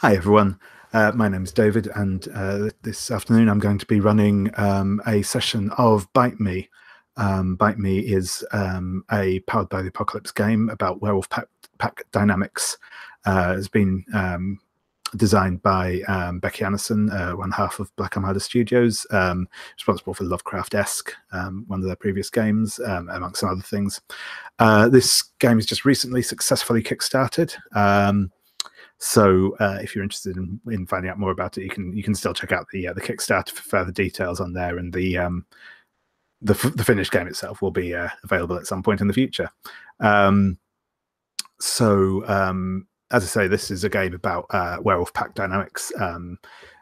Hi everyone, my name is David, and this afternoon I'm going to be running a session of Bite Me. Bite Me is a Powered by the Apocalypse game about werewolf pack dynamics. It's been designed by Becky Anderson, one half of Black Armada Studios, responsible for Lovecraft-esque, one of their previous games, amongst some other things. This game has just recently successfully kickstarted. So if you're interested in finding out more about it, you can still check out the Kickstarter for further details on there, and the finished game itself will be available at some point in the future. As I say, this is a game about werewolf pack dynamics.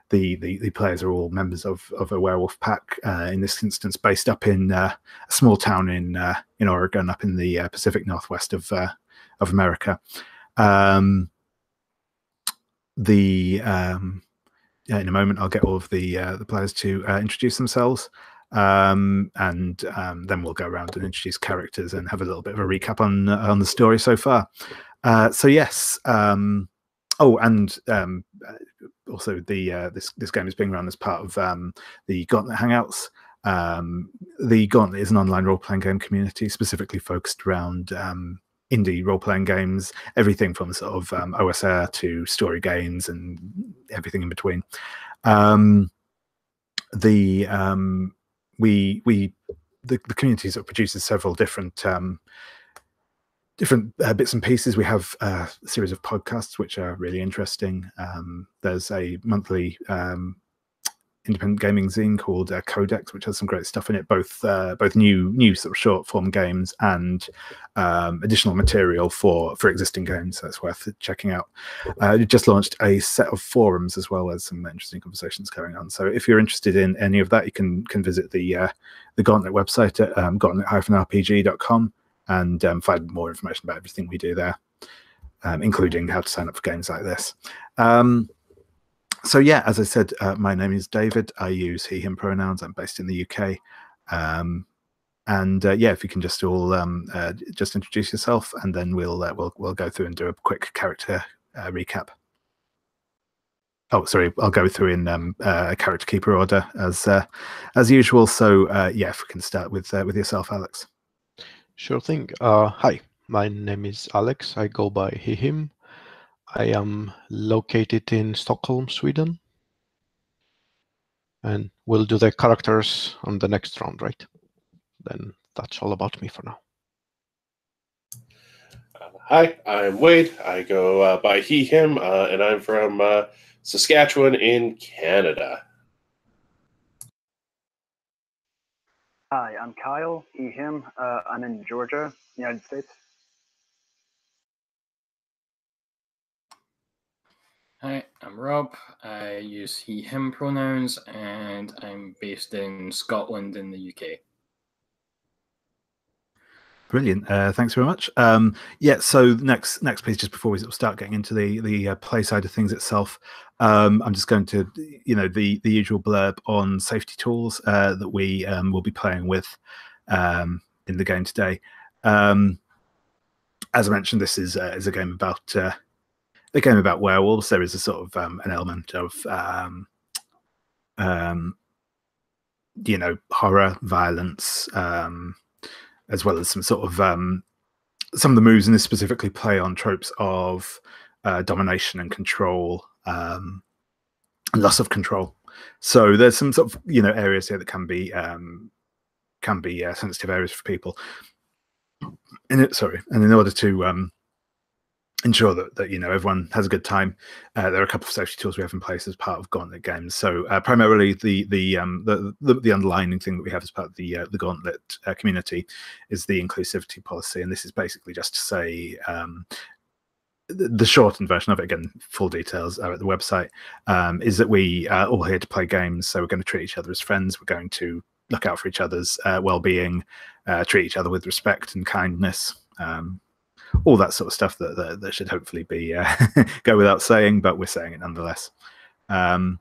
The players are all members of a werewolf pack, in this instance based up in a small town in Oregon, up in the Pacific Northwest of America. In a moment I'll get all of the players to introduce themselves, and then we'll go around and introduce characters and have a little bit of a recap on the story so far. So yes, also this game is being run as part of the Gauntlet Hangouts. The Gauntlet is an online role-playing game community specifically focused around indie role-playing games, everything from sort of OSR to story games and everything in between. The community sort of produces several different bits and pieces. We have a series of podcasts which are really interesting. There's a monthly independent gaming zine called Codex, which has some great stuff in it, both new sort of short form games and additional material for existing games. So it's worth checking out. It just launched a set of forums as well as some interesting conversations going on. So if you're interested in any of that, you can visit the Gauntlet website at gauntlet-rpg.com and find more information about everything we do there, including how to sign up for games like this. So yeah, as I said, my name is David. I use he/him pronouns. I'm based in the UK, yeah, if you can just all just introduce yourself, and then we'll go through and do a quick character recap. Oh, sorry, I'll go through in a character keeper order as usual. So yeah, if we can start with yourself, Alex. Sure thing. Hi, my name is Alex. I go by he/him. I am located in Stockholm, Sweden. And we'll do the characters on the next round, right? Then that's all about me for now. Hi, I'm Wade. I go by he/him, and I'm from Saskatchewan in Canada. Hi, I'm Kyle, he/him. I'm in Georgia, United States. Hi, I'm Rob. I use he/him pronouns, and I'm based in Scotland in the UK. Brilliant. Thanks very much. Yeah, so next piece, just before we start getting into the play side of things itself, I'm just going to, the usual blurb on safety tools that we will be playing with in the game today. As I mentioned, this is a game about werewolves. There is a sort of an element of horror, violence, as well as some sort of some of the moves in this specifically play on tropes of domination and control, and loss of control. So there's some sort of areas here that can be sensitive areas for people. And in order to ensure that everyone has a good time, there are a couple of safety tools we have in place as part of Gauntlet games. So primarily the underlining thing that we have as part of the Gauntlet community is the inclusivity policy, and this is basically just to say, the shortened version of it, again, full details are at the website, is that we are all here to play games. So we're going to treat each other as friends. We're going to look out for each other's well-being, treat each other with respect and kindness. All that sort of stuff that should hopefully be go without saying, but we're saying it nonetheless. As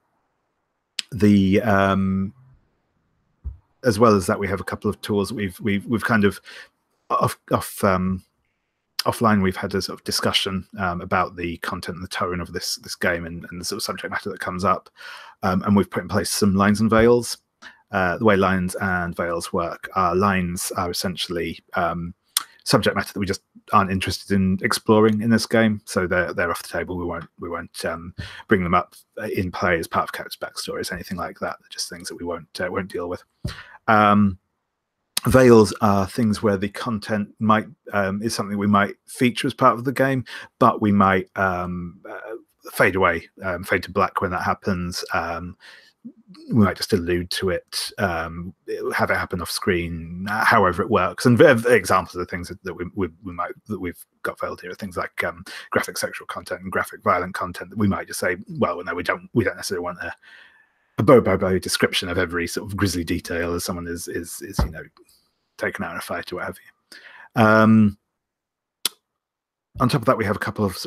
well as that, we have a couple of tools we've kind of off offline we've had a sort of discussion about the content and the tone of this game and the sort of subject matter that comes up, and we've put in place some lines and veils. The way lines and veils work, lines are essentially subject matter that we just aren't interested in exploring in this game, so they're off the table. We won't bring them up in play as part of characters' backstories, anything like that. They're just things that we won't deal with. Veils are things where the content might is something we might feature as part of the game, but we might fade away, fade to black when that happens. We might just allude to it, have it happen off screen, however it works. And examples of the things that we've got veiled here are things like graphic sexual content and graphic violent content that we might just say, well, no, we don't necessarily want a bow description of every sort of grisly detail as someone is taken out in a fight or what have you. On top of that, we have a couple of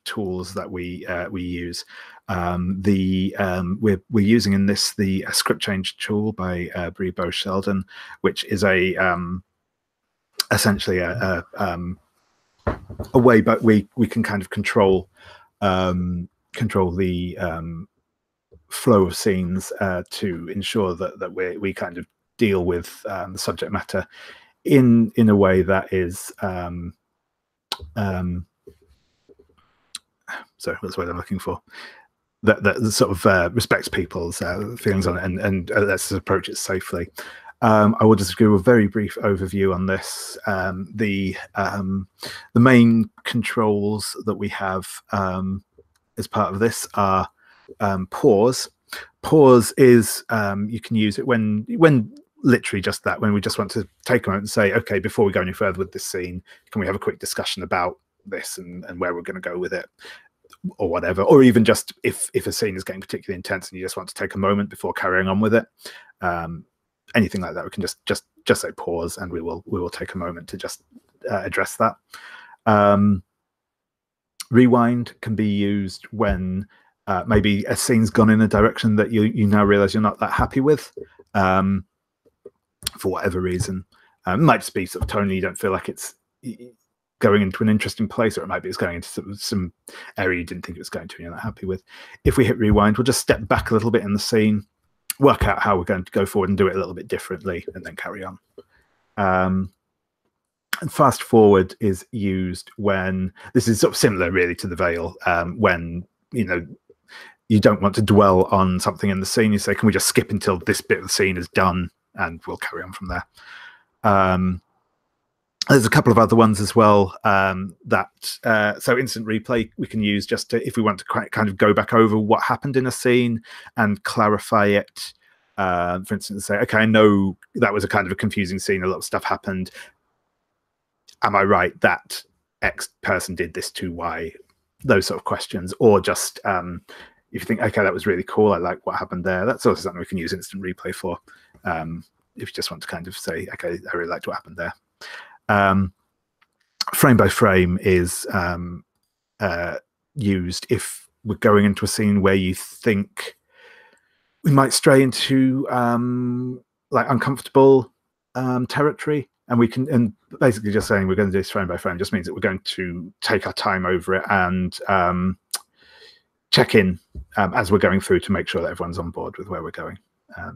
tools that we use. We're using in this the script change tool by Brie Bo Sheldon, which is essentially a way, but we can kind of control the flow of scenes to ensure that we kind of deal with the subject matter in a way that is sorry, what's the word I'm looking for? That sort of respects people's feelings on it and lets us approach it safely. I will just give a very brief overview on this. The main controls that we have as part of this are pause. Pause is you can use it when literally just that, when we just want to take a moment and say, okay, before we go any further with this scene, can we have a quick discussion about this and where we're going to go with it, or whatever. Or even just if a scene is getting particularly intense and you just want to take a moment before carrying on with it, anything like that, we can just say pause, and we will take a moment to just address that. Rewind can be used when maybe a scene's gone in a direction that you now realize you're not that happy with, for whatever reason. It might just be sort of tonally, you don't feel like it's going into an interesting place, or it might be it's going into some area you didn't think it was going to and you're not happy with. If we hit rewind, we'll just step back a little bit in the scene, work out how we're going to go forward and do it a little bit differently, and then carry on. And fast forward is used when, this is sort of similar really to the veil, when you don't want to dwell on something in the scene. You say, can we just skip until this bit of the scene is done, and we'll carry on from there. There's a couple of other ones as well so instant replay we can use just to, if we want to kind of go back over what happened in a scene and clarify it. For instance, say, okay, I know that was a kind of a confusing scene, a lot of stuff happened. Am I right that X person did this to Y? Those sort of questions. Or just if you think, okay, that was really cool, I like what happened there, that's also something we can use instant replay for. If you just want to kind of say, okay, I really liked what happened there. Frame by frame is used if we're going into a scene where you think we might stray into like uncomfortable territory, and we can, and basically just saying we're going to do this frame by frame just means that we're going to take our time over it and check in as we're going through to make sure that everyone's on board with where we're going.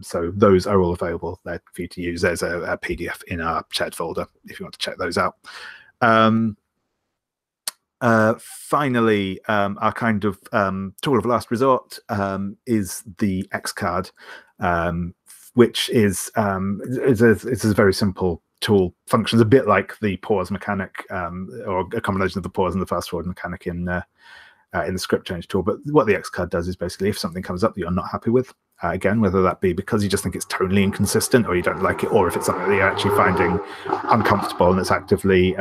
So those are all available there for you to use. There's a PDF in our shared folder if you want to check those out. Finally, our kind of tool of last resort is the X card, which is it's a very simple tool. Functions a bit like the pause mechanic, or a combination of the pause and the fast forward mechanic in the script change tool. But what the X card does is basically, if something comes up that you're not happy with, again, whether that be because you just think it's tonally inconsistent or you don't like it, or if it's something that you're actually finding uncomfortable and it's actively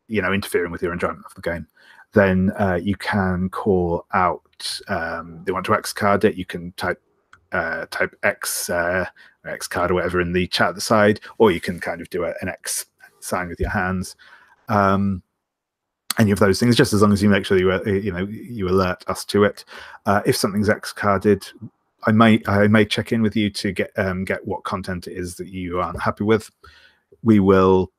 interfering with your enjoyment of the game, then you can call out they want to X card it. You can type X or X card or whatever in the chat at the side, or you can kind of do an X sign with your hands. Any of those things, just as long as you make sure you alert us to it. If something's X carded, I may check in with you to get what content it is that you aren't happy with. We will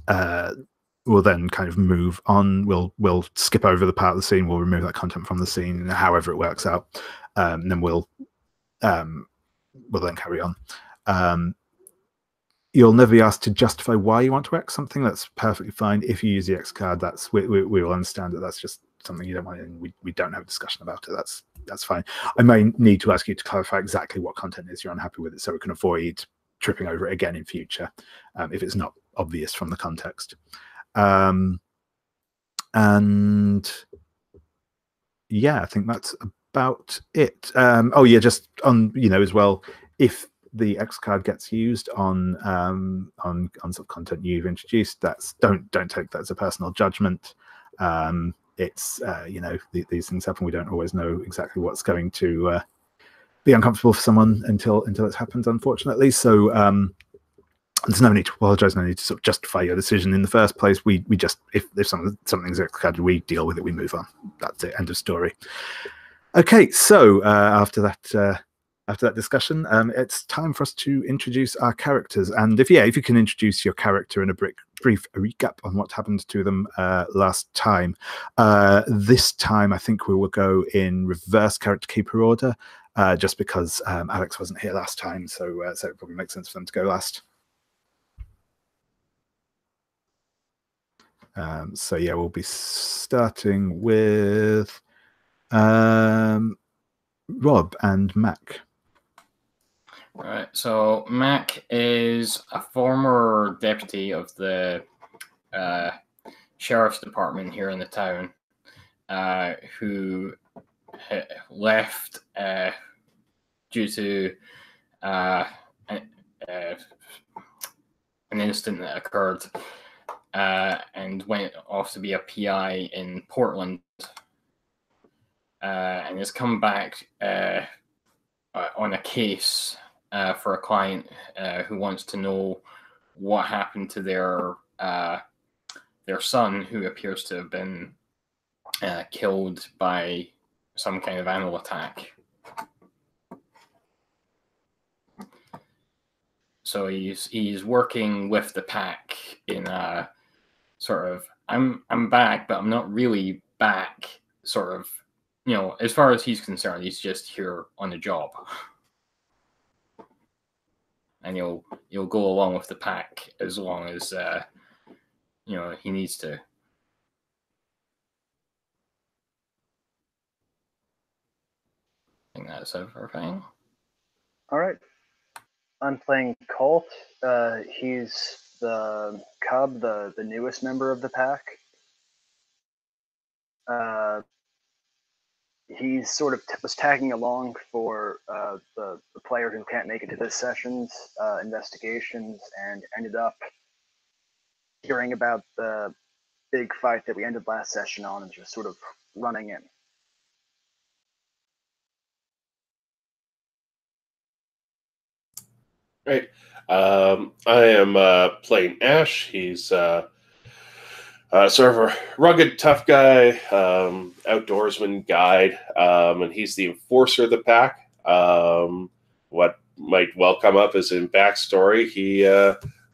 we'll then kind of move on. We'll skip over the part of the scene. We'll remove that content from the scene, however it works out. And then we'll then carry on. You'll never be asked to justify why you want to X something. That's perfectly fine. If you use the X card, we will understand that that's just something you don't want, and we don't have a discussion about it. That's fine. I may need to ask you to clarify exactly what content is you're unhappy with it, so we can avoid tripping over it again in future if it's not obvious from the context. And yeah, I think that's about it. Oh yeah, just on as well, if the X card gets used on sort of content you've introduced, don't take that as a personal judgment. It's these things happen. We don't always know exactly what's going to be uncomfortable for someone until it's happened, unfortunately. So there's no need to apologize, no need to sort of justify your decision in the first place. We just, if something's X card, we deal with it, we move on. That's it, end of story. Okay, so after that discussion, it's time for us to introduce our characters. And if you can introduce your character in a brief recap on what happened to them last time. This time, I think we will go in reverse character keeper order, just because Alex wasn't here last time, so it probably makes sense for them to go last. So yeah, we'll be starting with Rob and Mac. Right, so Mac is a former deputy of the sheriff's department here in the town, who left due to an incident that occurred, and went off to be a PI in Portland, and has come back on a case for a client who wants to know what happened to their son, who appears to have been killed by some kind of animal attack. So he's working with the pack in a sort of I'm back, but I'm not really back. Sort of, as far as he's concerned, he's just here on the job. And you'll go along with the pack as long as he needs to. I think that's everything. All right. I'm playing Colt. He's the Cub, the newest member of the pack. He sort of was tagging along for the player who can't make it to this session's investigations, and ended up hearing about the big fight that we ended last session on, and just sort of running in. Right. I am playing Ash. He's sort of a rugged, tough guy, outdoorsman guide, and he's the enforcer of the pack. What might well come up is in backstory, he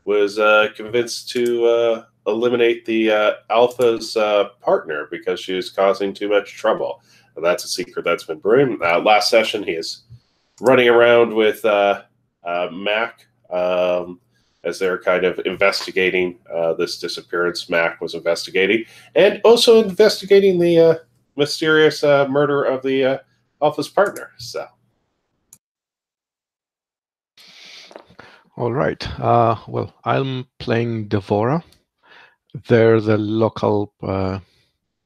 was convinced to eliminate the Alpha's partner because she was causing too much trouble. And that's a secret that's been brewing. Last session, he is running around with Mac as they're kind of investigating this disappearance. Mac was investigating, and also investigating the mysterious murder of the Alpha's partner. So, all right. Well, I'm playing Devora. They're the local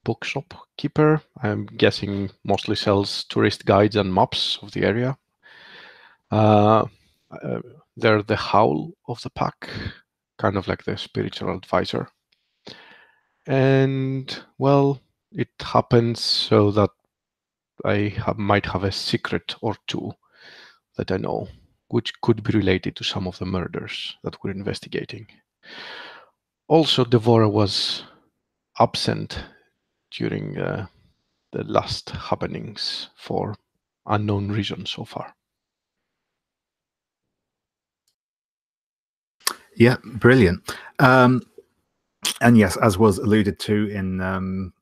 bookshop keeper. I'm guessing mostly sells tourist guides and maps of the area. They're the Howl of the pack, kind of like the spiritual advisor. And, well, it happens so that I might have a secret or two that I know, which could be related to some of the murders that we're investigating. Also, Devora was absent during the last happenings for unknown reasons so far. Yeah, brilliant. And yes, as was alluded to in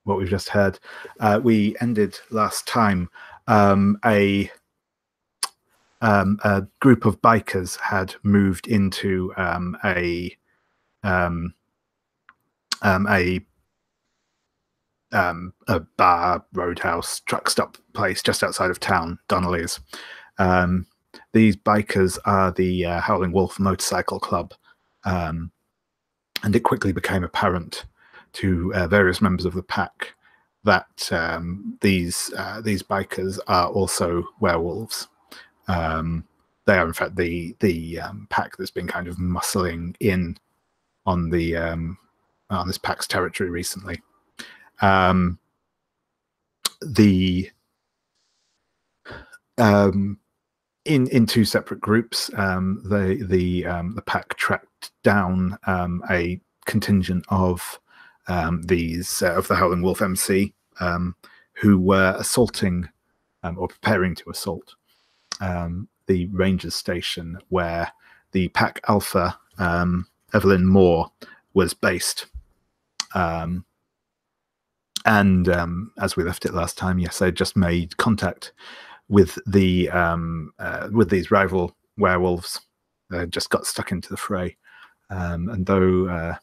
what we've just heard, we ended last time. A group of bikers had moved into a bar, roadhouse, truck stop place just outside of town, Donnelly's. These bikers are the Howling Wolf Motorcycle Club, and it quickly became apparent to various members of the pack that these bikers are also werewolves. They are, in fact, the pack that's been kind of muscling in on the on this pack's territory recently. In two separate groups, the pack tracked down a contingent of these of the Howling Wolf MC who were assaulting or preparing to assault the Rangers station where the pack alpha Evelyn Moore was based. And as we left it last time, yes, they just made contact with the with these rival werewolves. They just got stuck into the fray, and though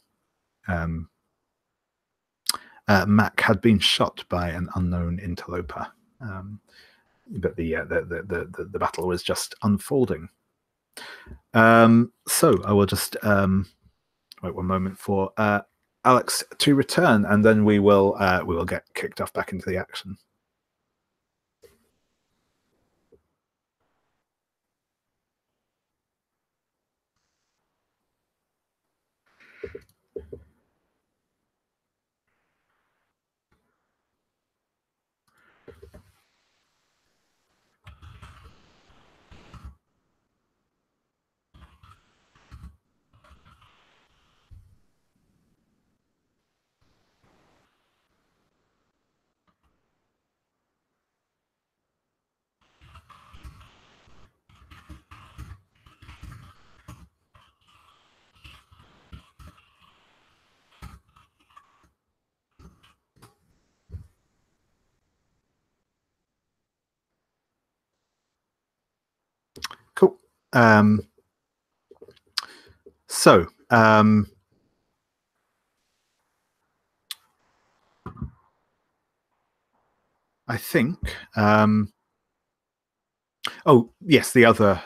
Mac had been shot by an unknown interloper, but the battle was just unfolding. So I will just wait one moment for Alex to return, and then we will get kicked off back into the action. Cool. So I think oh yes, the other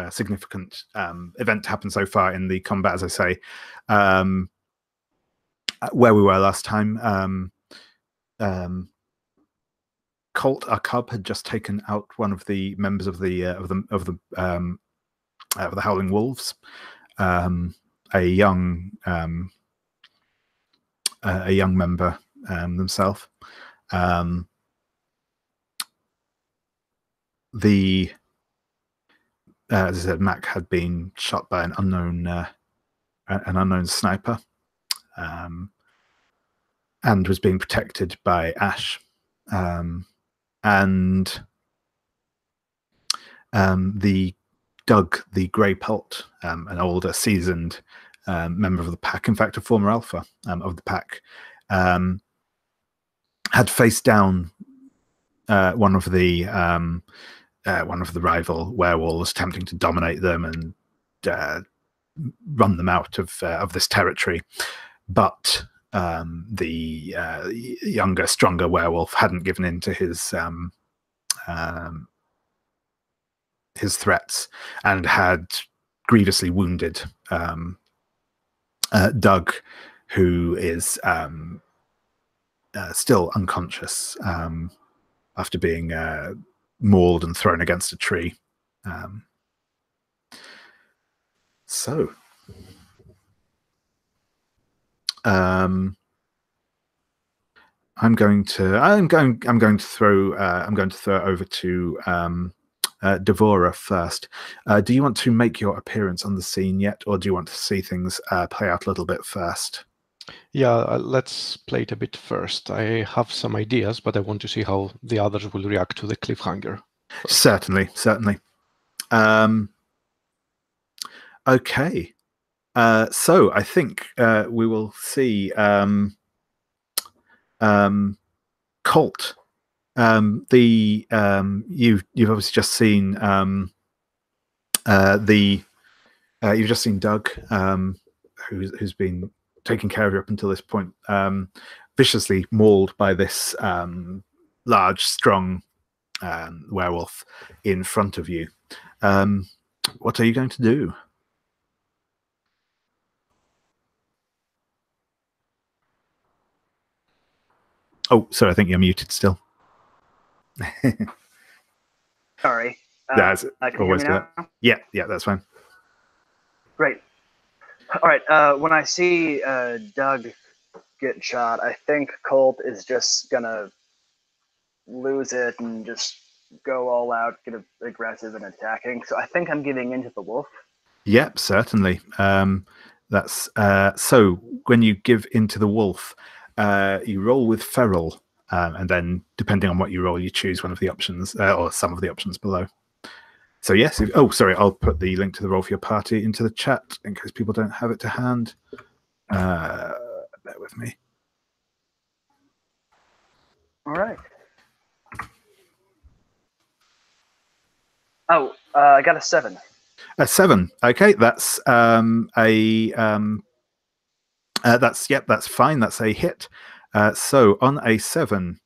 significant event happened so far in the combat, as I say, where we were last time. Colt, our cub, had just taken out one of the members of the Howling Wolves, a young member themselves. As I said, Mac had been shot by an unknown sniper, and was being protected by Ash. And the Doug, the Grey Pelt, an older, seasoned member of the pack, in fact, a former alpha of the pack, had faced down one of the rival werewolves, attempting to dominate them and run them out of this territory, but the younger, stronger werewolf hadn't given in to his threats and had grievously wounded Doug, who is still unconscious after being mauled and thrown against a tree. I'm going to throw over to Devora first. Do you want to make your appearance on the scene yet, or do you want to see things play out a little bit first? Yeah, let's play it a bit first. I have some ideas, but I want to see how the others will react to the cliffhanger. Certainly. Okay. So I think we will see Colt. You've obviously just seen you've just seen Doug, who's been taking care of you up until this point, viciously mauled by this large, strong werewolf in front of you. What are you going to do? Oh, sorry, I think you're muted still. Sorry. That's can you always hear me do now? that. Yeah, that's fine. Great. All right. When I see Doug get shot, I think Colt is just gonna lose it and just go all out, get aggressive and attacking. So I think I'm giving in to the wolf. Yep, certainly. That's so when you give into the wolf, you roll with feral, and then depending on what you roll, you choose one of the options or some of the options below. So yes. Oh, sorry. I'll put the link to the roll for your party into the chat in case people don't have it to hand. Bear with me. All right. Oh, I got a 7. A 7. Okay, that's that's fine. That's a hit. So on a 7,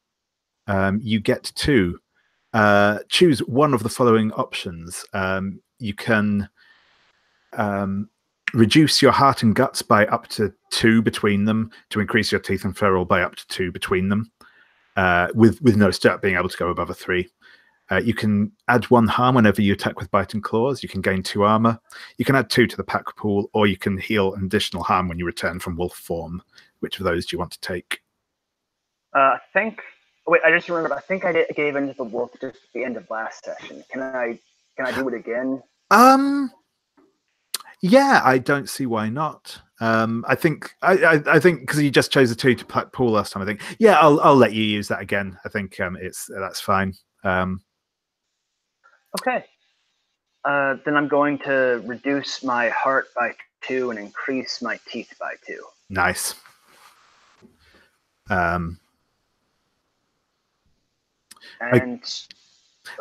you get to choose one of the following options. You can reduce your heart and guts by up to 2 between them to increase your teeth and feral by up to 2 between them, with no stat being able to go above a 3. You can add 1 harm whenever you attack with bite and claws. You can gain 2 armor. You can add 2 to the pack pool, or you can heal an additional harm when you return from wolf form. Which of those do you want to take? I think. Wait, I just remembered. I think I gave in to the wolf just at the end of last session. Can I do it again? Yeah, I don't see why not. I think because you just chose a 2 to pack pool last time. I think I'll let you use that again. I think that's fine. Okay. Then I'm going to reduce my heart by 2 and increase my teeth by 2. Nice. And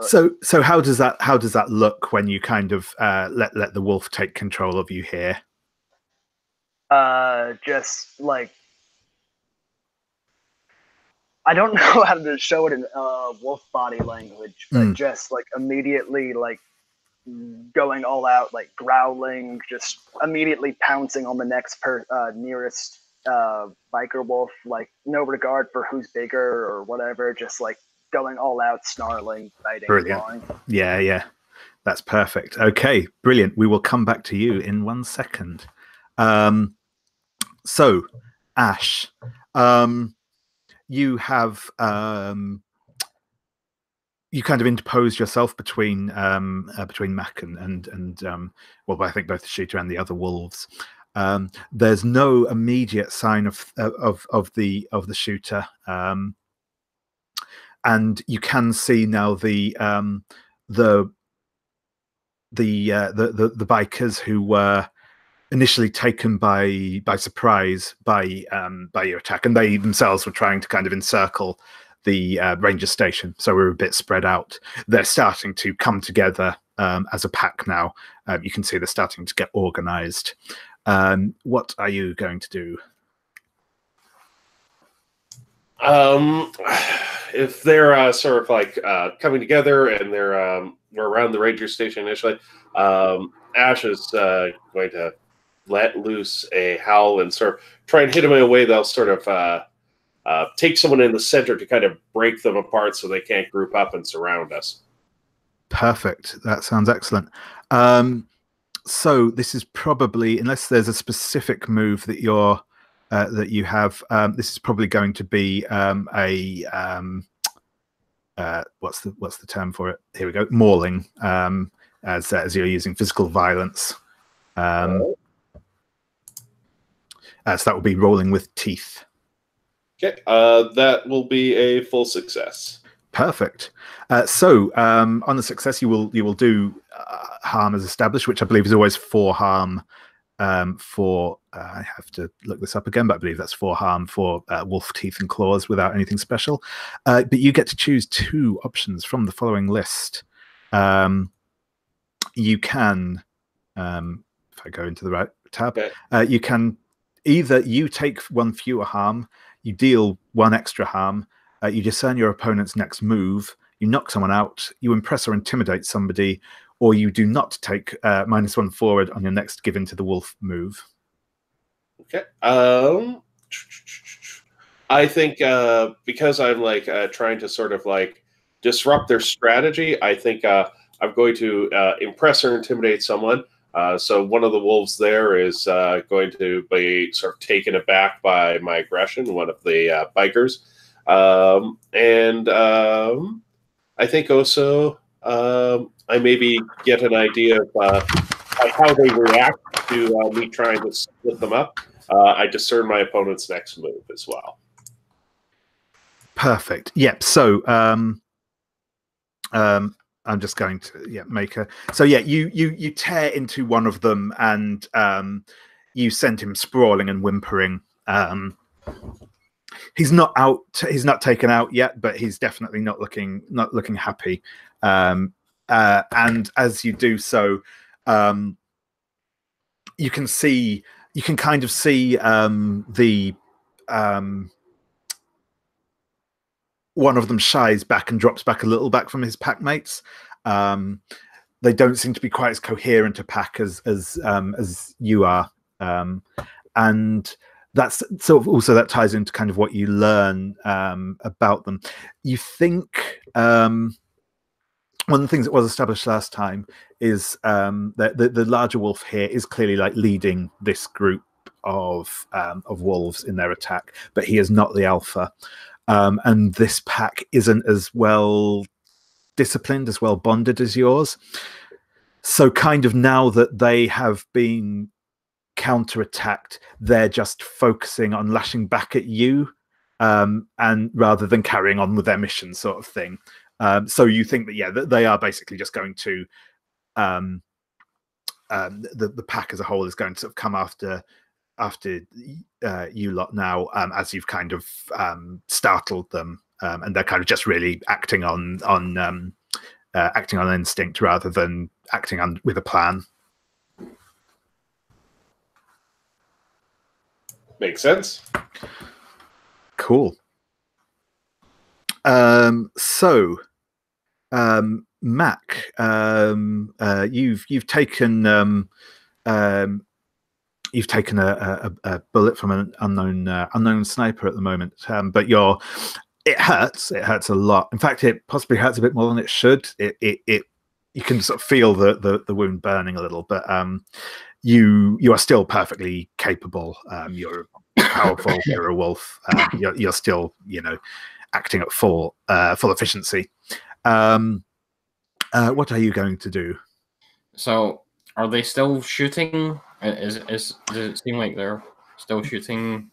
so how does that look when you kind of let the wolf take control of you here? Just like I don't know how to show it in wolf body language, but just like immediately like going all out, like growling, just immediately pouncing on the next nearest biker wolf, like no regard for who's bigger or whatever, just like going all out, snarling, biting, clawing. Yeah, that's perfect. Okay, brilliant. We will come back to you in 1 second. So Ash, you have you kind of interpose yourself between Mac and well, I think both the shooter and the other wolves. There's no immediate sign of the shooter, and you can see now the bikers who were initially taken by surprise by your attack, and they themselves were trying to kind of encircle the ranger station, so we're a bit spread out. They're starting to come together as a pack now. You can see they're starting to get organized. What are you going to do? If they're sort of like coming together and they're we're around the ranger station initially, Ash is going to let loose a howl and sort of try and hit him in a way that'll sort of take someone in the center to kind of break them apart so they can't group up and surround us. Perfect. That sounds excellent. So this is probably, unless there's a specific move that you're that you have, this is probably going to be what's the term for it? Here we go. Mauling, as you're using physical violence. So that will be rolling with teeth. Okay, that will be a full success. Perfect. So on the success, you will do harm is established, which I believe is always 4 harm for. I have to look this up again, but I believe that's 4 harm for wolf teeth and claws without anything special. But you get to choose 2 options from the following list. You can, if I go into the right tab, you can either you take 1 fewer harm, you deal 1 extra harm, you discern your opponent's next move, you knock someone out, you impress or intimidate somebody, or you do not take -1 forward on your next give in to the wolf move. Okay. I think because I'm like trying to sort of like disrupt their strategy, I think I'm going to impress or intimidate someone. So one of the wolves there is going to be sort of taken aback by my aggression, one of the bikers. I think also I maybe get an idea of how they react to me trying to split them up. I discern my opponent's next move as well. Perfect. Yep. So I'm just going to make a. So yeah, you tear into one of them and you send him sprawling and whimpering. He's not out. He's not taken out yet, but he's definitely not looking happy. And as you do so, you can kind of see the one of them shies back and drops back a little back from his pack mates. They don't seem to be quite as coherent a pack as you are, and that's sort of also that ties into kind of what you learn about them. You think one of the things that was established last time is that the larger wolf here is clearly like leading this group of wolves in their attack, but he is not the alpha. And this pack isn't as well disciplined, as well bonded as yours. So kind of now that they have been counterattacked, they're just focusing on lashing back at you, and rather than carrying on with their mission sort of thing. So you think that, that they are basically just going to, the pack as a whole is going to sort of come after you lot now, as you've kind of startled them, and they're kind of just really acting on instinct rather than acting with a plan. Makes sense. Cool. Mac, you've taken you've taken a bullet from an unknown sniper at the moment, but it hurts a lot. In fact, it possibly hurts a bit more than it should. You can sort of feel the wound burning a little, but you are still perfectly capable. You're powerful. You're a wolf. You're still acting at full efficiency. What are you going to do? So, are they still shooting? Does it seem like they're still shooting?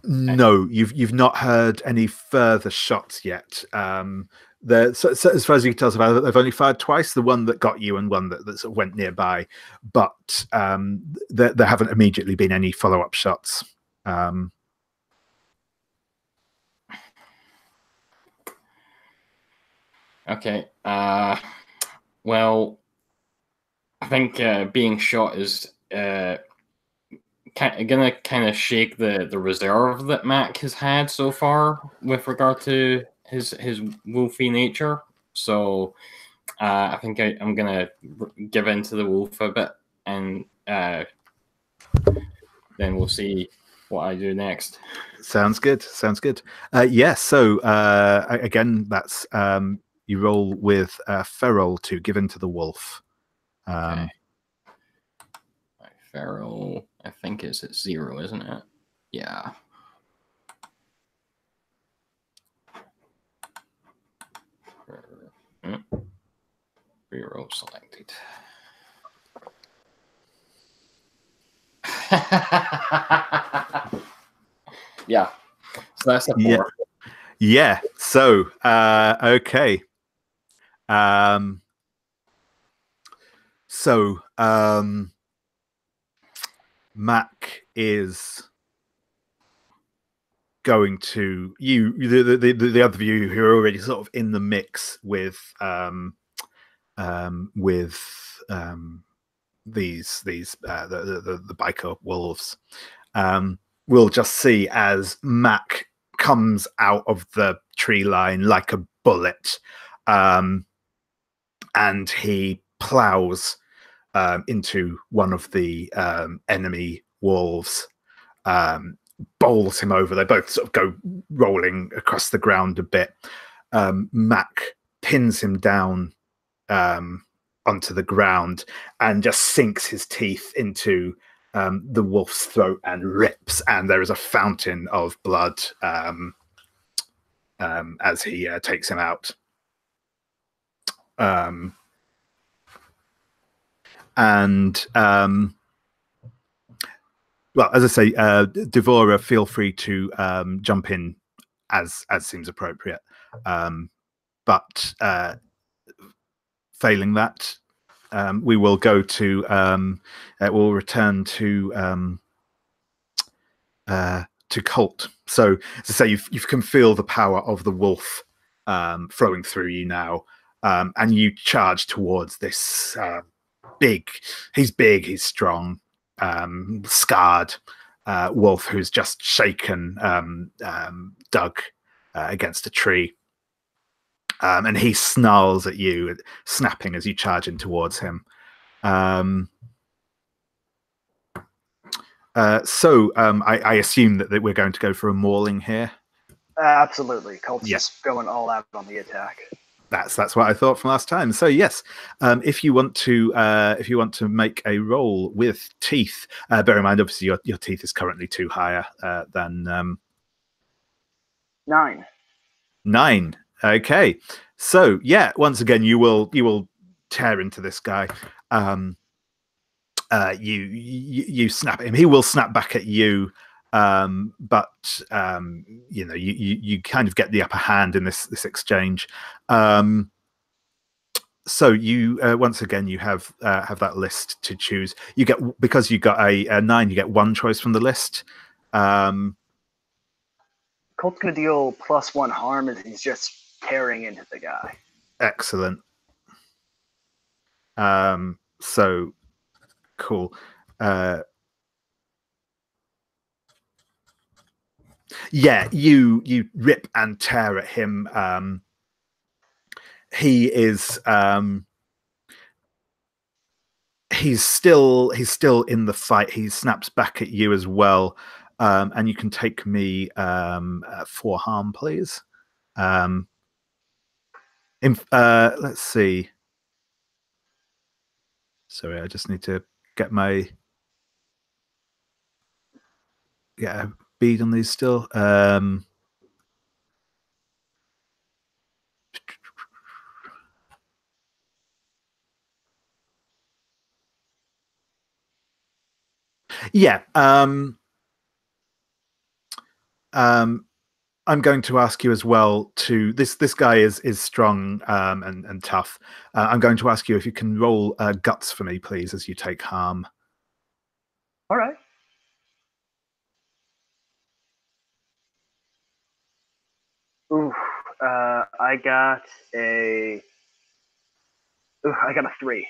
No, you've not heard any further shots yet. So as far as you can tell about it, they've only fired twice. The one that got you and one that sort of went nearby, but there haven't immediately been any follow-up shots. Okay. Well, I think being shot is gonna kind of shake the reserve that Mac has had so far with regard to his wolfy nature. So I think I'm gonna give in to the wolf a bit, and then we'll see what I do next. Sounds good. So again, that's you roll with feral to give in to the wolf. Okay. Feral, I think it's at 0, isn't it? Yeah. Reroll selected. Yeah. So that's a 4. Yeah. So okay. So Mac is going to the other of you who are already sort of in the mix with these the biker wolves will just see as Mac comes out of the tree line like a bullet, and he plows into one of the enemy wolves, bowls him over. They both sort of go rolling across the ground a bit. Mac pins him down onto the ground and just sinks his teeth into the wolf's throat and rips, and there is a fountain of blood as he takes him out. Well, as I say, Devora, feel free to jump in as seems appropriate. But failing that, we will go to we'll return to Colt. So, as I say, you can feel the power of the wolf flowing through you now, and you charge towards this he's big, he's strong, scarred wolf who's just shaken Doug against a tree. And he snarls at you, snapping as you charge in towards him. I assume that we're going to go for a mauling here. Absolutely. Colt's just going all out on the attack. That's what I thought from last time. So yes, if you want to make a roll with teeth, bear in mind obviously your teeth is currently 2 higher than 9. 9. Okay. So yeah, once again you will tear into this guy. You snap at him. He will snap back at you. But you kind of get the upper hand in this exchange. So you once again you have that list to choose. You get, because you got a 9, you get 1 choice from the list. Colt's gonna deal +1 harm as he's just tearing into the guy. Excellent. So cool. Yeah, you rip and tear at him. He is he's still in the fight. He snaps back at you as well. And you can take me 4 harm, please. Let's see. Sorry, I just need to get a bead on these still. Yeah. I'm going to ask you as well to this guy is strong and tough. I'm going to ask you if you can roll guts for me, please, as you take harm. All right. Ooh, I got a 3.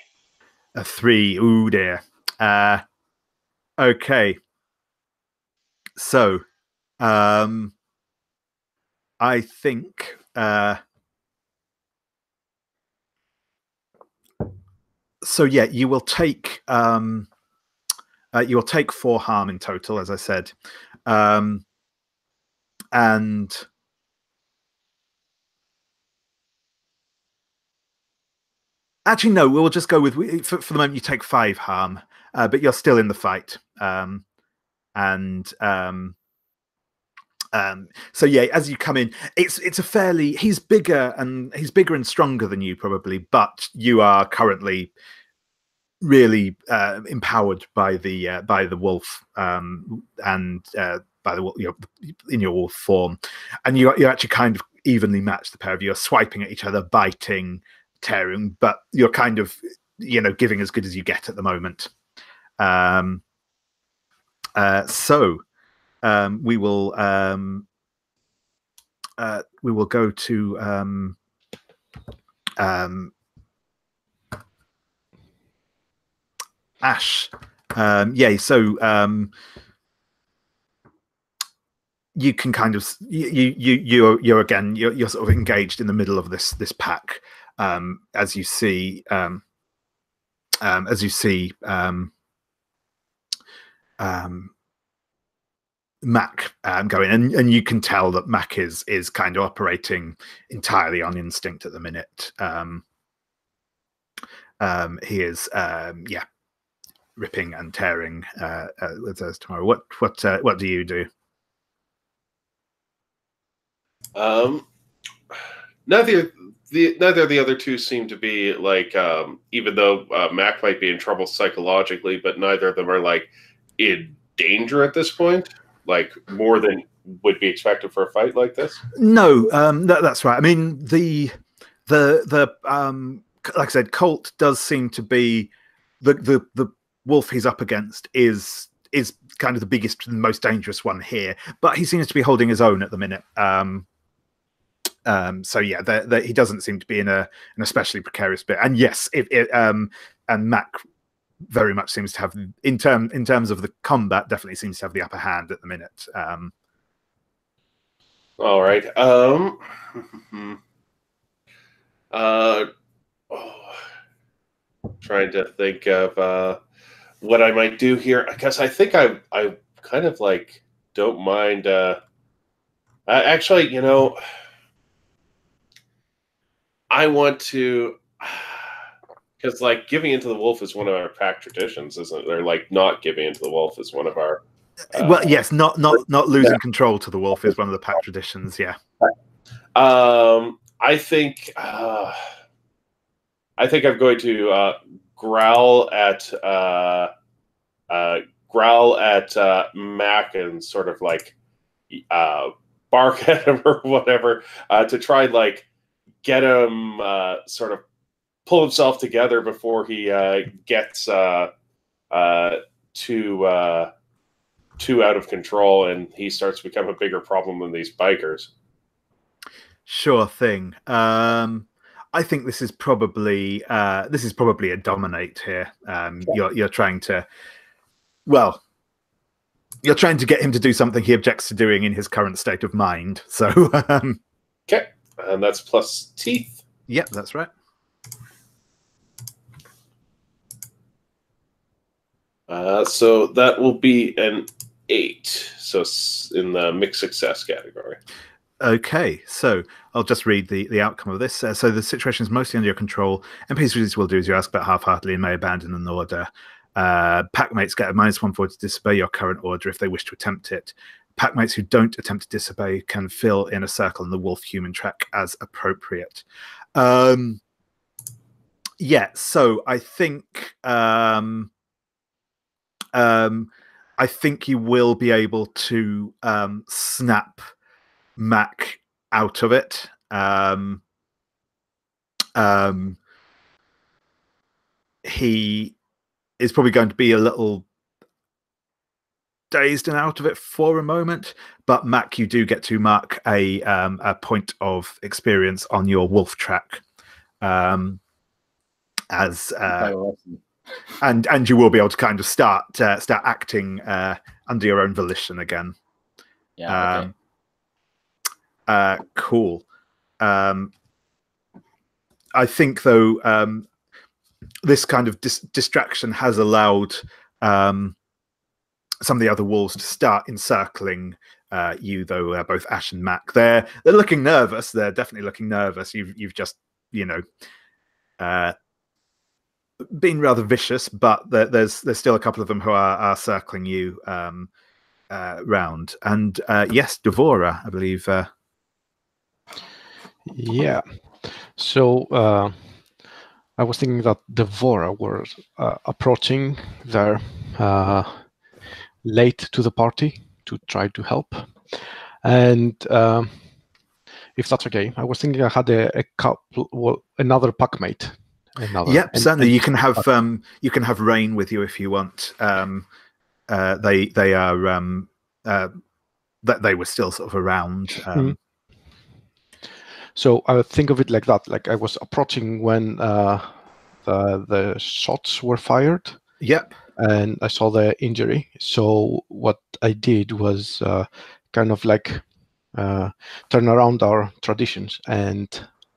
A 3. Ooh dear. Okay. So, I think so. Yeah, you will take 4 harm in total, as I said, and actually no, we'll just go with for the moment. You take 5 harm, but you're still in the fight, so yeah, as you come in, it's a fairly he's bigger and stronger than you probably, but you are currently really empowered by the wolf and by the in your wolf form, and you actually kind of evenly match the pair of you. You're swiping at each other, biting, tearing, but you're kind of giving as good as you get at the moment. We will go to Ash. You can kind of you're again you're sort of engaged in the middle of this pack as you see Mac going, and you can tell that Mac is kind of operating entirely on instinct at the minute. He is ripping and tearing with those tomorrow. What do you do? Neither of the other two seem to be like, even though Mac might be in trouble psychologically, but neither of them are like in danger at this point, like more than would be expected for a fight like this. No, that's right. I mean, the like I said, Colt does seem to be the wolf he's up against is kind of the biggest and most dangerous one here, but he seems to be holding his own at the minute. So yeah, he doesn't seem to be in an especially precarious bit. And yes, and Mac very much seems to have, in terms of the combat, definitely seems to have the upper hand at the minute. All right. Trying to think of what I might do here. I guess I think I kind of like don't mind. Actually, I want to, because like giving into the wolf is one of our pack traditions, isn't it? Or like not giving into the wolf is one of our. Well, yes, not losing control to the wolf is one of the pack traditions. Yeah. I think I'm going to growl at Mac and sort of like bark at him or whatever to try like get him sort of pull himself together before he gets too out of control and he starts to become a bigger problem than these bikers. Sure thing. I think this is probably a dominate here. You're trying to get him to do something he objects to doing in his current state of mind. So okay, and that's plus teeth. Yep, that's right. So that will be an 8. So in the mixed success category. Okay, so I'll just read the outcome of this. So the situation is mostly under your control. NPCs will do as you ask, but half-heartedly and may abandon an order. Packmates get a -1 to disobey your current order if they wish to attempt it. Packmates who don't attempt to disobey can fill in a circle in the wolf-human track as appropriate. Yeah, so I think you will be able to snap Mac out of it. He is probably going to be a little dazed and out of it for a moment, but Mac, you do get to mark a point of experience on your wolf track, and you will be able to kind of start acting under your own volition again. Yeah. Okay. Cool. I think though this kind of distraction has allowed some of the other wolves to start encircling you, though both Ash and Mac they're looking nervous. They're definitely looking nervous. You've just been rather vicious, but there's still a couple of them who are circling you round. And yes, Devora, I believe. Yeah. So I was thinking that Devora were approaching there late to the party to try to help. And if that's okay, I was thinking I had a couple, another packmate another. Yep, certainly. You can have Rain with you if you want. They were still sort of around. So I would think of it like that. Like I was approaching when the shots were fired. Yep. And I saw the injury. So what I did was kind of like turn around our traditions and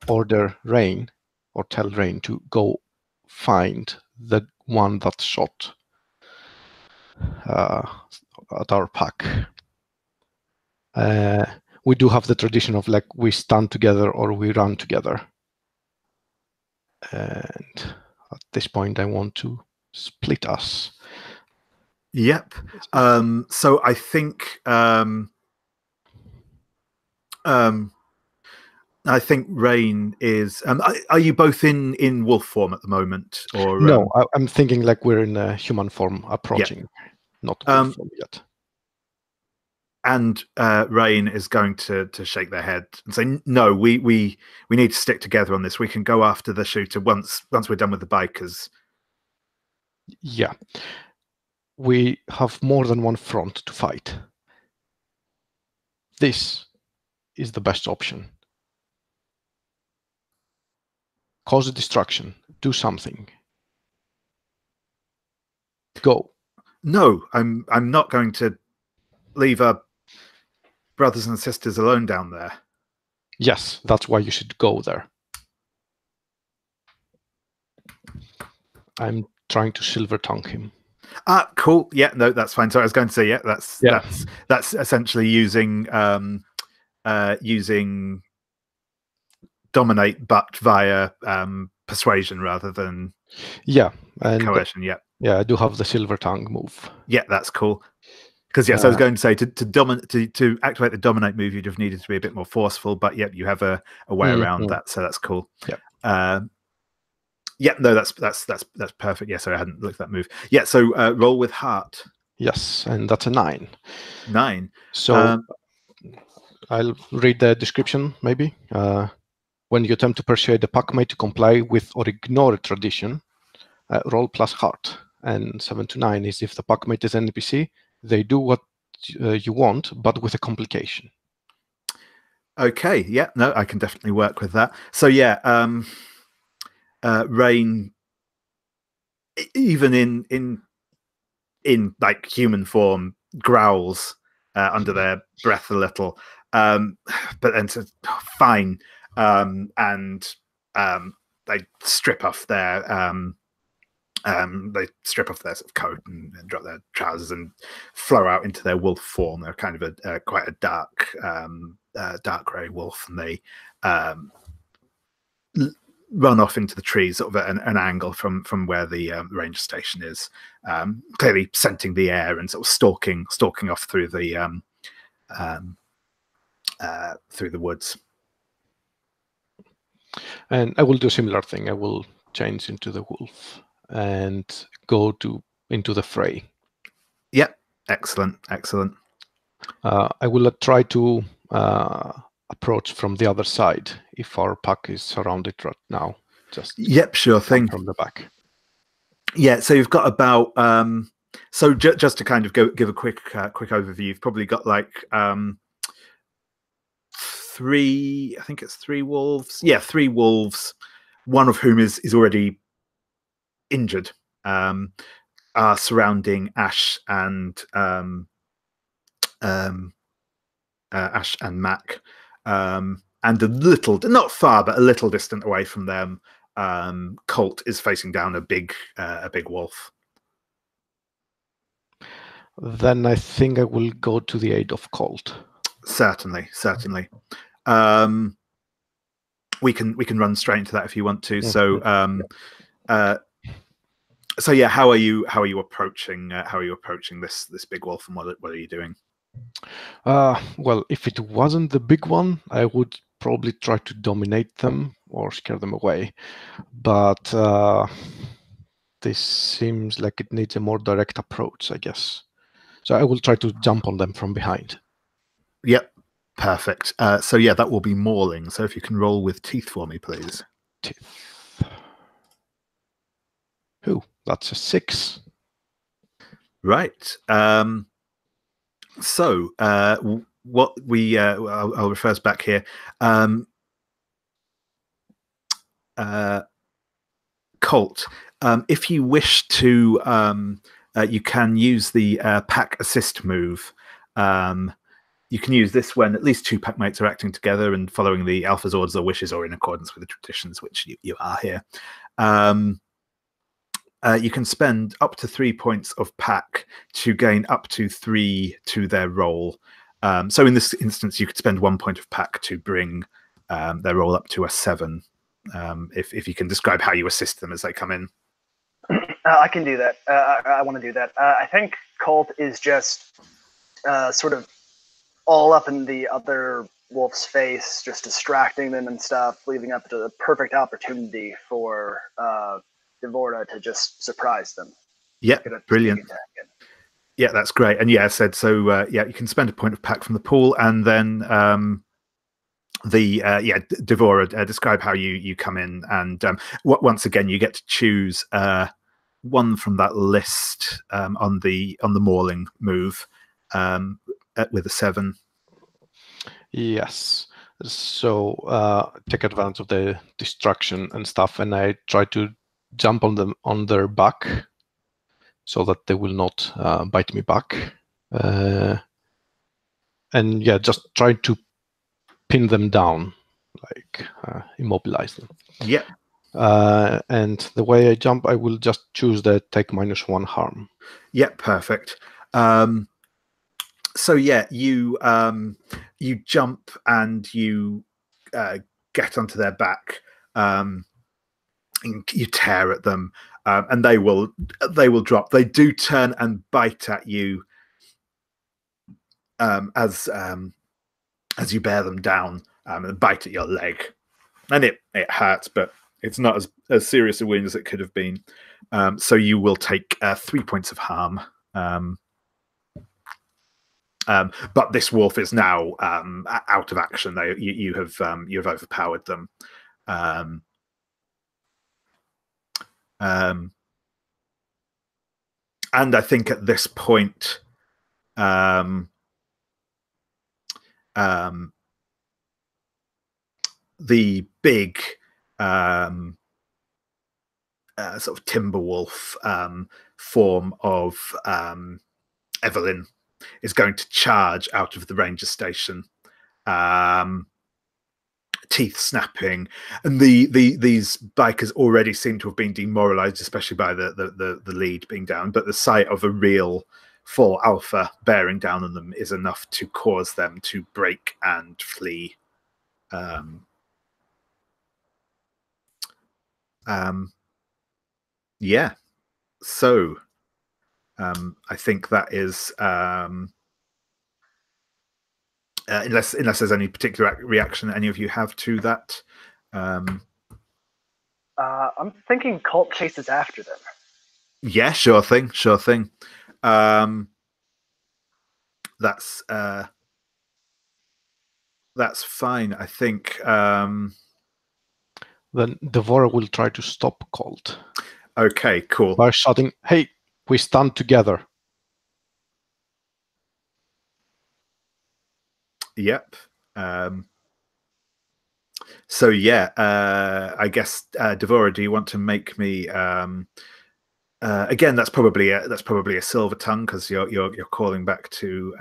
order Rain, or tell Rain to go find the one that shot at our pack. We do have the tradition of like we stand together or we run together. And at this point, I want to split us. Yep. So I think Rain is. Are you both in wolf form at the moment, or no? I'm thinking like we're in a human form approaching, not wolf form yet. And Rain is going to shake their head and say, "No, we need to stick together on this. We can go after the shooter once we're done with the bikers." Yeah, we have more than one front to fight. This is the best option. Cause a distraction. Do something. Go. No, I'm not going to leave our brothers and sisters alone down there. Yes, that's why you should go there. I'm trying to silver tongue him. Cool. Yeah, no, that's fine. So I was going to say, that's essentially using dominate, but via persuasion rather than and coercion. I do have the silver tongue move. Yeah, that's cool. Because so I was going to say to activate the dominate move, you'd have needed to be a bit more forceful, but you have a way around that, so that's cool. No, that's perfect. So I hadn't looked at that move. So roll with heart. Yes, and that's a 9. 9. So I'll read the description maybe. When you attempt to persuade the packmate to comply with or ignore a tradition, roll plus heart. And 7 to 9 is if the packmate is an NPC, they do what you want, but with a complication. Okay, no, I can definitely work with that. So Rain, even in like human form, growls under their breath a little, but then says, "Fine," and they strip off their sort of coat and drop their trousers and flow out into their wolf form. They're kind of quite a dark grey wolf, and they run off into the trees, sort of at an angle from where the ranger station is, clearly scenting the air and sort of stalking off through the woods. And I will do a similar thing. I will change into the wolf and go into the fray. Yep, excellent. I will try to approach from the other side if our pack is surrounded right now. Just sure thing. From the back. So you've got about so just to kind of give a quick overview. You've probably got like 3. I think it's 3 wolves. 3 wolves. One of whom is already injured. Are surrounding Ash and Mac. And a little, not far, but a little distant away from them, Colt is facing down a big wolf. Then I think I will go to the aid of Colt. Certainly. We can run straight into that if you want to. So how are you approaching this big wolf, and what are you doing? Well, if it wasn't the big one, I would probably try to dominate them or scare them away. But this seems like it needs a more direct approach, I guess. So I will try to jump on them from behind. Yep, perfect. That will be mauling. So if you can roll with teeth for me, please. Teeth. That's a 6. Right. So what we I'll refer us back here. Colt, if you wish to, you can use the pack assist move. You can use this when at least 2 pack mates are acting together and following the alpha's orders or wishes, or in accordance with the traditions, which you are here. You can spend up to 3 points of pack to gain up to 3 to their roll. So in this instance, you could spend 1 point of pack to bring their roll up to a 7. If you can describe how you assist them as they come in. I can do that. I want to do that. I think Colt is just sort of all up in the other wolf's face, just distracting them and stuff, leaving up to the perfect opportunity for Devora to just surprise them. Yeah, brilliant. Yeah, that's great. And yeah, I said so. Yeah, you can spend a point of pack from the pool, and then Devora, describe how you come in, and once again you get to choose one from that list on the mauling move with a 7. Yes. So take advantage of the distraction and stuff, and I try to jump on their back so that they will not bite me back. And yeah, just try to pin them down, like immobilize them. Yeah. And the way I jump, I will just choose the take -1 harm. Yeah, perfect. So yeah, you jump and you get onto their back. And you tear at them, and they will drop. They do turn and bite at you as you bear them down, and bite at your leg, and it hurts, but it's not as serious a wound as it could have been. So you will take 3 points of harm. But this wolf is now out of action. You have overpowered them. And I think at this point, the big sort of timber wolf form of Evelyn is going to charge out of the ranger station, teeth snapping, and these bikers already seem to have been demoralized, especially by the lead being down. But the sight of a real full alpha bearing down on them is enough to cause them to break and flee. Yeah. So I think that is unless there's any particular reaction that any of you have to that. I'm thinking Colt chases after them. Yeah, sure thing. That's fine. I think. Then Devora will try to stop Colt. Okay, cool. By shouting, "Hey, we stand together." Yep. So yeah, I guess Devora, do you want to make me? Again, that's probably a silver tongue because you're calling back to.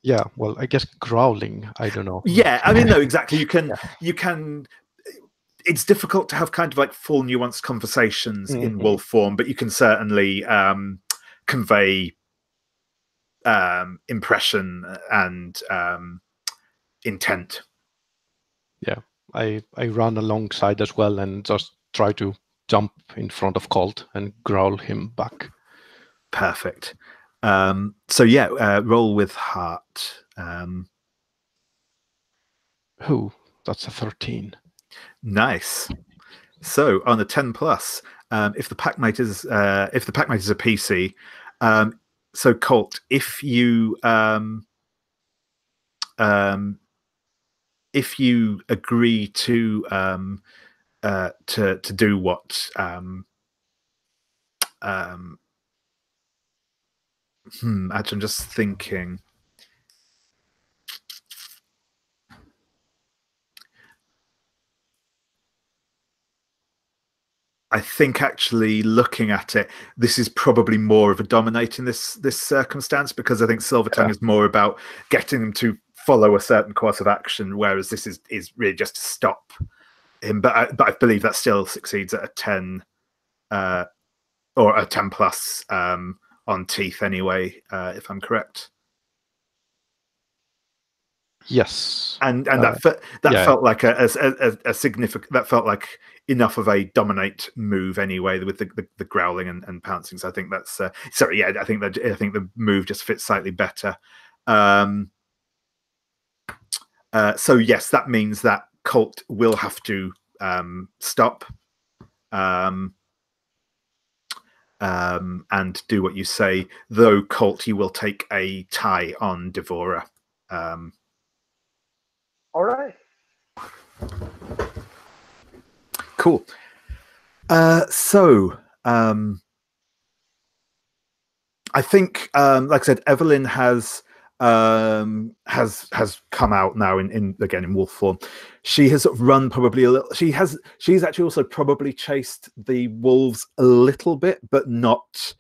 Yeah, well, I guess growling. I don't know. Yeah, I mean, no, exactly. You can. It's difficult to have kind of like full nuanced conversations in wolf form, but you can certainly convey impression and intent. Yeah, I run alongside as well and just try to jump in front of Colt and growl him back. Perfect. So yeah, roll with heart. That's a 13. Nice. So on a 10 plus, if the packmate is a PC, so Colt, if you agree to do what Actually, I'm just thinking. I think actually looking at it, this is probably more of a dominating this circumstance, because I think Silvertongue is more about getting them to follow a certain course of action, whereas this is really just to stop him. But I believe that still succeeds at a 10 or a 10 plus on teeth anyway, if I'm correct. Yes, and that felt like a significant. That felt like enough of a dominate move anyway, with the growling and pouncing. So I think that's sorry. Yeah, I think the move just fits slightly better. So yes, that means that Colt will have to stop and do what you say. Though Colt, you will take a tie on Devora. All right. Cool. So I think, like I said, Evelyn has come out now in wolf form. She has sort of run probably a little. She's actually also probably chased the wolves a little bit, but not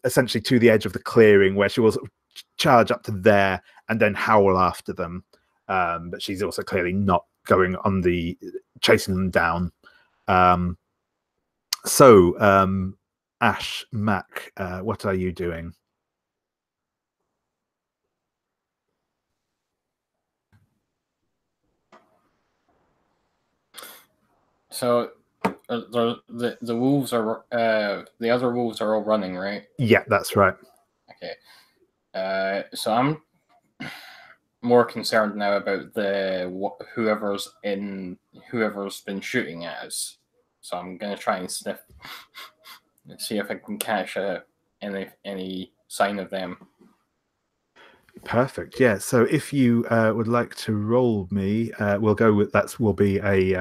essentially to the edge of the clearing, where she will sort of charge up to there and then howl after them. But she's also clearly not going on the chasing them down. So Ash, Mac, what are you doing? So the wolves are the other wolves are all running, right? Yeah, that's right. Okay. So I'm more concerned now about whoever's been shooting at us. So I'm gonna try and sniff and see if I can catch any sign of them. Perfect. Yeah. So if you would like to roll me, we'll go with that. Will be a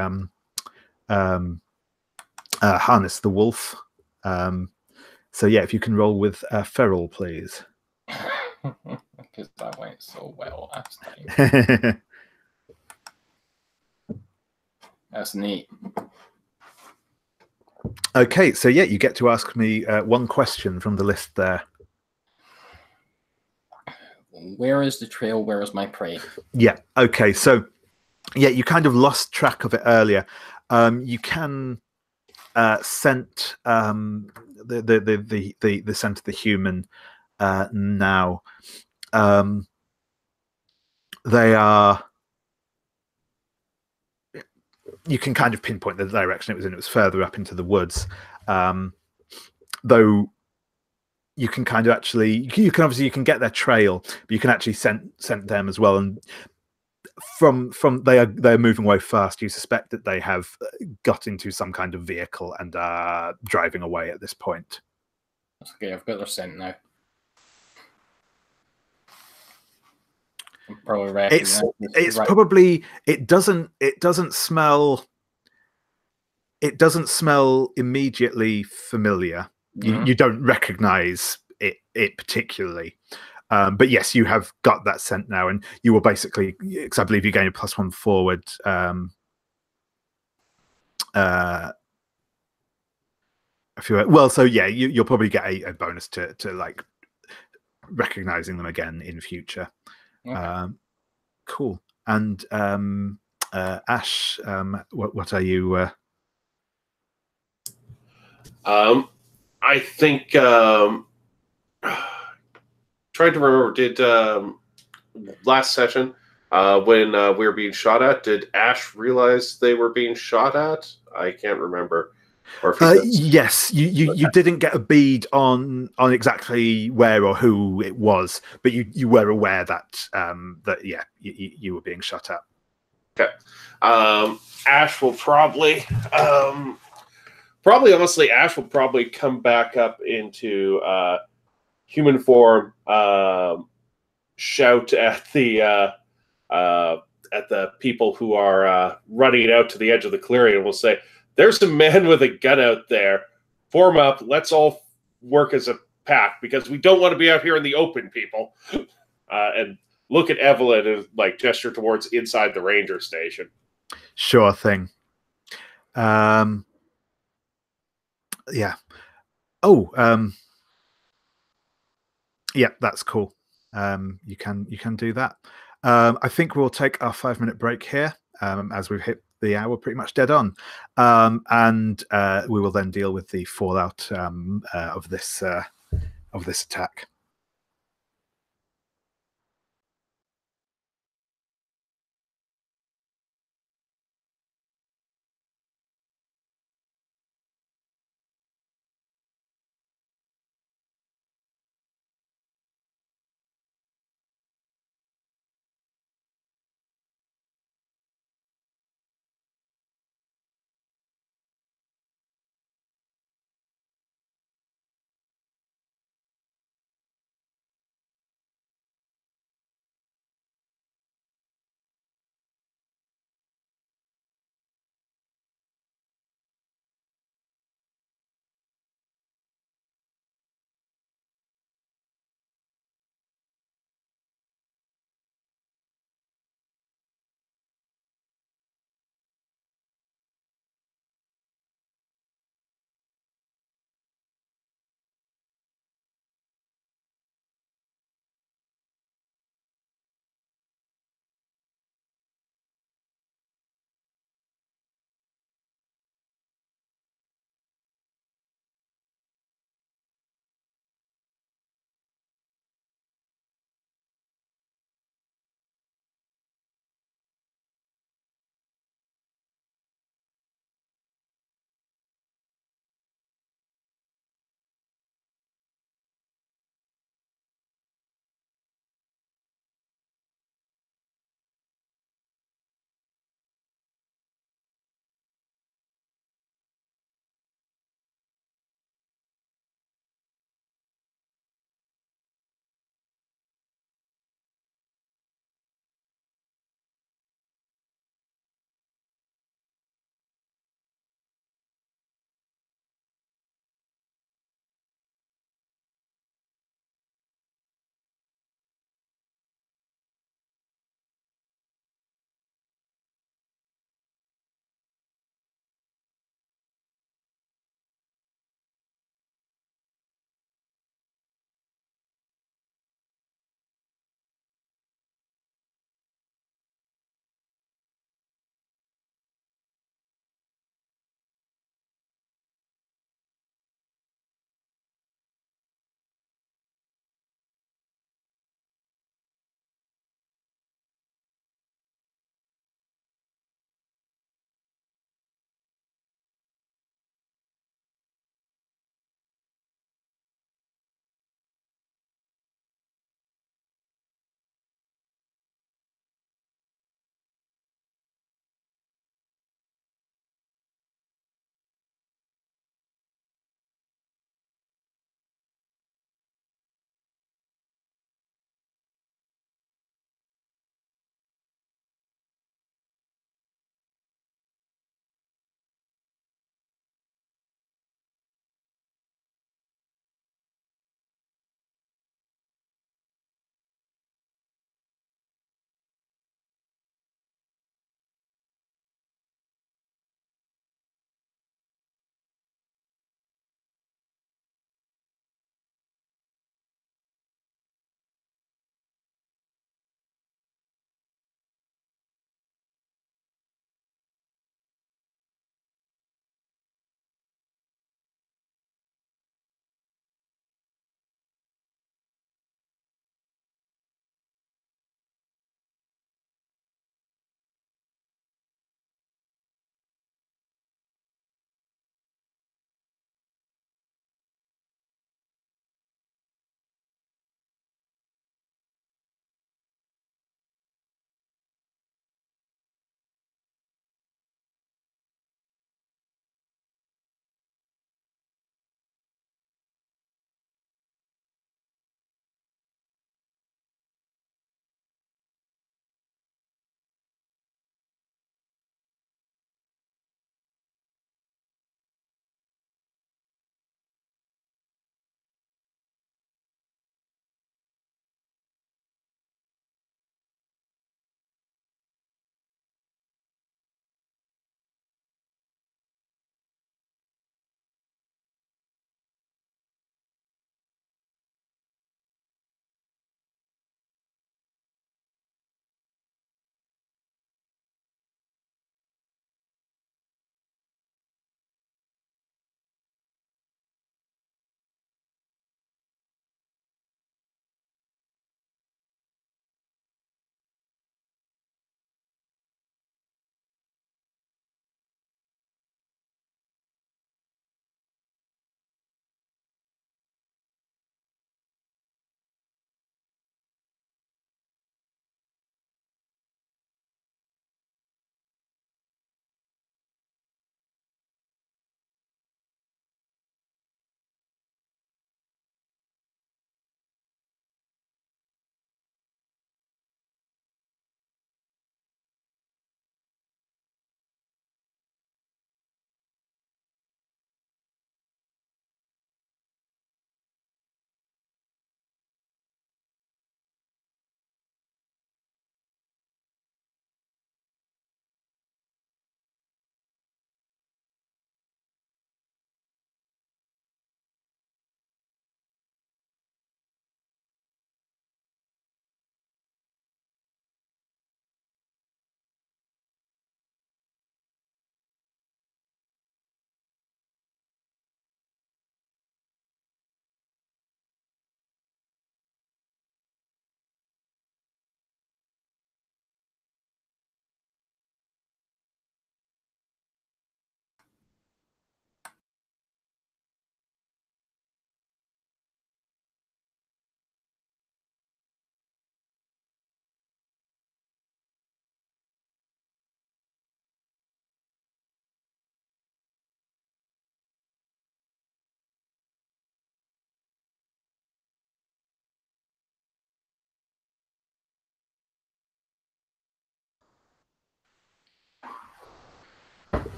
harness the wolf. So yeah, if you can roll with feral, please. Because that went so well last time. That's neat. Okay, so yeah, you get to ask me one question from the list there. Where is the trail? Where is my prey? Yeah. Okay. So yeah, you kind of lost track of it earlier. You can scent the scent of the human now. They are. You can kind of pinpoint the direction it was in. It was further up into the woods, though. You can kind of actually, you can get their trail, but you can actually scent them as well. And from they're moving away fast. You suspect that they have got into some kind of vehicle and are driving away at this point. Okay, I've got their scent now. I'm probably it's right. Probably it doesn't smell immediately familiar. You don't recognize it particularly, but yes, you have got that scent now, and you will basically, because I believe you gain a +1 forward. If you well, so yeah, you'll probably get a bonus to like recognizing them again in future. Okay. Cool. And Ash, what are you? I think trying to remember, did last session when we were being shot at, did Ash realize they were being shot at? I can't remember. Or yes, you didn't get a bead on exactly where or who it was, but you were aware that yeah, you were being shot at. Okay. Ash will probably honestly, Ash will probably come back up into human form, shout at the people who are running out to the edge of the clearing, and will say, "There's a man with a gun out there. form up. Let's all work as a pack because we don't want to be out here in the open, people. And look at Evelyn and like gesture towards inside the ranger station. Sure thing. Yeah. Oh, yeah, that's cool. You can do that. I think we'll take our 5-minute break here, as we've hit the hour pretty much dead on, and we will then deal with the fallout of this attack.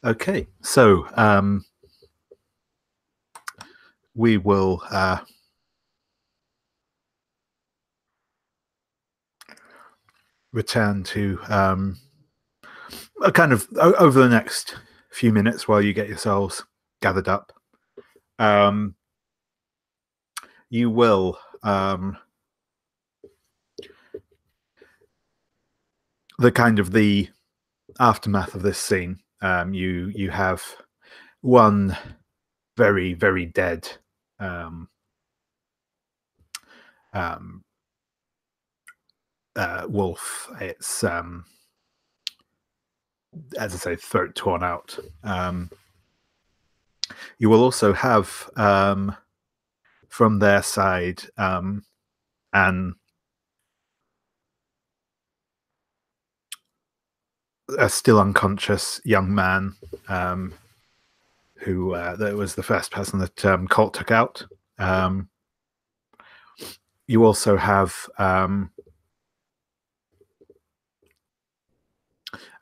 Okay, so we will return to a kind of over the next few minutes while you get yourselves gathered up. You will the aftermath of this scene. You have one very, very dead wolf. It's as I say, throat torn out. You will also have from their side a still unconscious young man who that was the first person that Colt took out. You also have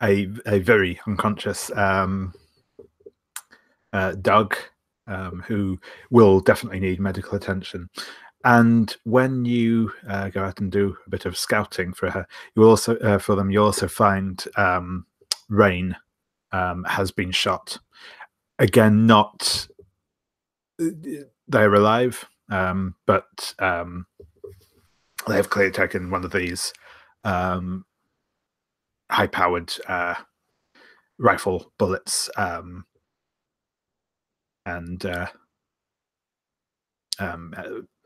a very unconscious Doug, who will definitely need medical attention. And when you go out and do a bit of scouting for her, you will also you also find Rain has been shot. Again, not they're alive, but they have clearly taken one of these high-powered rifle bullets and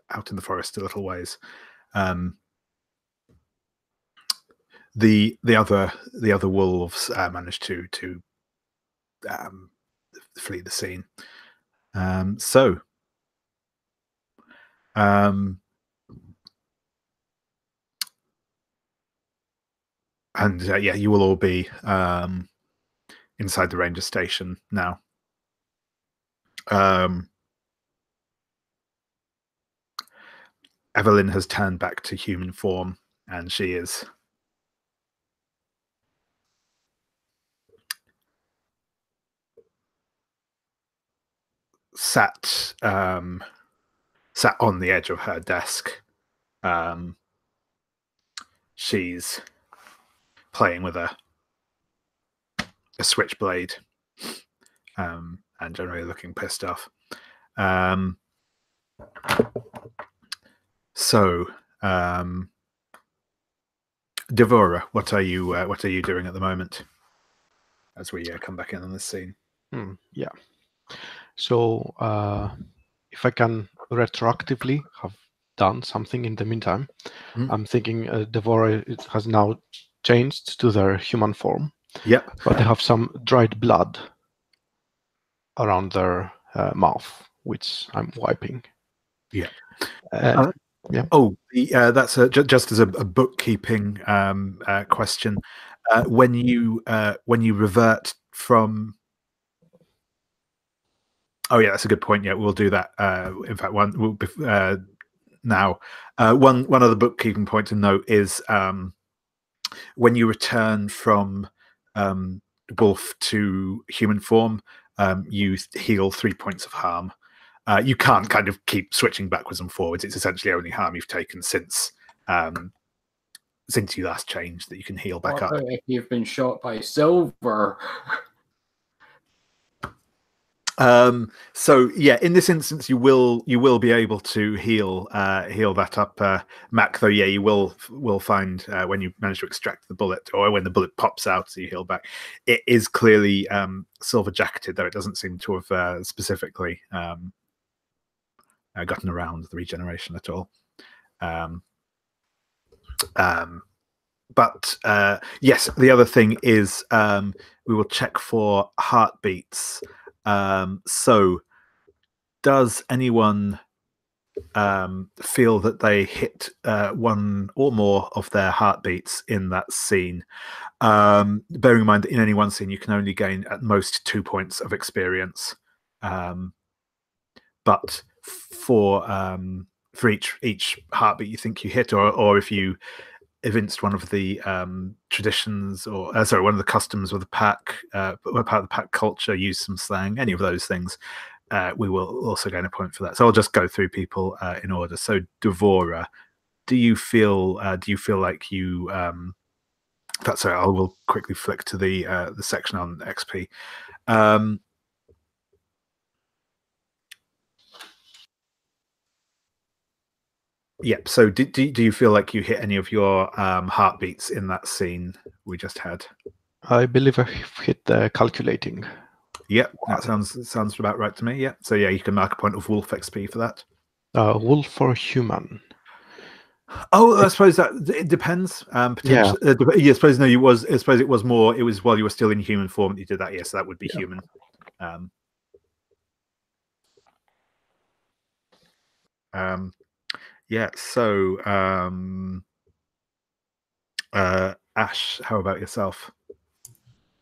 out in the forest a little ways. The other wolves managed to flee the scene. Yeah, you will all be inside the ranger station now. Evelyn has turned back to human form, and she is sat on the edge of her desk. She's playing with a switchblade, and generally looking pissed off. Devora, what are you doing at the moment as we come back in on this scene? Yeah. So if I can retroactively have done something in the meantime, I'm thinking Devora has now changed to their human form. Yep. But they have some dried blood around their mouth, which I'm wiping. Yeah. Yeah. Oh, that's just as a bookkeeping question. When you revert from, oh yeah, that's a good point. Yeah, we'll do that. In fact, now one other bookkeeping point to note is when you return from wolf to human form, you heal 3 points of harm. You can't kind of keep switching backwards and forwards. It's essentially only harm you've taken since you last changed that you can heal back up. If you've been shot by silver. So yeah, in this instance, you will be able to heal that up, Mac. Though yeah, you will find when you manage to extract the bullet, or when the bullet pops out, so you heal back. It is clearly silver jacketed, though it doesn't seem to have specifically gotten around the regeneration at all. But yes, the other thing is we will check for heartbeats. So does anyone feel that they hit one or more of their heartbeats in that scene? Bearing in mind that in any one scene you can only gain at most 2 points of experience. But for each heartbeat you think you hit, or if you evinced one of the traditions, or sorry, one of the customs of the pack, part of the pack culture, use some slang, any of those things, we will also gain a point for that. So I'll just go through people in order. So Devora, do you feel like you? That's right. I will quickly flick to the section on XP. Yep. So do you feel like you hit any of your heartbeats in that scene we just had? I believe I hit the calculating. Yep, that sounds about right to me. Yeah. So yeah, you can mark a point of wolf XP for that. Wolf or human? Oh, I suppose that it depends. Potentially, yeah. I suppose no. I suppose it was more. It was while you were still in human form that you did that. Yes, that would be human. Yeah. So, Ash, how about yourself?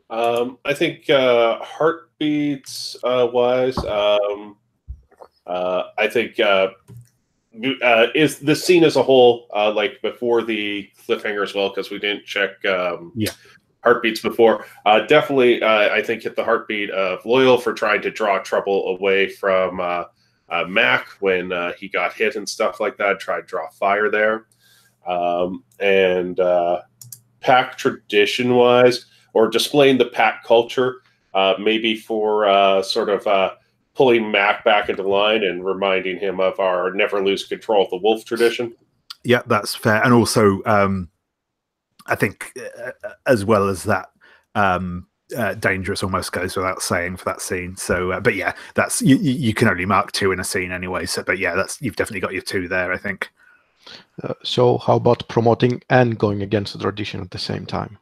I think heartbeats wise, I think is the scene as a whole, like before the cliffhanger as well, because we didn't check heartbeats before. Definitely, I think hit the heartbeat of Loyal for trying to draw trouble away from Mac when he got hit and stuff like that. Tried to draw fire there, and pack tradition wise, or displaying the pack culture, maybe for sort of pulling Mac back into line and reminding him of our never lose control of the wolf tradition. Yeah, that's fair. And also, I think as well as that, dangerous almost goes without saying for that scene. So, but yeah, that's you can only mark 2 in a scene anyway. So, but yeah, you've definitely got your 2 there, I think. So how about promoting and going against the tradition at the same time?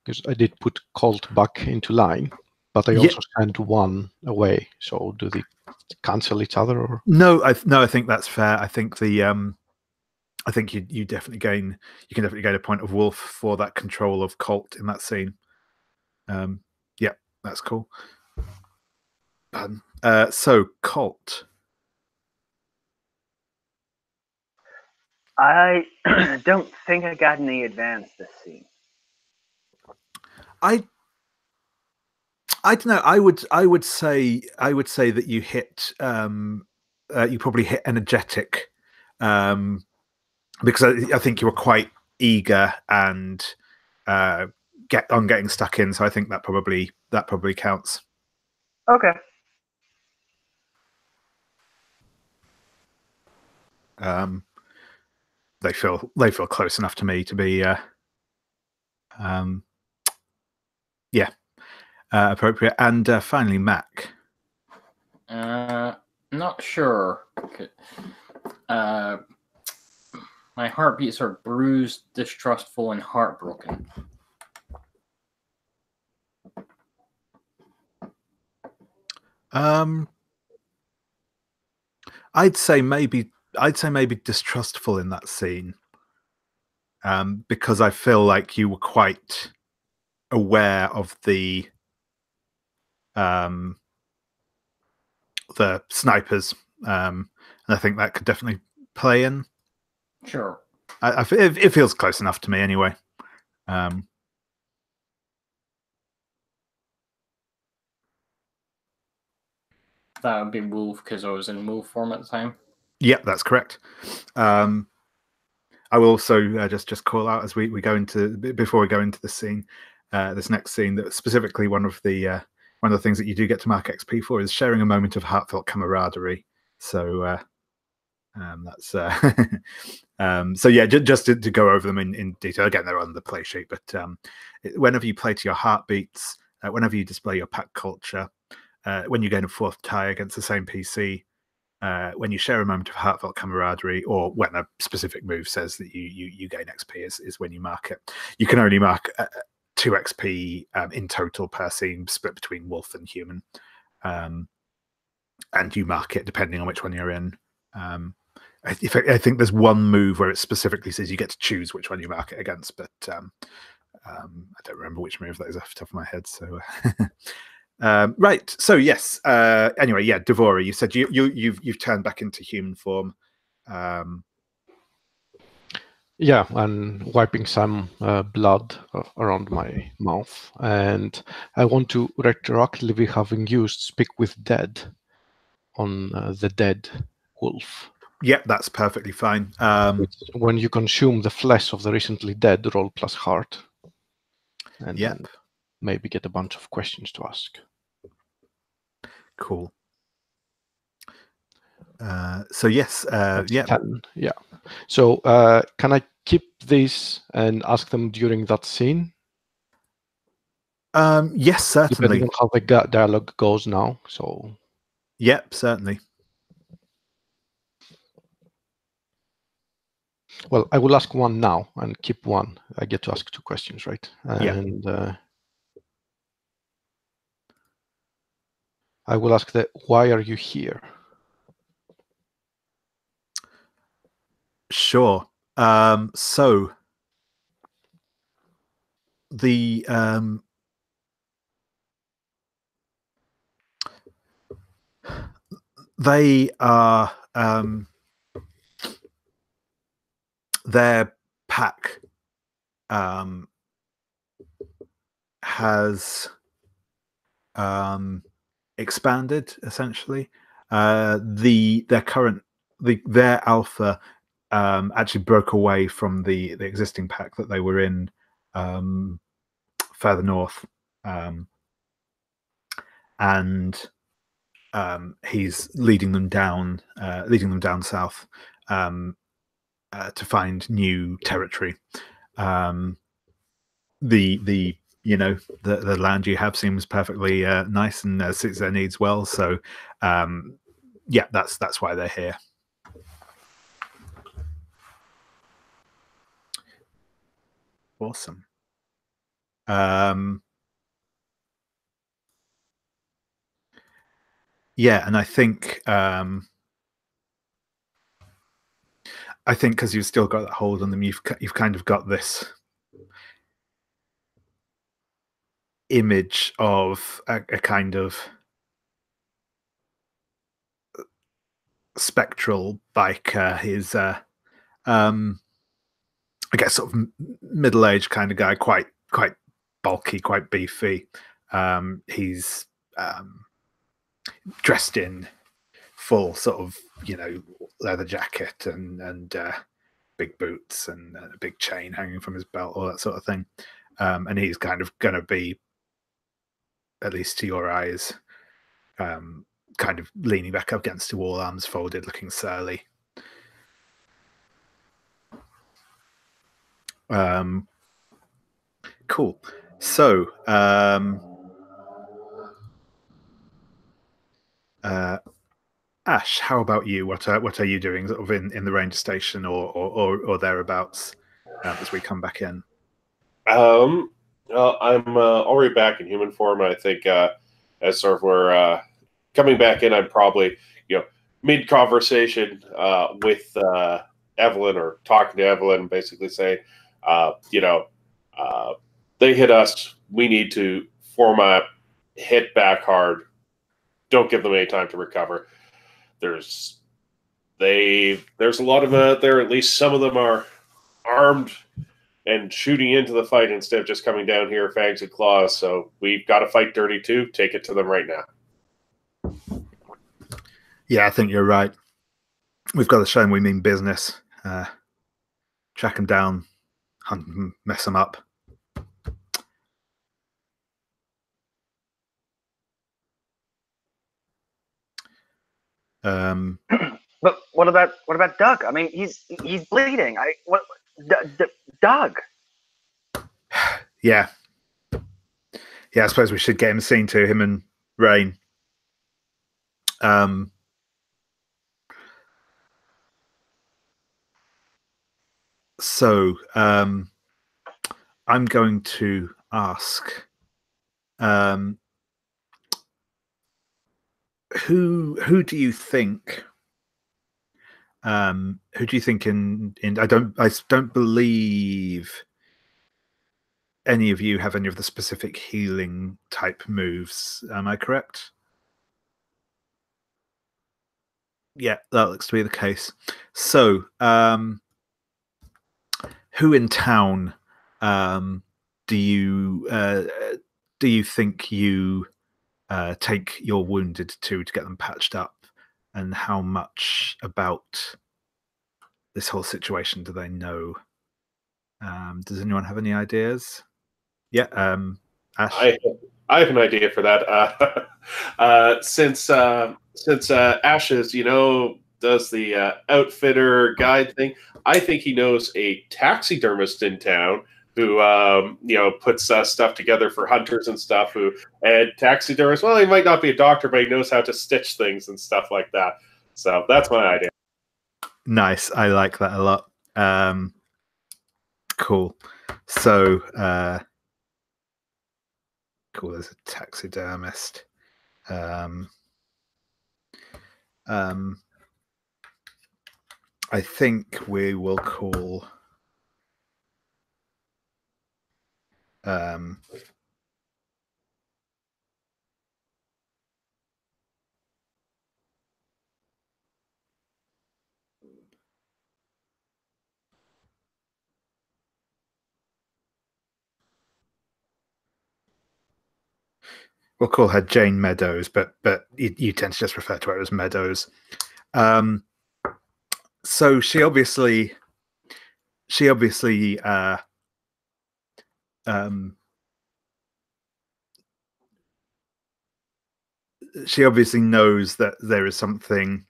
Because I did put Colt back into line, but I also sent 1 away. So do they cancel each other? Or? No, I think that's fair. I think I think you definitely gain. You can definitely gain a point of wolf for that control of Colt in that scene. Yeah, that's cool. So Colt. I don't think I got any advance this scene. I don't know. I would say that you hit. You probably hit energetic, because I think you were quite eager and getting stuck in. So I think that probably counts. Okay. They feel close enough to me to be appropriate. And finally, Mac. Not sure. My heartbeats are bruised, distrustful, and heartbroken. I'd say maybe distrustful in that scene, because I feel like you were quite aware of the snipers, and I think that could definitely play in. Sure. It feels close enough to me anyway. That would be wolf because I was in wolf form at the time. Yeah, that's correct. I will also just call out as we go into, before we go into the scene, this next scene, that specifically one of the things that you do get to mark XP for is sharing a moment of heartfelt camaraderie. So that's so yeah, just to go over them in detail. Again, they're on the play sheet, but whenever you play to your heartbeats, whenever you display your pack culture, when you gain a 4th tie against the same PC, when you share a moment of heartfelt camaraderie, or when a specific move says that you gain XP, is when you mark it. You can only mark 2 XP in total per scene, split between wolf and human, and you mark it depending on which one you're in. I think there's one move where it specifically says you get to choose which one you mark it against, but I don't remember which move that is off the top of my head. So right. So yes. Anyway, yeah, Devora, you said you've turned back into human form. Yeah, and wiping some blood around my mouth. And I want to retroactively having used Speak with Dead on the dead wolf. Yep, that's perfectly fine. Which, when you consume the flesh of the recently dead, roll plus heart. And Yep. then maybe get a bunch of questions to ask. Cool. So yes, yeah. 10, yeah. So can I keep these and ask them during that scene? Yes, certainly. Depending on how the dialogue goes now. So. Yep, certainly. Well, I will ask one now and keep one. I get to ask 2 questions, right? And I will ask why are you here? Sure. So the they are their pack has expanded essentially. Their alpha actually broke away from the existing pack that they were in further north, and he's leading them down south to find new territory. The land you have seems perfectly nice and suits their needs well. So yeah, that's why they're here. Awesome. Yeah, and I think because you've still got that hold on them, you've kind of got this image of a kind of spectral biker. He's I guess sort of middle-aged kind of guy, quite bulky, quite beefy. He's dressed in full sort of, leather jacket and big boots and a big chain hanging from his belt, all that sort of thing. And he's kind of going to be, at least to your eyes, kind of leaning back up against the wall, arms folded, looking surly. Cool. So, Ash, how about you? What are you doing, sort of in the ranger station or thereabouts, as we come back in? Well, I'm already back in human form. I think as sort of we're coming back in, I'm probably mid conversation with Evelyn, or talking to Evelyn, basically saying, they hit us. We need to form up, hit back hard. Don't give them any time to recover. There's a lot of them out there. At least some of them are armed and shooting into the fight instead of just coming down here, fangs and claws. So we've got to fight dirty too. Take it to them right now. Yeah, I think you're right. We've got to show them we mean business. Track them down, hunt them, mess them up. But what about Doug? I mean, he's bleeding. Doug? Yeah. I suppose we should get him seen to, him and Rain. So I'm going to ask, who do you think? Who do you think in I don't believe any of you have any of the specific healing type moves. Am I correct? Yeah, that looks to be the case. So who in town do you think you take your wounded to get them patched up, and how much about this whole situation do they know? Does anyone have any ideas? Yeah, Ash. I have an idea for that. Since Ashes, does the outfitter guide thing, I think he knows a taxidermist in town who puts stuff together for hunters and stuff. And taxidermist, well, he might not be a doctor, but he knows how to stitch things and stuff like that. So that's my idea. Nice, I like that a lot. Cool. So, cool. There's a taxidermist. I think we will call. We'll call her Jane Meadows, but you tend to just refer to her as Meadows. So she obviously knows that there is something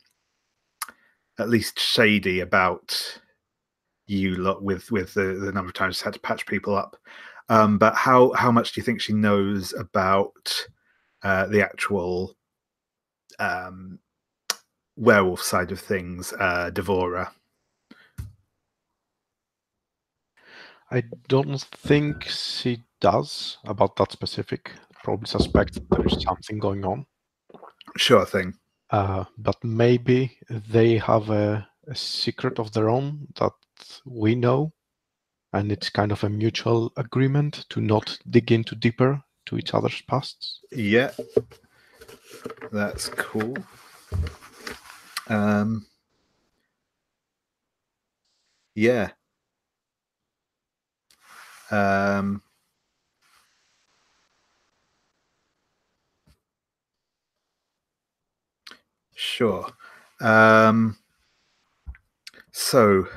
at least shady about you lot with the number of times she's had to patch people up. But how much do you think she knows about the actual werewolf side of things, Devora? I don't think she does about that specific. Probably suspect there is something going on. Sure thing. But maybe they have a secret of their own that we know, and it's kind of a mutual agreement to not dig into deeper to each other's pasts. Yeah, that's cool. Yeah. Sure. So,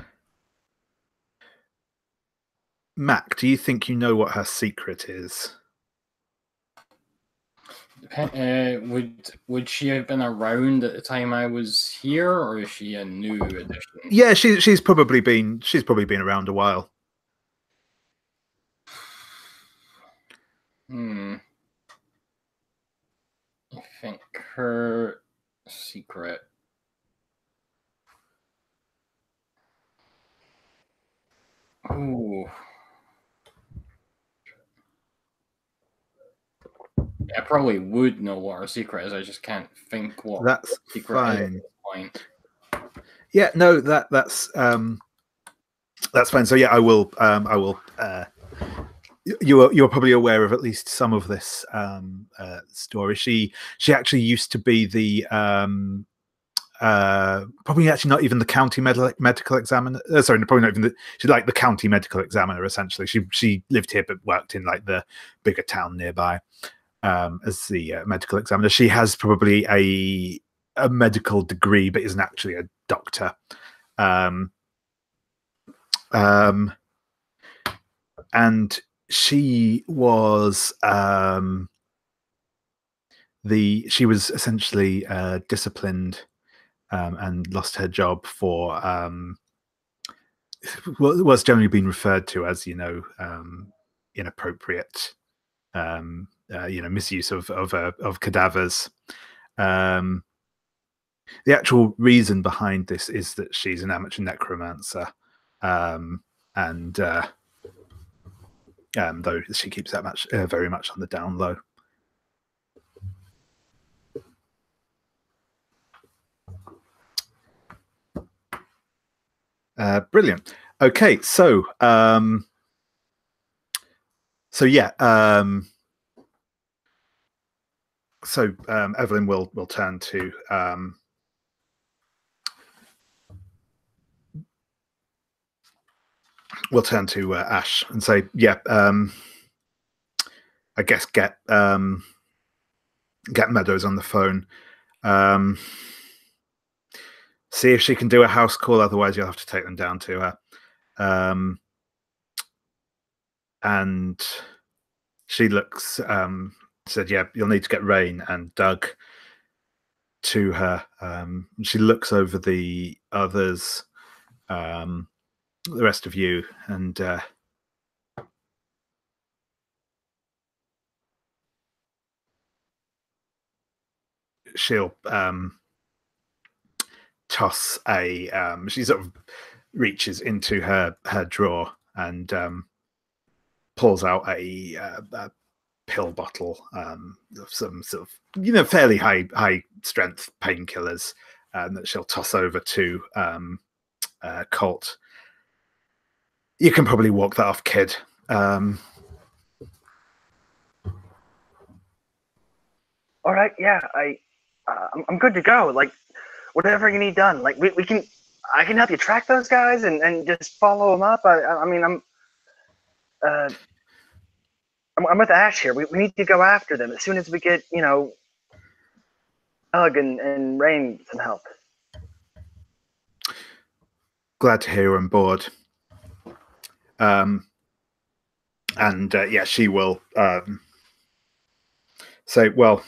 Mac, do you think you know what her secret is? Would she have been around at the time I was here, or is she a new addition? Yeah, she's probably been around a while. I think her secret. Ooh. I probably would know what her secret is. I just can't think what That's secret fine. is at this point. Yeah, no, that's fine. So yeah, I will. You're probably aware of at least some of this story. She actually used to be the probably actually not even the county medical examiner. Sorry, probably not even she's like the county medical examiner. Essentially, she lived here but worked in like the bigger town nearby as the medical examiner. She has probably a medical degree, but isn't actually a doctor. And she was she was essentially disciplined and lost her job for what's generally been referred to as inappropriate misuse of cadavers. The actual reason behind this is that she's an amateur necromancer, and though she keeps that very much on the down low. Brilliant. Okay, so Evelyn will turn to we'll turn to Ash and say, yeah, I guess get Meadows on the phone. See if she can do a house call. Otherwise, you'll have to take them down to her. And she looks, said, yeah, you'll need to get Rain and Doug to her. She looks over the others, the rest of you, and she'll toss a she sort of reaches into her drawer and pulls out a pill bottle of some sort of fairly high strength painkillers that she'll toss over to Colt. You can probably walk that off, kid. All right, yeah, I'm good to go. Like, whatever you need done. Like, I can help you track those guys and just follow them up. I mean, I'm with Ash here. We need to go after them as soon as we get, Doug and Rain some help. Glad to hear you're on board. And yeah, she will say, well,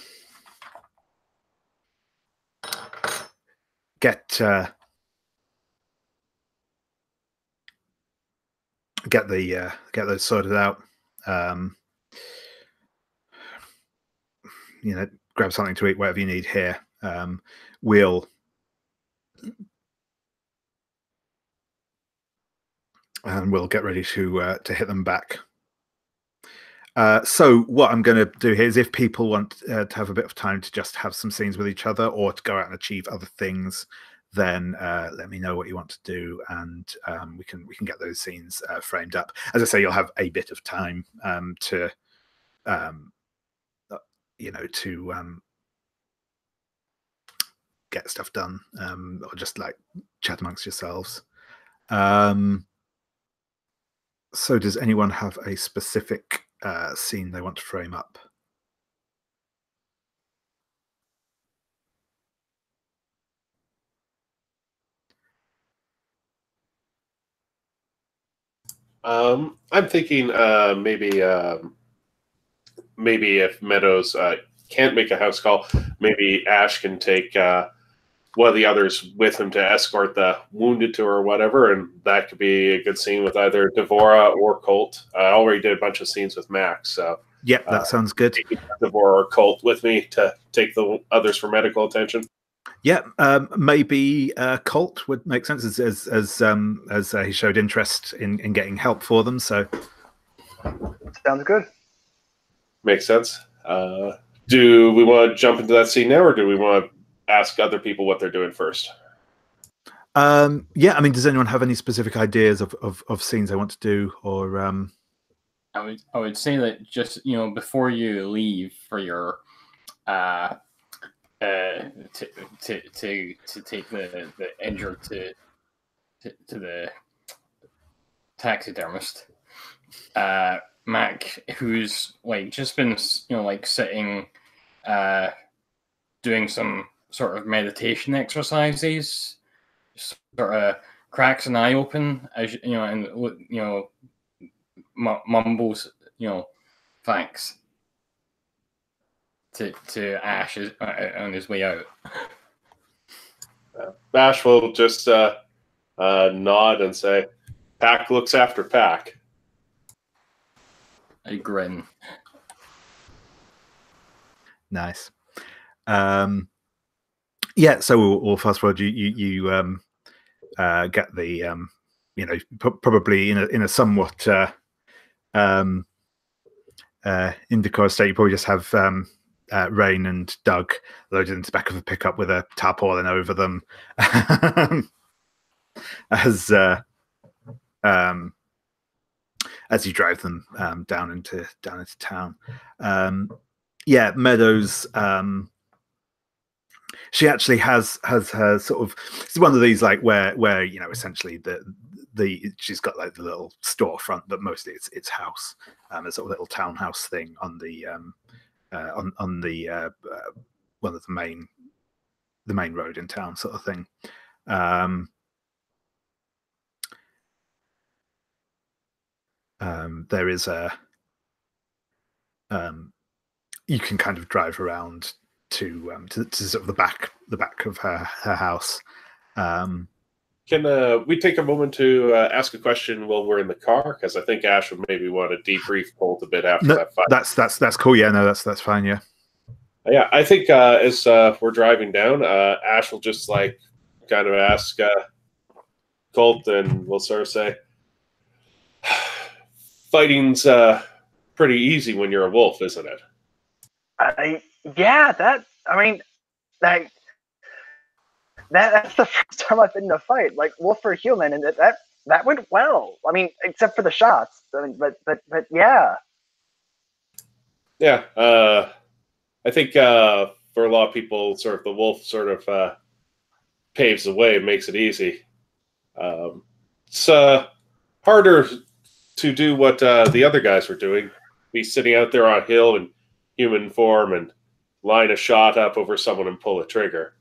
get those sorted out. Grab something to eat, whatever you need here. We'll get ready to hit them back. So what I'm going to do here is, if people want to have a bit of time to just have some scenes with each other or to go out and achieve other things, then let me know what you want to do, and we can get those scenes framed up. As I say, you'll have a bit of time to get stuff done, or just like chat amongst yourselves. So does anyone have a specific scene they want to frame up? I'm thinking maybe if Meadows can't make a house call, maybe Ash can take one of the others with him to escort the wounded to her or whatever, and that could be a good scene with either Devora or Colt. I already did a bunch of scenes with Mac, so yeah, that sounds good. Devora or Colt with me to take the others for medical attention. Yeah, maybe Colt would make sense, as he showed interest in getting help for them. So sounds good. Makes sense. Do we want to jump into that scene now, or do we want to ask other people what they're doing first? Yeah, I mean, does anyone have any specific ideas of scenes they want to do, or? I would say that just before you leave for your to take the injured to the taxidermist, Mac, who's just been sitting doing some sort of meditation exercises, sort of cracks an eye open as and mumbles thanks to Ash on his way out. Ash will just nod and say, "Pack looks after pack." I grin. Nice. Yeah, so we'll fast forward. You get the probably in a somewhat indecorous state. You probably just have Rain and Doug loaded into the back of a pickup with a tarpaulin over them as you drive them down into town. Yeah, Meadows. She actually has her sort of. It's one of these where essentially she's got like the little storefront, but mostly it's house. A sort of little townhouse thing on the on the one of the main road in town, sort of thing. There is a you can kind of drive around to sort of the back of her house. Can we take a moment to ask a question while we're in the car? Because I think Ash would maybe want to debrief Colt a bit after that fight. That's cool. Yeah, no, that's fine. Yeah. Yeah, I think as we're driving down, Ash will just like kind of ask Colt, and we'll sort of say, "Fighting's pretty easy when you're a wolf, isn't it?" Yeah, that's the first time I've been in a fight, like wolf or human, and that went well. I mean, except for the shots. I mean, but yeah. Yeah, I think for a lot of people, sort of the wolf sort of paves the way, makes it easy. It's harder to do what the other guys were doing. Be sitting out there on a hill in human form and line a shot up over someone and pull a trigger.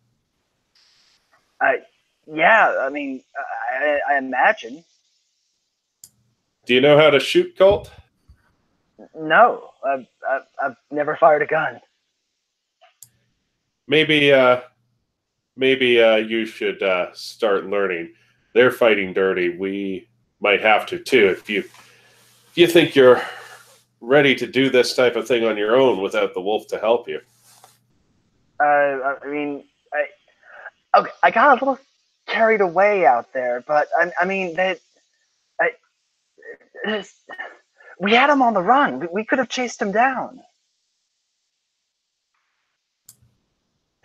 Yeah, I mean, I imagine. Do you know how to shoot, Colt? No, I've never fired a gun. Maybe you should start learning. They're fighting dirty. We might have to too. If you think you're ready to do this type of thing on your own without the wolf to help you. I mean, okay, I got a little carried away out there, but I mean we had him on the run. We could have chased him down.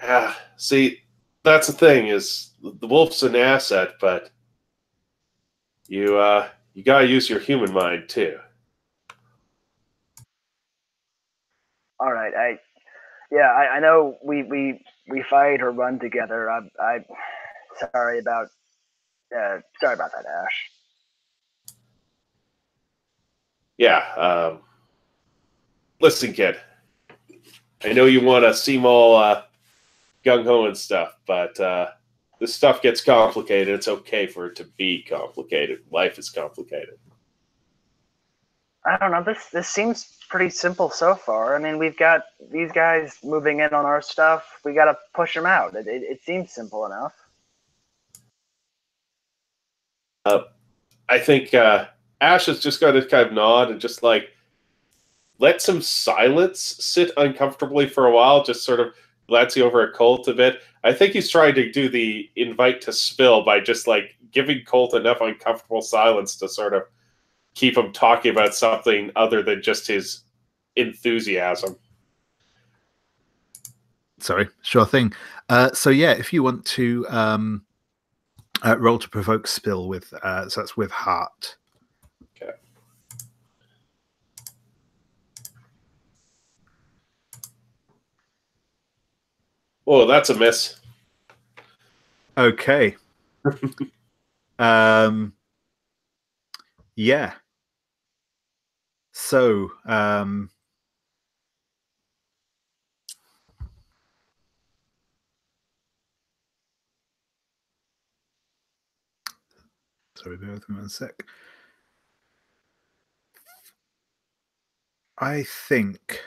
Yeah, see, that's the thing, is the wolf's an asset, but you gotta use your human mind too. All right, I know we fight or run together. I'm sorry about that, Ash. Yeah, listen, kid. I know you want to seem all gung-ho and stuff, but this stuff gets complicated. It's okay for it to be complicated. Life is complicated. I don't know. This seems pretty simple so far. I mean, we've got these guys moving in on our stuff. We got to push them out. It seems simple enough. I think Ash has just got to kind of nod and just like let some silence sit uncomfortably for a while, just sort of glancing over at Colt a bit. I think he's trying to do the invite to spill by just like giving Colt enough uncomfortable silence to sort of keep him talking about something other than just his enthusiasm. Sorry, sure thing. So yeah, if you want to roll to provoke spill with, so that's with heart. Okay. Oh, that's a miss. Okay. Yeah. So, sorry, bear with me 1 sec. I think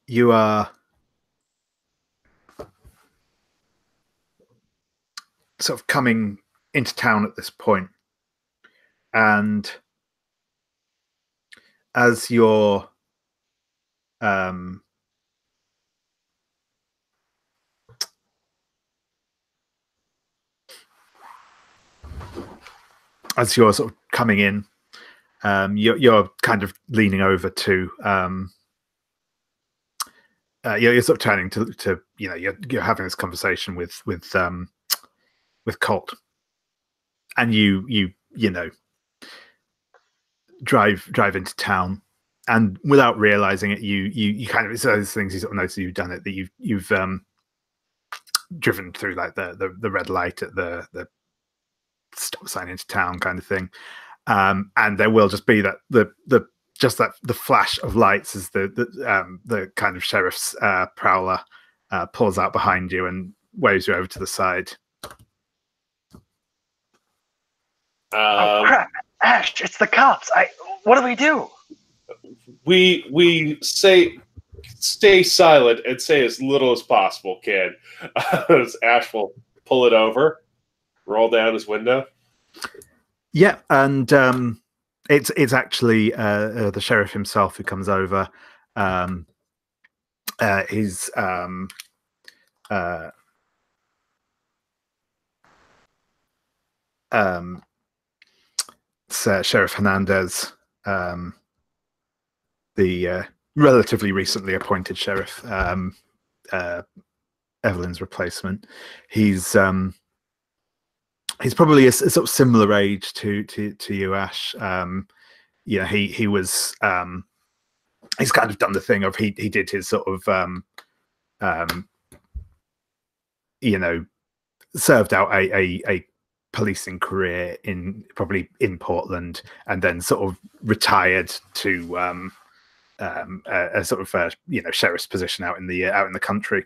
you are sort of coming into town at this point, and as you're sort of coming in, you're kind of leaning over to you're sort of turning to you're having this conversation with Colt, and you drive into town, and without realizing it, you kind of, it's those things you sort of notice you've done it, that you've driven through like the red light at the stop sign into town kind of thing, and there will just be that the flash of lights as the kind of sheriff's prowler pulls out behind you and waves you over to the side. Oh crap, Ash! It's the cops. What do we do? We say stay silent and say as little as possible, kid. As Ash will pull it over, roll down his window. Yeah, and it's actually the sheriff himself who comes over. He's Sheriff Hernandez, the relatively recently appointed sheriff, Evelyn's replacement. He's probably a sort of similar age to you, Ash. He was he's kind of done the thing of he did his sort of served out a policing career probably in Portland, and then sort of retired to a sort of sheriff's position out in the country,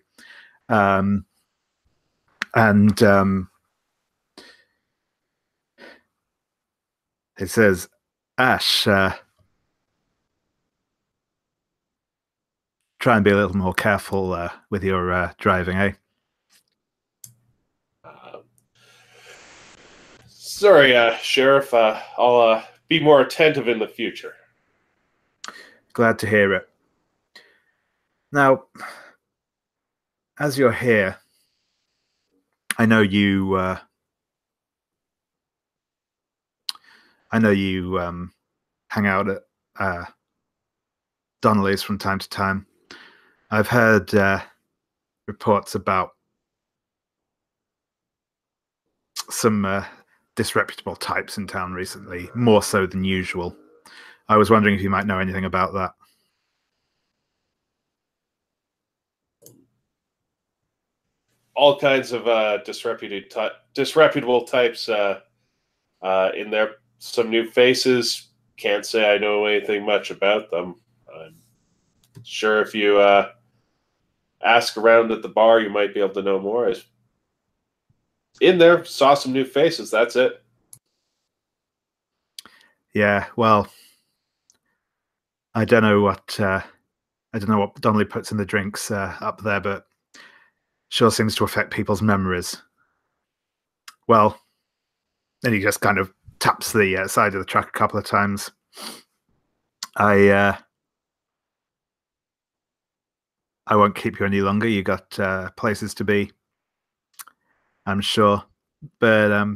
and it says, Ash, try and be a little more careful with your driving, eh? Sorry, Sheriff. I'll be more attentive in the future. Glad to hear it. Now, as you're here, I know you hang out at Donnelly's from time to time. I've heard reports about some disreputable types in town recently, more so than usual. I was wondering if you might know anything about that. All kinds of disreputable types in there. Some new faces. Can't say I know anything much about them. I'm sure if you ask around at the bar, you might be able to know more. In there, saw some new faces. That's it. Yeah, well, I don't know what Donnelly puts in the drinks up there, but sure seems to affect people's memories. Well, then he just kind of taps the side of the truck a couple of times. I won't keep you any longer. You got places to be, I'm sure, but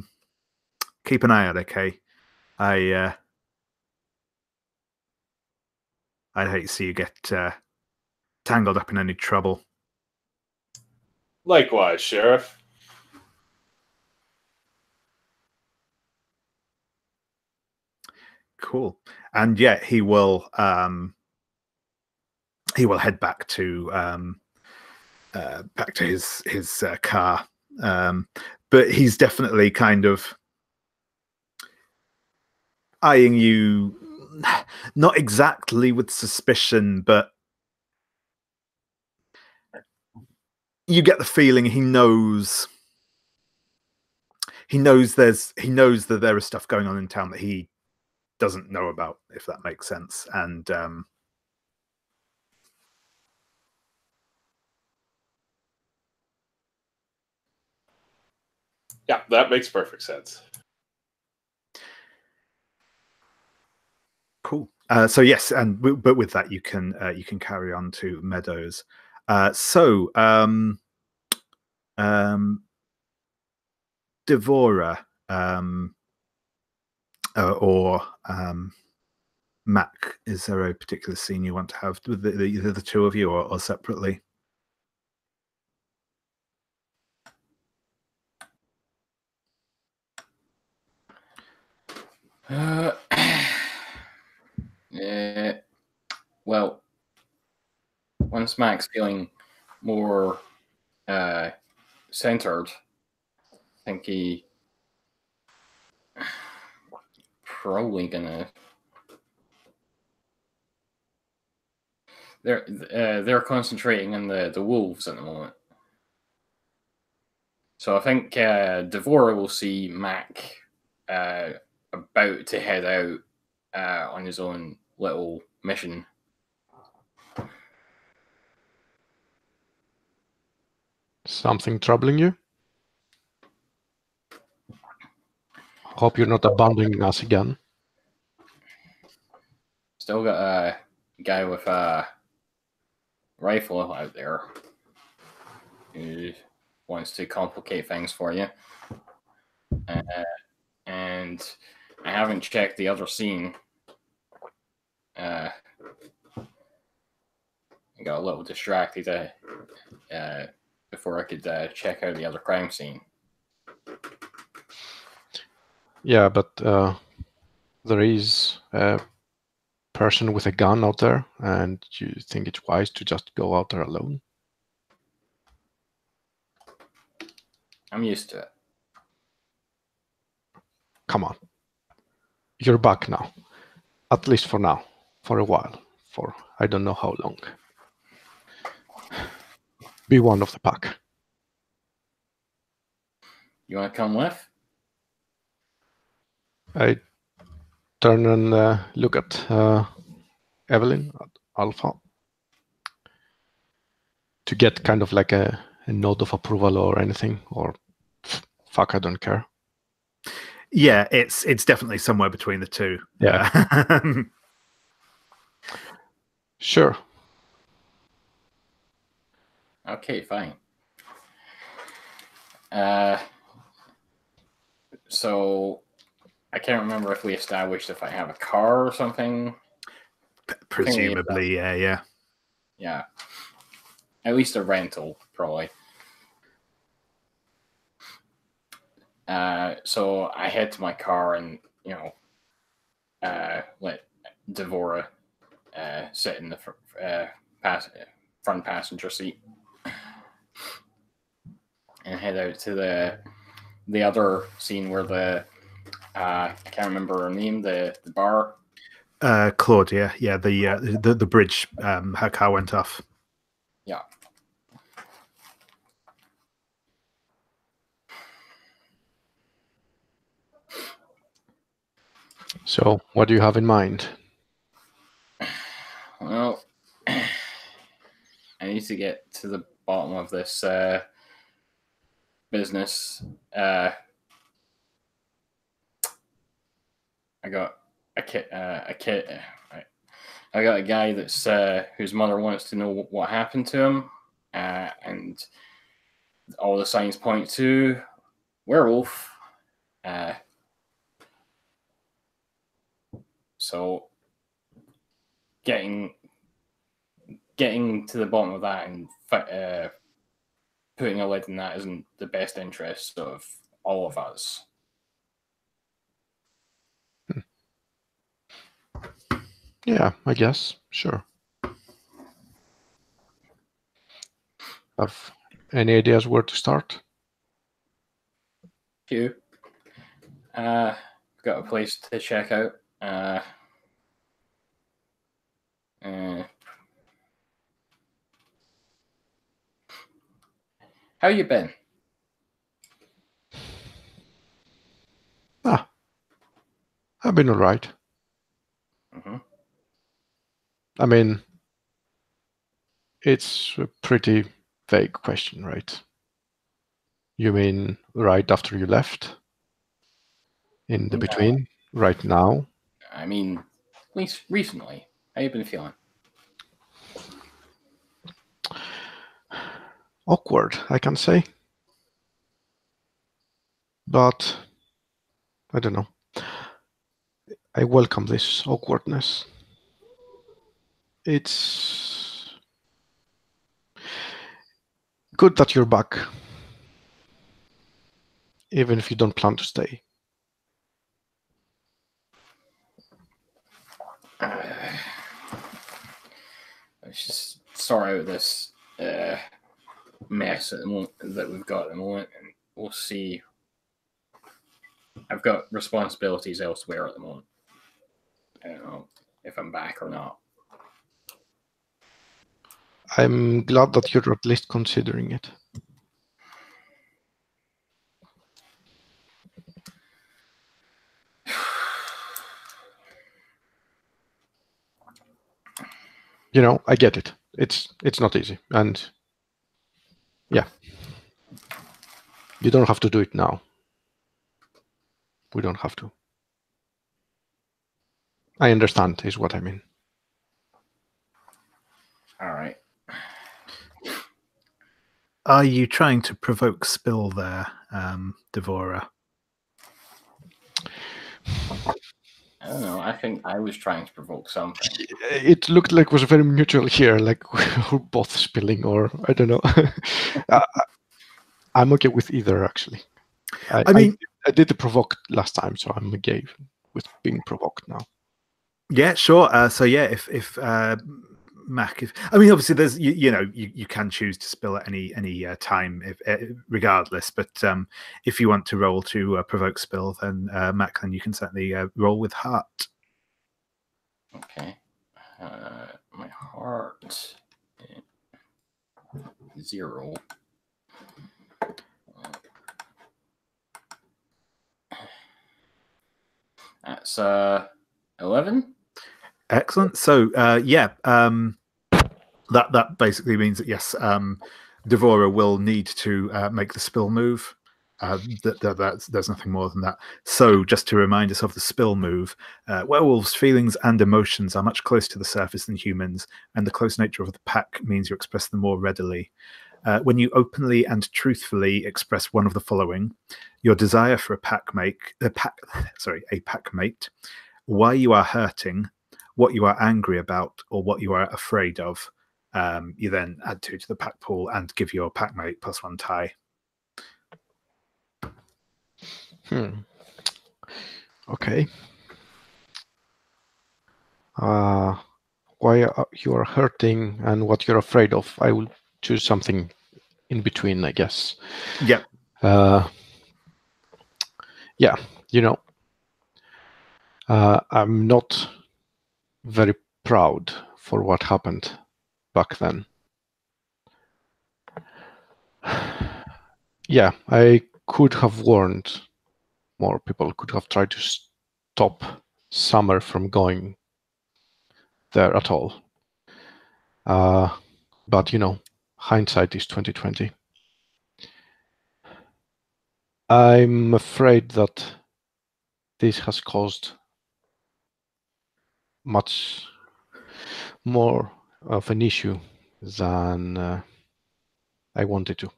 keep an eye out, okay? I'd hate to see you get tangled up in any trouble. Likewise, Sheriff. Cool. And yeah, he will head back to his car. But he's definitely kind of eyeing you, not exactly with suspicion, but you get the feeling he knows that there is stuff going on in town that he doesn't know about, if that makes sense. And yeah, that makes perfect sense. Cool. So yes, but with that, you can carry on to Meadows. Devora or Mac, is there a particular scene you want to have with the two of you, or separately? Well, once Mac's feeling more centered, I think he probably gonna. They're concentrating on the wolves at the moment. So I think Devora will see Mac about to head out on his own little mission. Something troubling you? Hope you're not abandoning us again. Still got a guy with a rifle out there who wants to complicate things for you. And I haven't checked the other scene. I got a little distracted before I could check out the other crime scene. Yeah, but there is a person with a gun out there, and you think it's wise to just go out there alone? I'm used to it. Come on. You're back now. At least for now. For a while. For I don't know how long. Be one of the pack. You want to come with? I turn and look at Evelyn, at Alpha, to get kind of like a nod of approval or anything, or fuck, I don't care. Yeah, it's definitely somewhere between the two. Yeah. Sure. Okay, fine. So I can't remember if we established if I have a car or something. Presumably, yeah. Yeah. At least a rental, probably. So I head to my car and, let Devora sit in the front passenger seat and head out to the other scene where I can't remember her name, the bar. Claudia, yeah, the bridge, her car went off. Yeah. So, what do you have in mind? Well, I need to get to the bottom of this business. I got a kid. I got a guy that's whose mother wants to know what happened to him, and all the signs point to werewolf. So getting to the bottom of that and putting a lid in that isn't the best interest of all of us. Yeah, I guess. Sure. Have any ideas where to start? Few. Got a place to check out. How you been? I've been all right. Mm-hmm. I mean, it's a pretty vague question, right? You mean right after you left? In the between? Right now? I mean, at least recently. How you been feeling? Awkward, I can say. But I don't know. I welcome this awkwardness. It's good that you're back, even if you don't plan to stay. let's just sort out this mess at the moment that we've got at the moment, and we'll see. I've got responsibilities elsewhere at the moment. I don't know if I'm back or not. I'm glad that you're at least considering it. You know, I get it. It's not easy, and yeah, you don't have to do it now. We don't have to. I understand, is what I mean. All right. Are you trying to provoke spill there, Devora? I don't know. I think I was trying to provoke something. It looked like it was very mutual here, like we're both spilling, or I don't know. I'm okay with either, actually. I mean, I did the provoke last time, so I'm okay with being provoked now. Yeah, sure. So yeah, if Mac, I mean, obviously there's you can choose to spill at any time, regardless. But if you want to roll to provoke spill, then Mac, then you can certainly roll with heart. Okay. My heart 0. That's 11. Excellent. So yeah, that basically means that yes, Devora will need to make the spill move. There's nothing more than that. So just to remind us of the spill move, werewolves' feelings and emotions are much closer to the surface than humans, and the close nature of the pack means you express them more readily. When you openly and truthfully express one of the following: your desire for a pack mate, why you are hurting, what you are angry about, or what you are afraid of, you then add 2 to the pack pool and give your pack mate +1 tie. Okay. Why you are hurting and what you're afraid of. I will choose something in between, I guess. Yeah. Yeah, I'm not very proud for what happened back then. Yeah, I could have warned more people, could have tried to stop Summer from going there at all. But hindsight is 2020. I'm afraid that this has caused much more of an issue than I wanted to.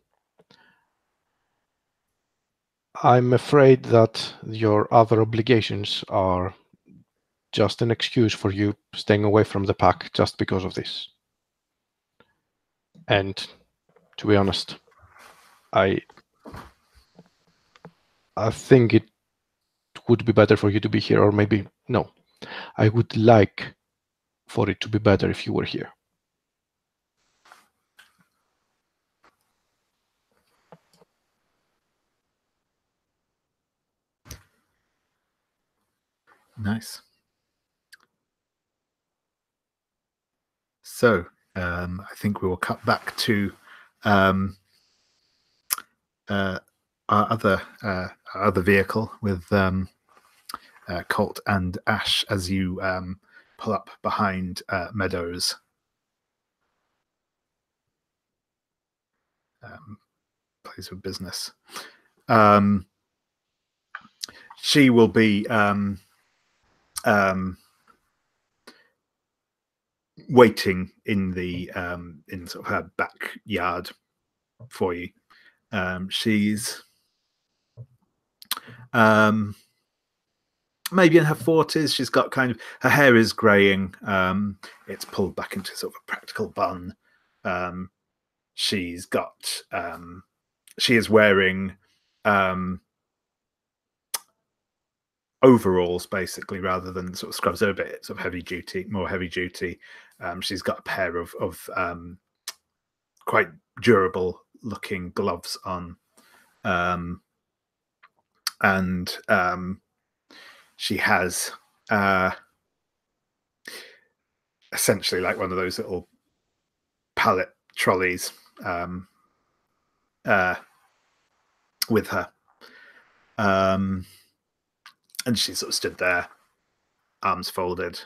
I'm afraid that your other obligations are just an excuse for you staying away from the pack just because of this. And to be honest, I think it would be better for you to be here, or maybe no. I would like for it to be better if you were here. Nice. So I think we will cut back to our other vehicle with Colt and Ash as you pull up behind Meadows. Place of business. She will be waiting in the in sort of her backyard for you. She's maybe in her 40s. She's got kind of, her hair is graying. It's pulled back into sort of a practical bun. She's got she is wearing overalls, basically, rather than sort of scrubs. They're a bit sort of heavy duty, more heavy duty. She's got a pair of quite durable looking gloves on, and she has essentially like one of those little pallet trolleys with her, and she sort of stood there, arms folded.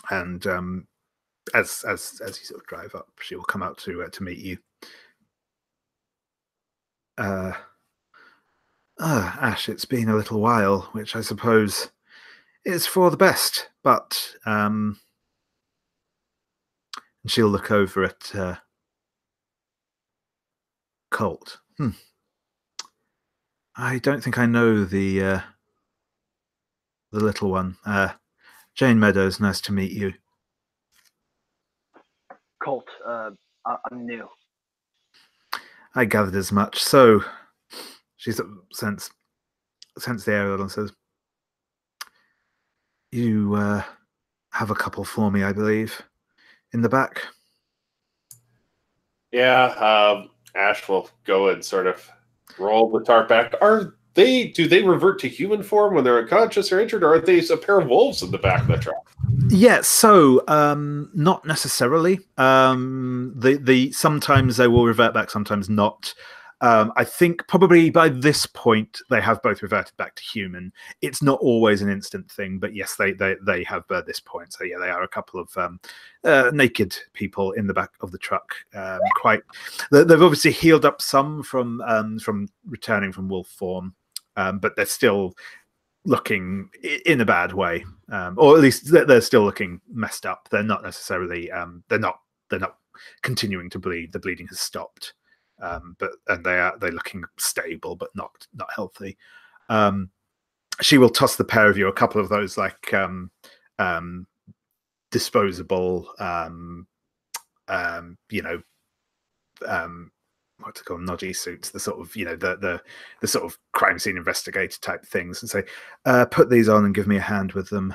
And as you sort of drive up, she will come out to meet you. Ash, it's been a little while, which I suppose is for the best. But and she'll look over at Colt. I don't think I know the little one. Jane Meadows, nice to meet you. Colt, I'm new. I gathered as much. So she sort of sensed the air and says, "You have a couple for me, I believe, in the back." Yeah, Ash will go and sort of roll the tarp back. Do they revert to human form when they're unconscious or injured, or are they a pair of wolves in the back of the truck? Yeah, so not necessarily. The sometimes they will revert back, sometimes not. I think probably by this point they have both reverted back to human. It's not always an instant thing, but yes, they have by this point. So yeah, they are a couple of naked people in the back of the truck. They've obviously healed up some from returning from wolf form, but they're still looking in a bad way, or at least they're still looking messed up. They're not necessarily they're not continuing to bleed. The bleeding has stopped. They're looking stable but not healthy. She will toss the pair of you a couple of those like disposable what's it called, nodgy suits, the sort of the sort of crime scene investigator type things, and say, put these on and give me a hand with them.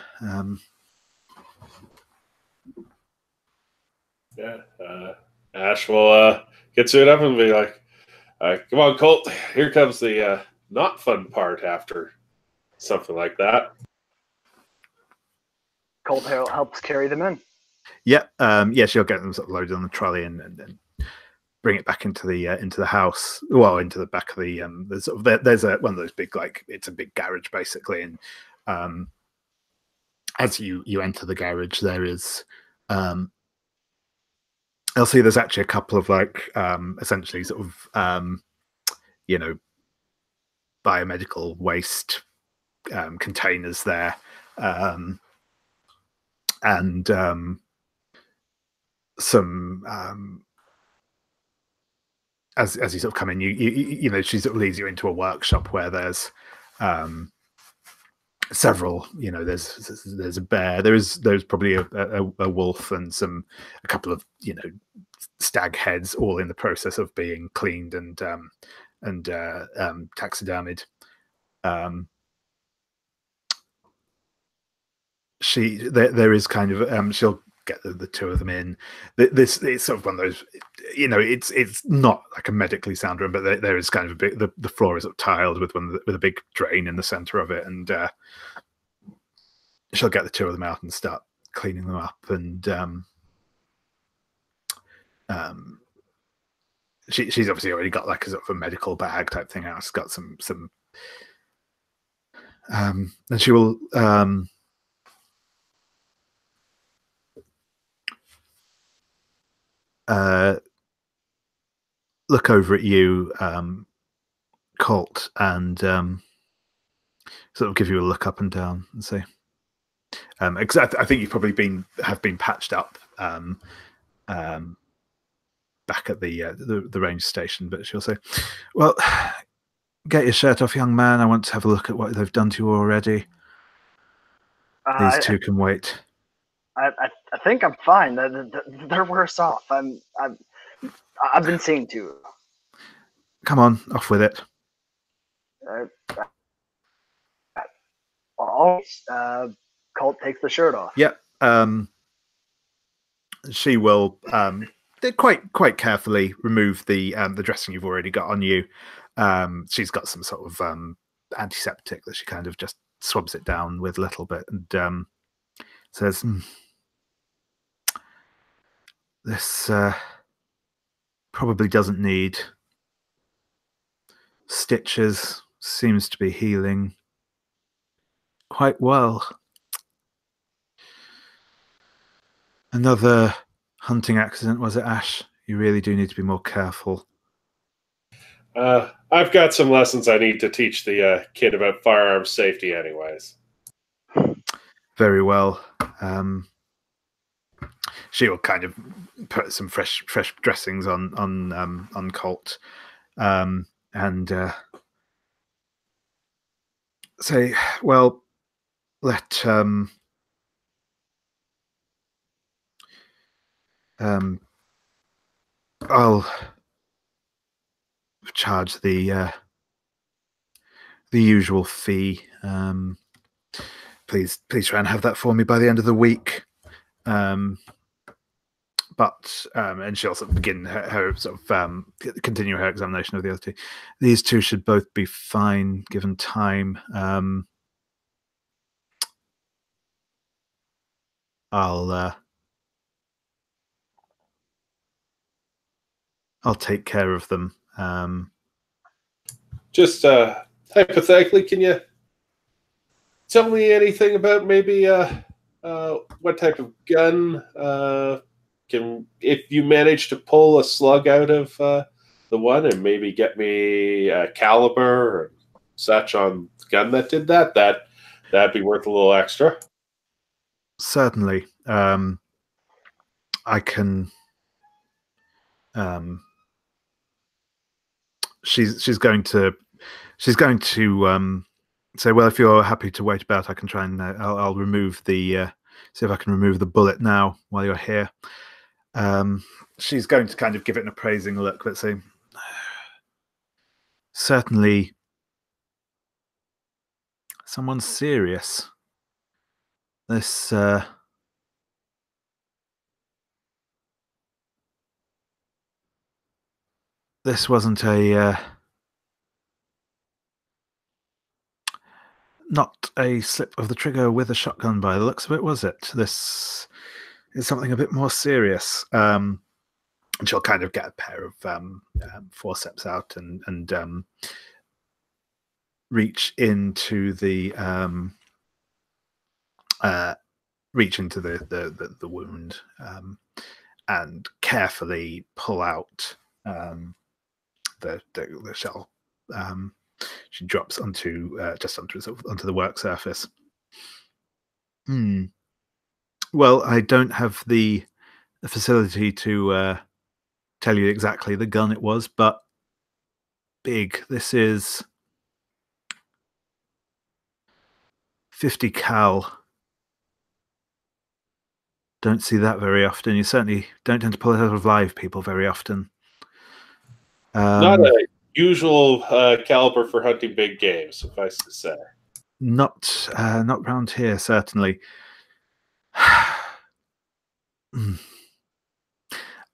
Ash will get suited up and be like, come on, Colt, here comes the not fun part after something like that. Colt helps carry them in. Yeah, she'll get them sort of loaded on the trolley and bring it back into the house. Well, into the back of the there's one of those big, like, it's a big garage basically, and as you enter the garage, there is I'll see there's actually a couple of like essentially sort of biomedical waste containers there, and some as you sort of come in, you know, she sort of leads you into a workshop where there's several, there's a bear, there's probably a wolf and a couple of stag heads, all in the process of being cleaned and taxidermied. There is kind of she'll get the two of them in. This it's sort of one of those, it's not like a medically sound room, but there is kind of a bit, the floor is sort of tiled with a big drain in the center of it, and she'll get the two of them out and start cleaning them up, and she's obviously already got like a sort of a medical bag type thing out. She's got some and she will look over at you, Colt, and sort of give you a look up and down and say, because I think you've probably have been patched up back at the range station, but she'll say, "Well, get your shirt off, young man. I want to have a look at what they've done to you already. These two can wait." I think I'm fine. They're worse off. I've been seeing two. come on, off with it. Colt takes the shirt off. Yep. She will quite carefully remove the dressing you've already got on you. She's got some sort of antiseptic that she kind of just swabs it down with a little bit and says, "This probably doesn't need stitches. Seems to be healing quite well. Another hunting accident, was it, Ash? You really do need to be more careful." I've got some lessons I need to teach the kid about firearms safety anyways. Very well. She will kind of put some fresh dressings on Colt, and say, "Well, let I'll charge the usual fee. Please try and have that for me by the end of the week." But and she'll sort of begin her sort of continue her examination of the other two. These two should both be fine given time. I'll take care of them. Just hypothetically, can you tell me anything about maybe what type of gun if you manage to pull a slug out of the one and maybe get me a caliber or such on the gun that did that'd be worth a little extra. Certainly. I can. She's going to say, "Well, if you're happy to wait about, I can try and I'll remove the see if I can remove the bullet now while you're here." She's going to kind of give it an appraising look, but say, "Certainly, someone serious. This this wasn't a not a slip of the trigger with a shotgun by the looks of it, was it? This is something a bit more serious." And she'll kind of get a pair of forceps out and reach into the wound and carefully pull out the shell. She drops onto just onto the work surface. Well, I don't have the facility to tell you exactly the gun it was, but big. This is 50 cal. Don't see that very often. You certainly don't tend to pull it out of live people very often. Not a usual caliber for hunting big game, suffice to say. Not round here, certainly.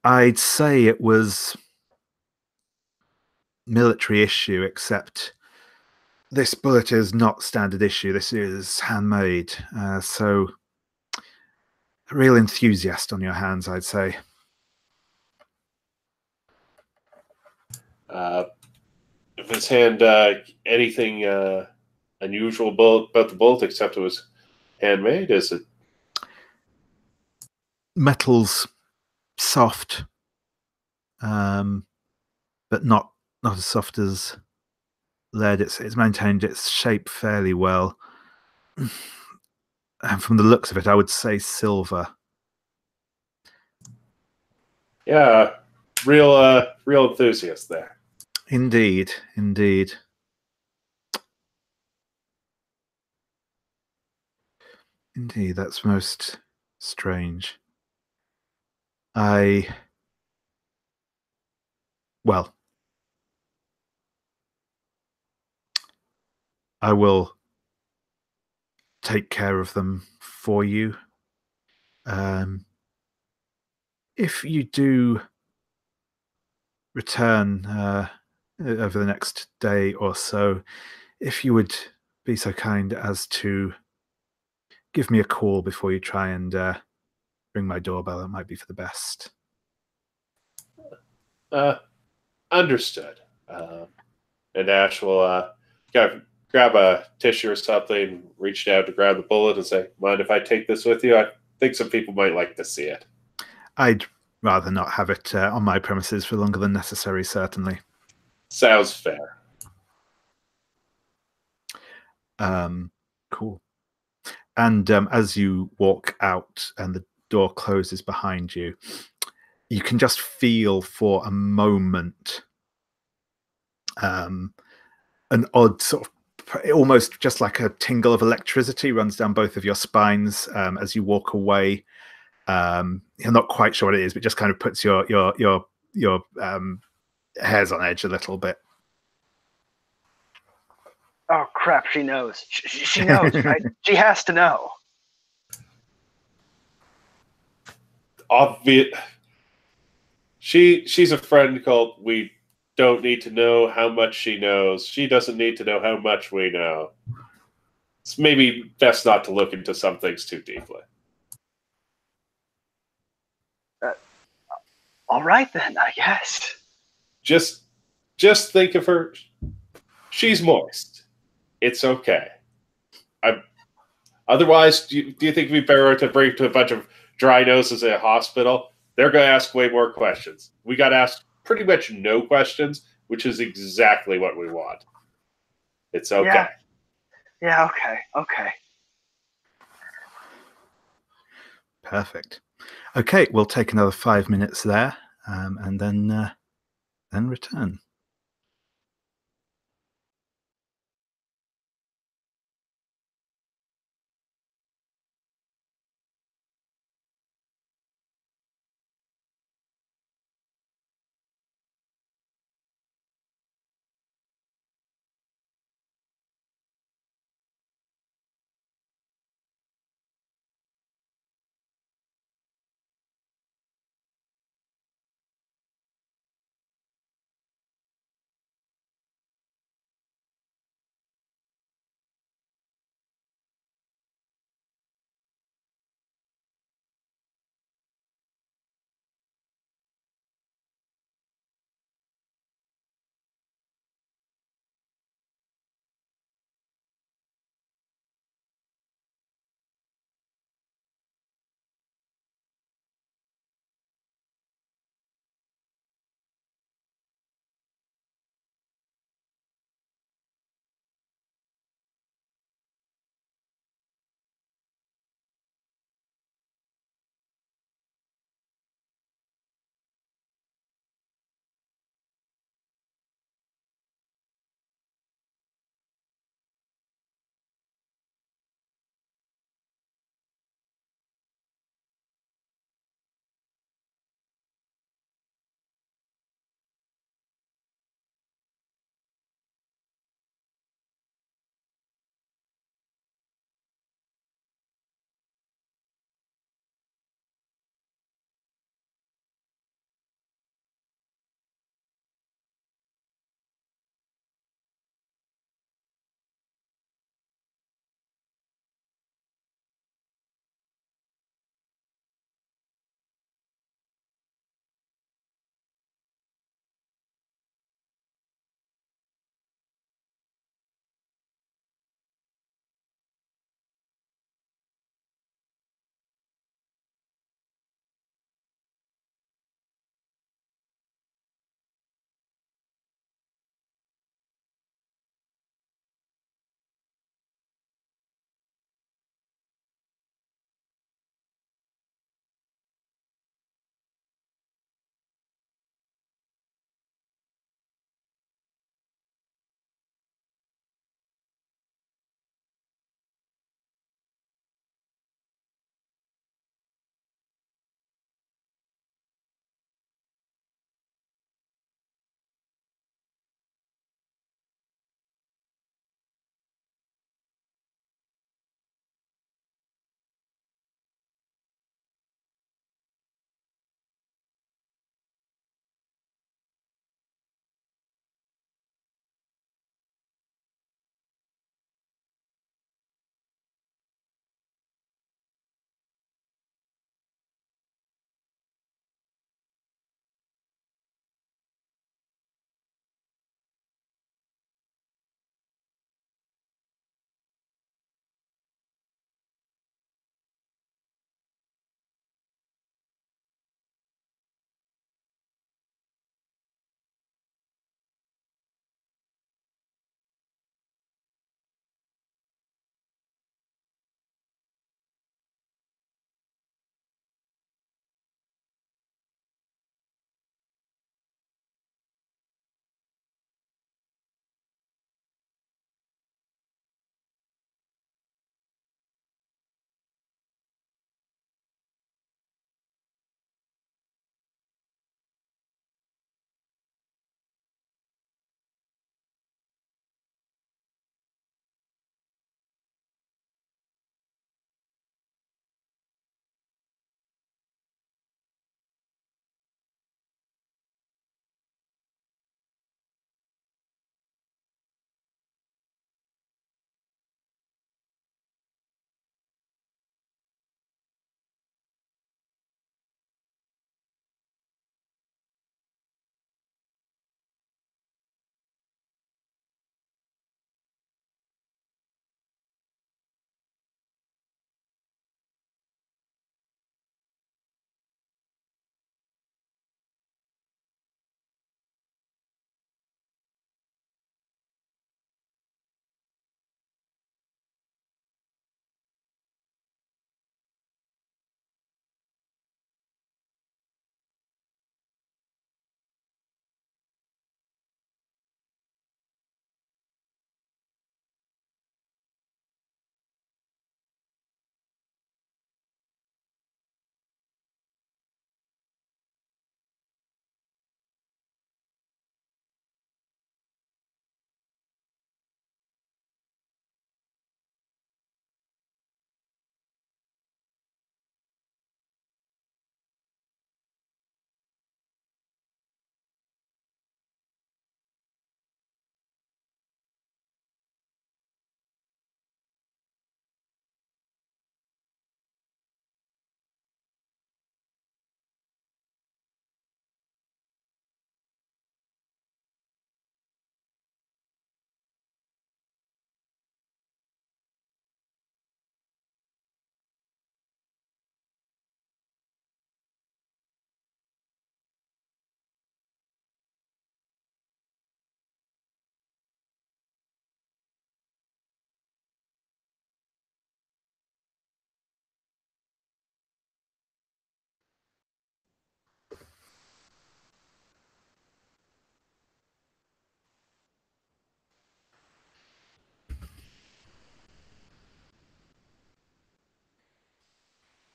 I'd say it was military issue, except this bullet is not standard issue. This is handmade. So a real enthusiast on your hands, I'd say. If his hand anything unusual about the bullet, except it was handmade, is it? Metal's soft, but not as soft as lead. It's maintained its shape fairly well. And from the looks of it, I would say silver. Yeah, real enthusiast there. Indeed. Indeed, that's most strange. Well, I will take care of them for you. If you do return over the next day or so, if you would be so kind as to give me a call before you try and ring my doorbell, that might be for the best. Understood. And Ash will grab a tissue or something, reach down to grab the bullet and say, mind if I take this with you? I think some people might like to see it. I'd rather not have it on my premises for longer than necessary, certainly. Sounds fair. Cool. And as you walk out and the door closes behind you, you can just feel for a moment an odd sort of, almost just like a tingle of electricity runs down both of your spines as you walk away. You're not quite sure what it is, but just kind of puts your hairs on edge a little bit. Oh crap! She knows. She knows, right? She has to know. Obvious. She's a friend called. We don't need to know how much she knows. She doesn't need to know how much we know. It's maybe best not to look into some things too deeply. All right then, I guess. Just think of her. She's moist. It's okay. Otherwise, do you think it'd be better to bring to a bunch of dry noses at a hospital? They're going to ask way more questions. We got to ask pretty much no questions, which is exactly what we want. It's okay. Yeah, okay. Perfect. Okay, we'll take another 5 minutes there, and then return.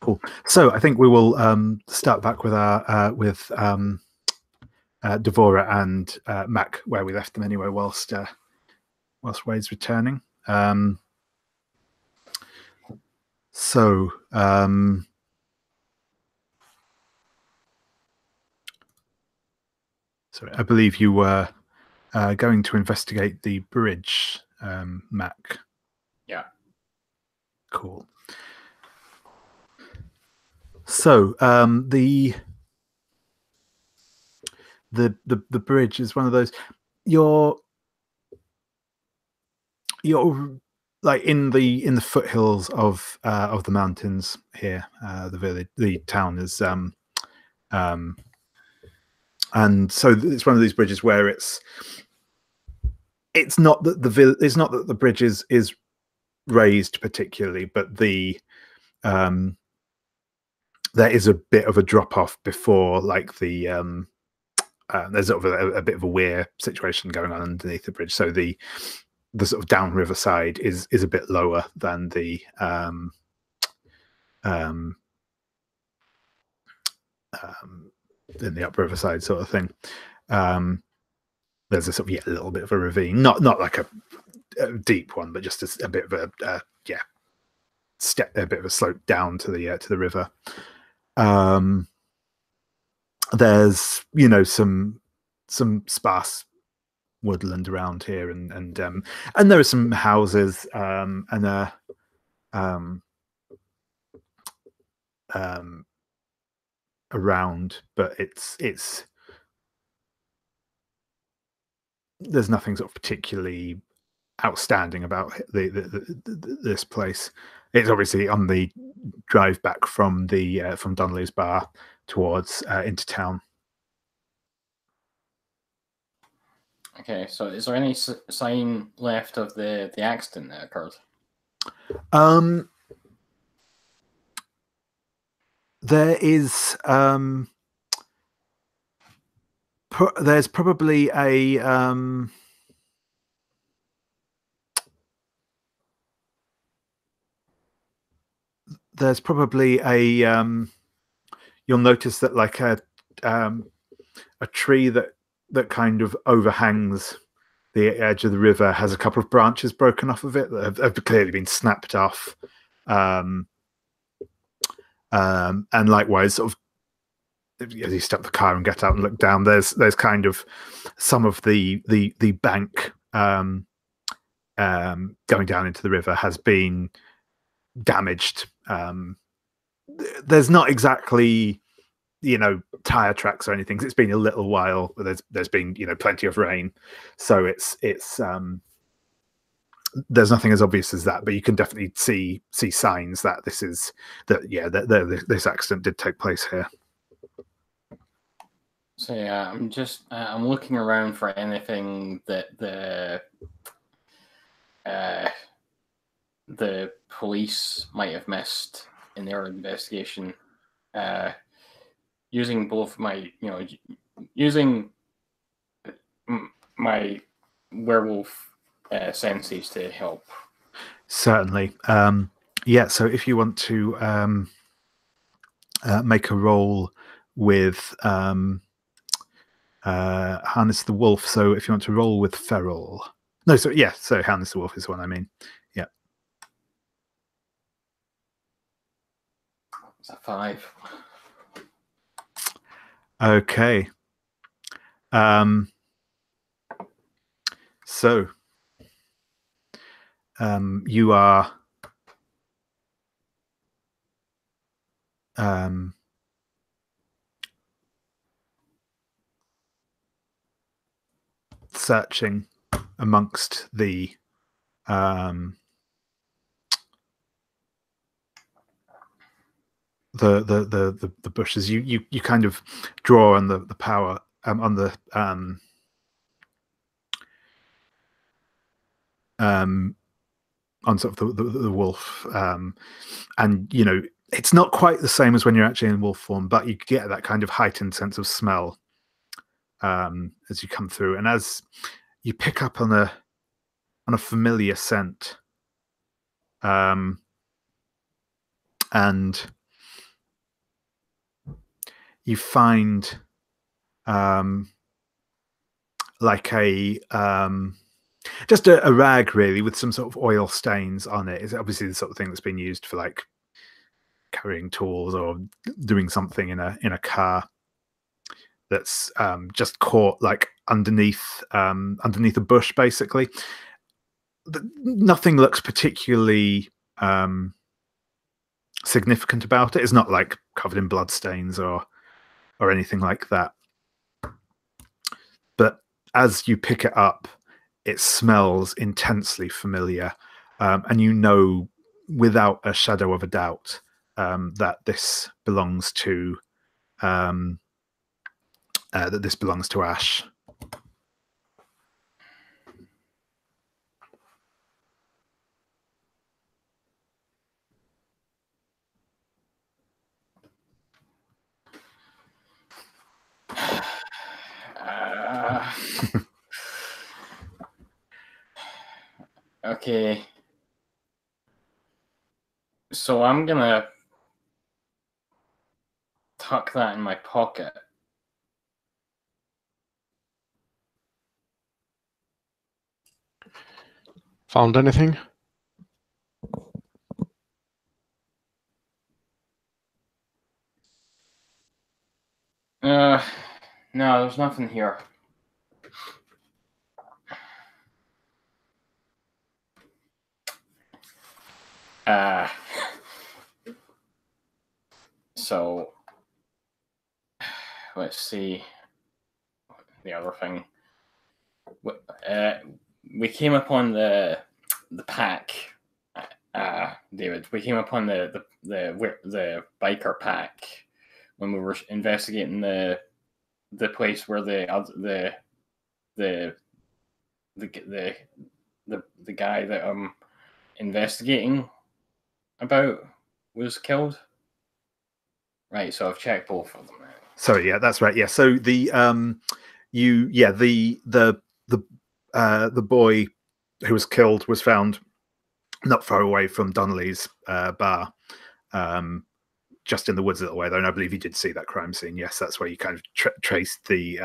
Cool. So I think we will start back with our Devora and Mac, where we left them anyway, whilst Wade's returning. So I believe you were going to investigate the bridge, Mac. Yeah. Cool. So the bridge is one of those. You're like in the foothills of the mountains here. The town is and so it's one of these bridges where it's not that the bridge is raised particularly, but there is a bit of a drop off before, like there's sort of a bit of a weir situation going on underneath the bridge. So the sort of downriver side is a bit lower than the in the upriver side sort of thing. There's a sort of a little bit of a ravine, not like a deep one, but just a bit of a step, a bit of a slope down to the river. There's some sparse woodland around here, and there are some houses and around, but it's there's nothing sort of particularly outstanding about this place. It's obviously on the drive back from from Donnelly's bar towards into town. Okay, so is there any sign left of the accident that occurred? There is there's probably a you'll notice that like a tree that kind of overhangs the edge of the river has a couple of branches broken off of it that have clearly been snapped off. And likewise, sort of as you stop the car and get out and look down, there's kind of some of the bank going down into the river has been damaged. There's not exactly tire tracks or anything. It's been a little while, but there's been plenty of rain, so it's there's nothing as obvious as that, but you can definitely see signs that this accident did take place here. So yeah, I'm looking around for anything that the police might have missed in their investigation, using both my using my werewolf senses to help. Certainly. So if you want to make a roll with Harness the Wolf, so if you want to roll with Feral, so Harness the Wolf is what I mean. Yeah. It's a 5. Okay. So you are searching amongst the bushes. You kind of draw on the power on the on sort of the wolf, and it's not quite the same as when you're actually in wolf form, but you get that kind of heightened sense of smell as you come through, and as you pick up on a familiar scent, and you find like just a rag, really, with some sort of oil stains on it. It's obviously the sort of thing that's been used for like carrying tools or doing something in a car. That's just caught like underneath a bush, basically. Nothing looks particularly significant about it. It's not like covered in bloodstains or anything like that. But as you pick it up, it smells intensely familiar, and you know without a shadow of a doubt that this belongs to Ash. Okay. So I'm gonna tuck that in my pocket. Found anything? No, there's nothing here. So let's see the other thing. We came upon the pack, David. We came upon the biker pack when we were investigating the place where the guy that I'm investigating about was killed. Right, so I've checked both of them. Sorry, yeah, that's right. Yeah, so the boy who was killed was found not far away from Donnelly's bar, just in the woods a little way, though. And I believe you did see that crime scene. Yes, that's where you kind of traced the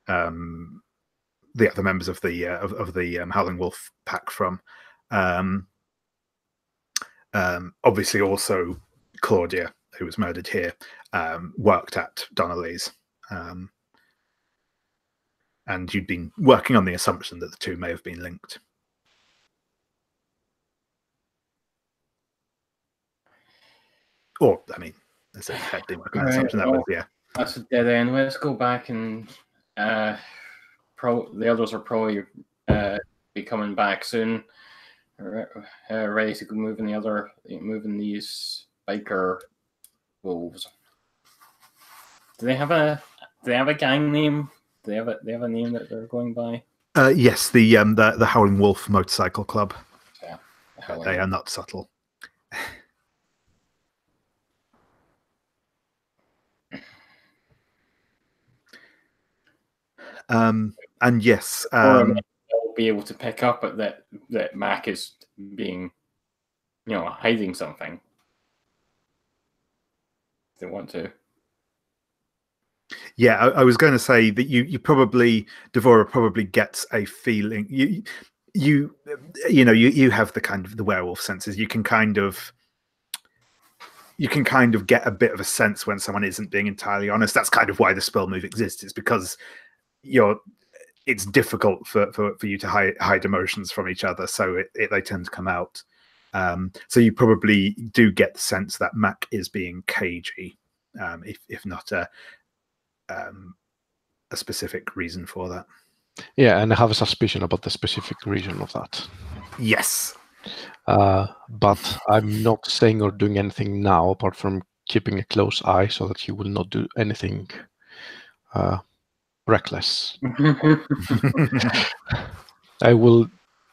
other members of the Howling Wolf pack from. Obviously, also Claudia, who was murdered here, worked at Donnelly's. And you'd been working on the assumption that the two may have been linked. Or, I mean, I said had been working on the assumption. That was, yeah. That's a dead end. Let's go back and the others are probably be coming back soon. Ready to go moving these biker wolves. Do they have a gang name? Do they have a name that they're going by? Yes, the Howling Wolf Motorcycle Club. Yeah, they are not subtle. And yes, they'll be able to pick up at that Mac is being, hiding something. If they want to. Yeah, I was going to say that you probably, Devora probably gets a feeling. You have the kind of the werewolf senses. You can kind of get a bit of a sense when someone isn't being entirely honest. That's kind of why the spell move exists. It's because it's difficult for you to hide emotions from each other, so they tend to come out. So you probably do get the sense that Mac is being cagey, if not a specific reason for that. Yeah, and I have a suspicion about the specific reason of that. Yes. But I'm not saying or doing anything now apart from keeping a close eye so that he will not do anything reckless. I will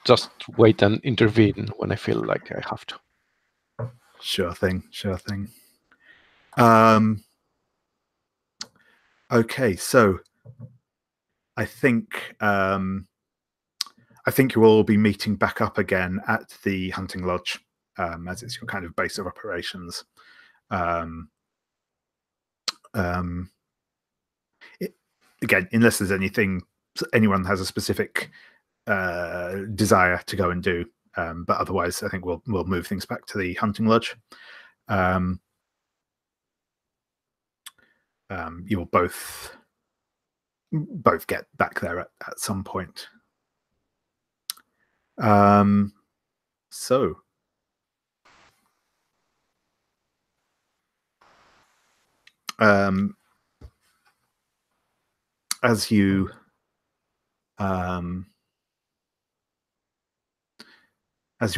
just wait and intervene when I feel like I have to. Sure thing. Okay, so I think you will all be meeting back up again at the hunting lodge, as it's your kind of base of operations. again, unless there's anyone has a specific desire to go and do, but otherwise, I think we'll move things back to the hunting lodge. You'll both get back there at some point. So as you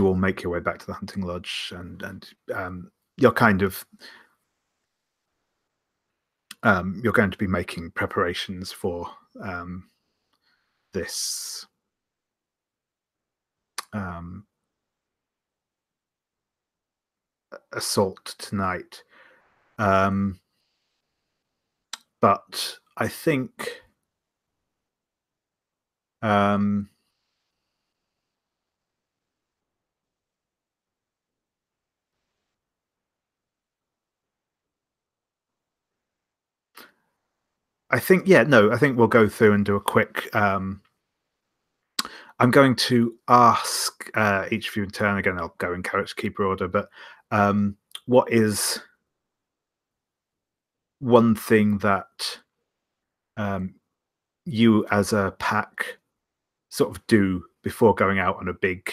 all make your way back to the hunting lodge, and you're kind of you're going to be making preparations for this assault tonight, but I think I think we'll go through and do a quick. I'm going to ask each of you in turn. Again, I'll go in character keeper order. But what is one thing that you as a pack sort of do before going out on a big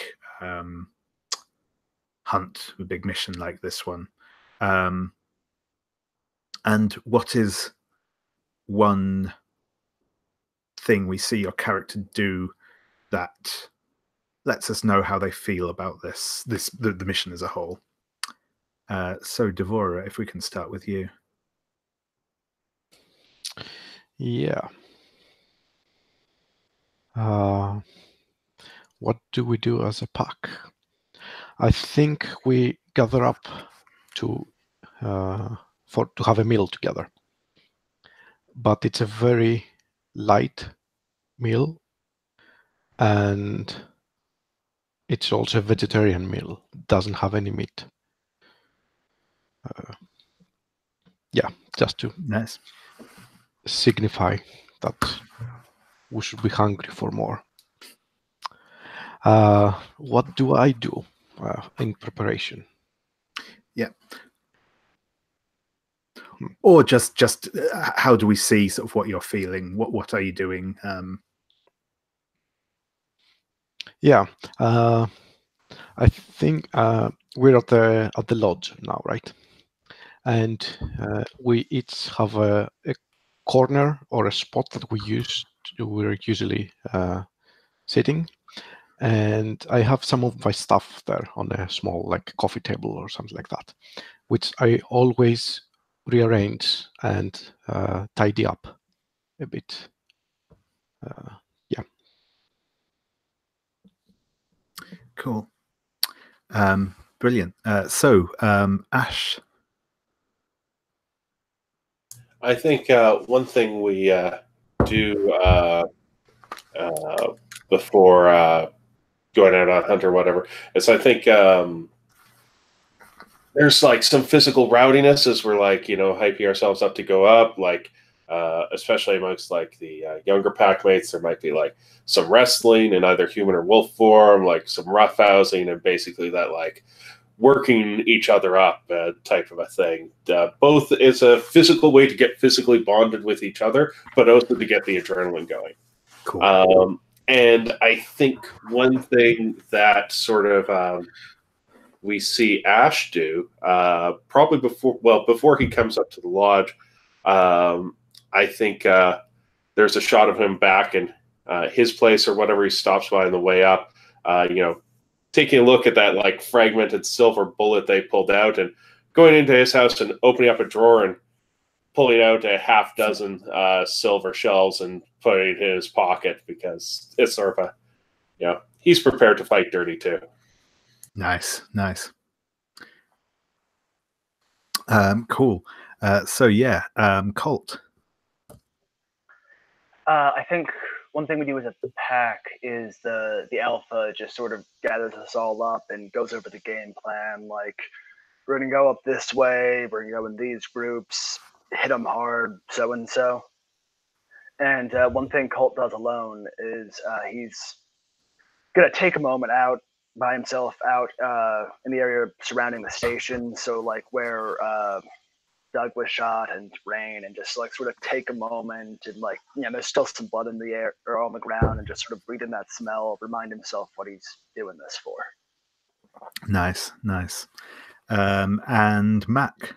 hunt, a big mission like this one? And what is one thing we see your character do that lets us know how they feel about the mission as a whole? So Devora, if we can start with you. Yeah. What do we do as a pack? I think we gather up to have a meal together, but it's a very light meal, and it's also a vegetarian meal. It doesn't have any meat. Yeah, just to signify that we should be hungry for more. What do I do in preparation? Yeah. Or just how do we see sort of what you're feeling? What are you doing? Yeah, I think we're at the lodge now, right? And we each have a corner or a spot that we're usually sitting. And I have some of my stuff there on a small coffee table or something like that, which I always rearrange and tidy up a bit. Yeah. Cool. Brilliant. So Ash. I think one thing we do before going out on hunt or whatever is I think there's some physical rowdiness as we're hyping ourselves up to go up, especially amongst the younger packmates. There might be some wrestling in either human or wolf form, some roughhousing, and basically that working each other up type of a thing. Both is a physical way to get physically bonded with each other, but also to get the adrenaline going. Cool. And I think one thing that sort of we see Ash do, probably before he comes up to the lodge, I think there's a shot of him back in his place or whatever he stops by on the way up, taking a look at that fragmented silver bullet they pulled out and going into his house and opening up a drawer and pulling out a half dozen silver shells and putting it in his pocket, because it's sort of he's prepared to fight dirty too. Nice. Cool. So yeah, Colt. I think one thing we do as a pack is the alpha just sort of gathers us all up and goes over the game plan. We're gonna go up this way. We're gonna go in these groups. hit him hard, so and so. And one thing Colt does alone is he's gonna take a moment out by himself out in the area surrounding the station. So like where Doug was shot and Rain, and just like sort of take a moment and like there's still some blood in the air or on the ground, and just sort of breathe in that smell, remind himself what he's doing this for. Nice. And Mac.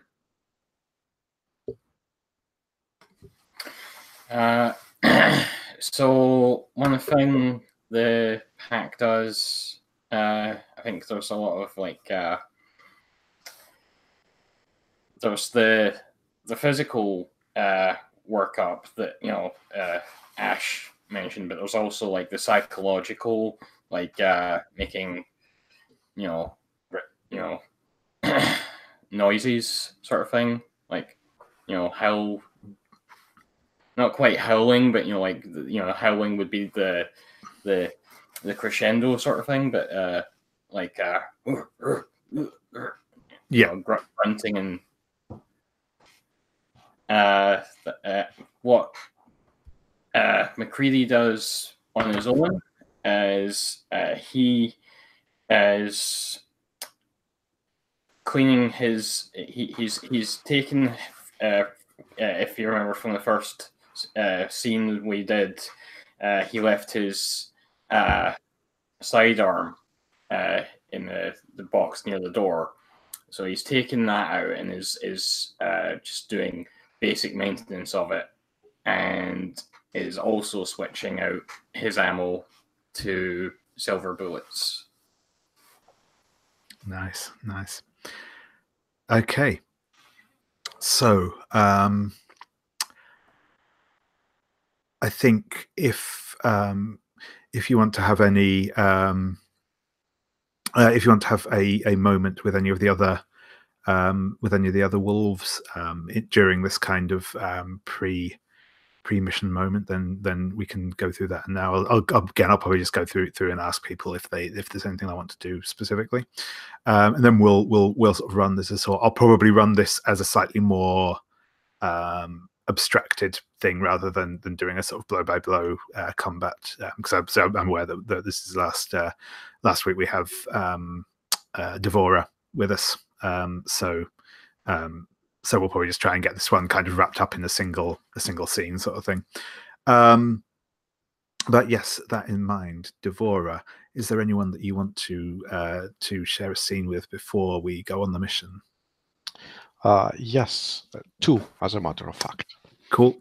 So one thing the pack does, I think there's a lot of like there's the physical workup that Ash mentioned, but there's also like the psychological, like making noises sort of thing, like howl. Not quite howling, but howling would be the crescendo sort of thing, but grunting and what McCready does on his own is he is cleaning his. He's taken. If you remember from the first scene we did, he left his sidearm in the box near the door. So he's taken that out and is just doing basic maintenance of it, and is also switching out his ammo to silver bullets. Nice. Okay. So, I think if you want to have any, if you want to have a moment with any of the other wolves during this kind of pre-mission moment, then we can go through that. And now I'll probably just go through and ask people if there's anything I want to do specifically, and then we'll sort of run this as I'll probably run this as a slightly more abstracted thing rather than doing a sort of blow by blow combat, because I'm aware that this is last week we have Devora with us, so we'll probably just try and get this one kind of wrapped up in a single scene sort of thing. But yes, that in mind, Devora, is there anyone that you want to share a scene with before we go on the mission? Yes, two, as a matter of fact. Cool.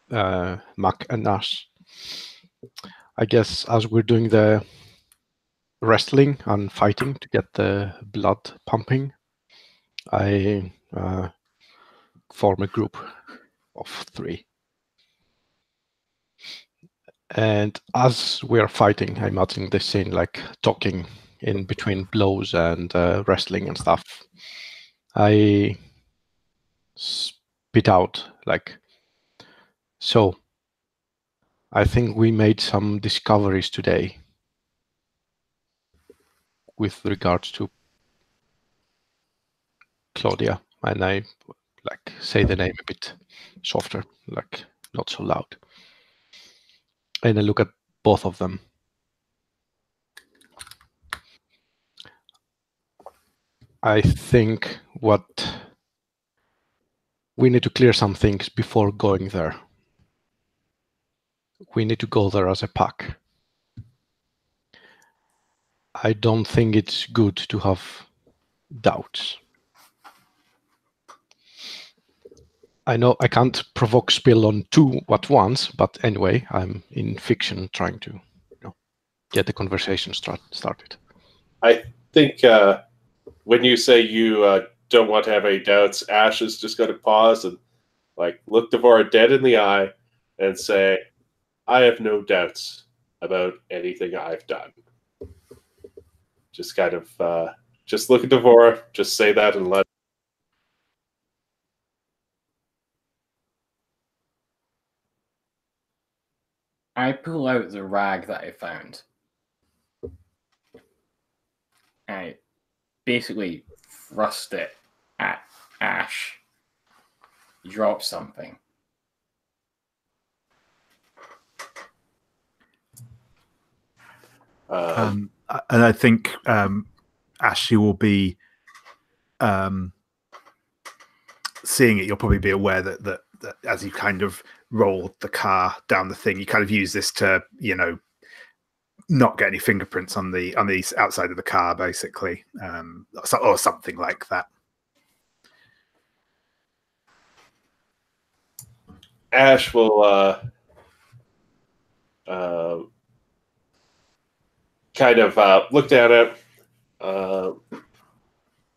Mac and Ash. I guess as we're doing the wrestling and fighting to get the blood pumping, I form a group of 3. And as we are fighting, I imagine this scene like talking in between blows and wrestling and stuff. I spit out like, so I think we made some discoveries today with regards to Claudia, and I like say the name a bit softer, like not so loud. And I look at both of them. I think what we need to clear some things before going there. We need to go there as a pack. I don't think it's good to have doubts. I know I can't provoke spill on 2 at once, but anyway, I'm in fiction trying to get the conversation started. I think when you say you don't want to have any doubts, Ash is just going to pause and look Devora dead in the eye and say, I have no doubts about anything I've done. Just kind of just look at Devora, just say that and let. I pull out the rag that I found. I basically thrust it at Ash He drops something. And I think Ash, you will be seeing it. You'll probably be aware that as you kind of roll the car down the thing, you kind of use this to, you know, not get any fingerprints on the outside of the car, basically, or something like that. Ash will kind of look at it.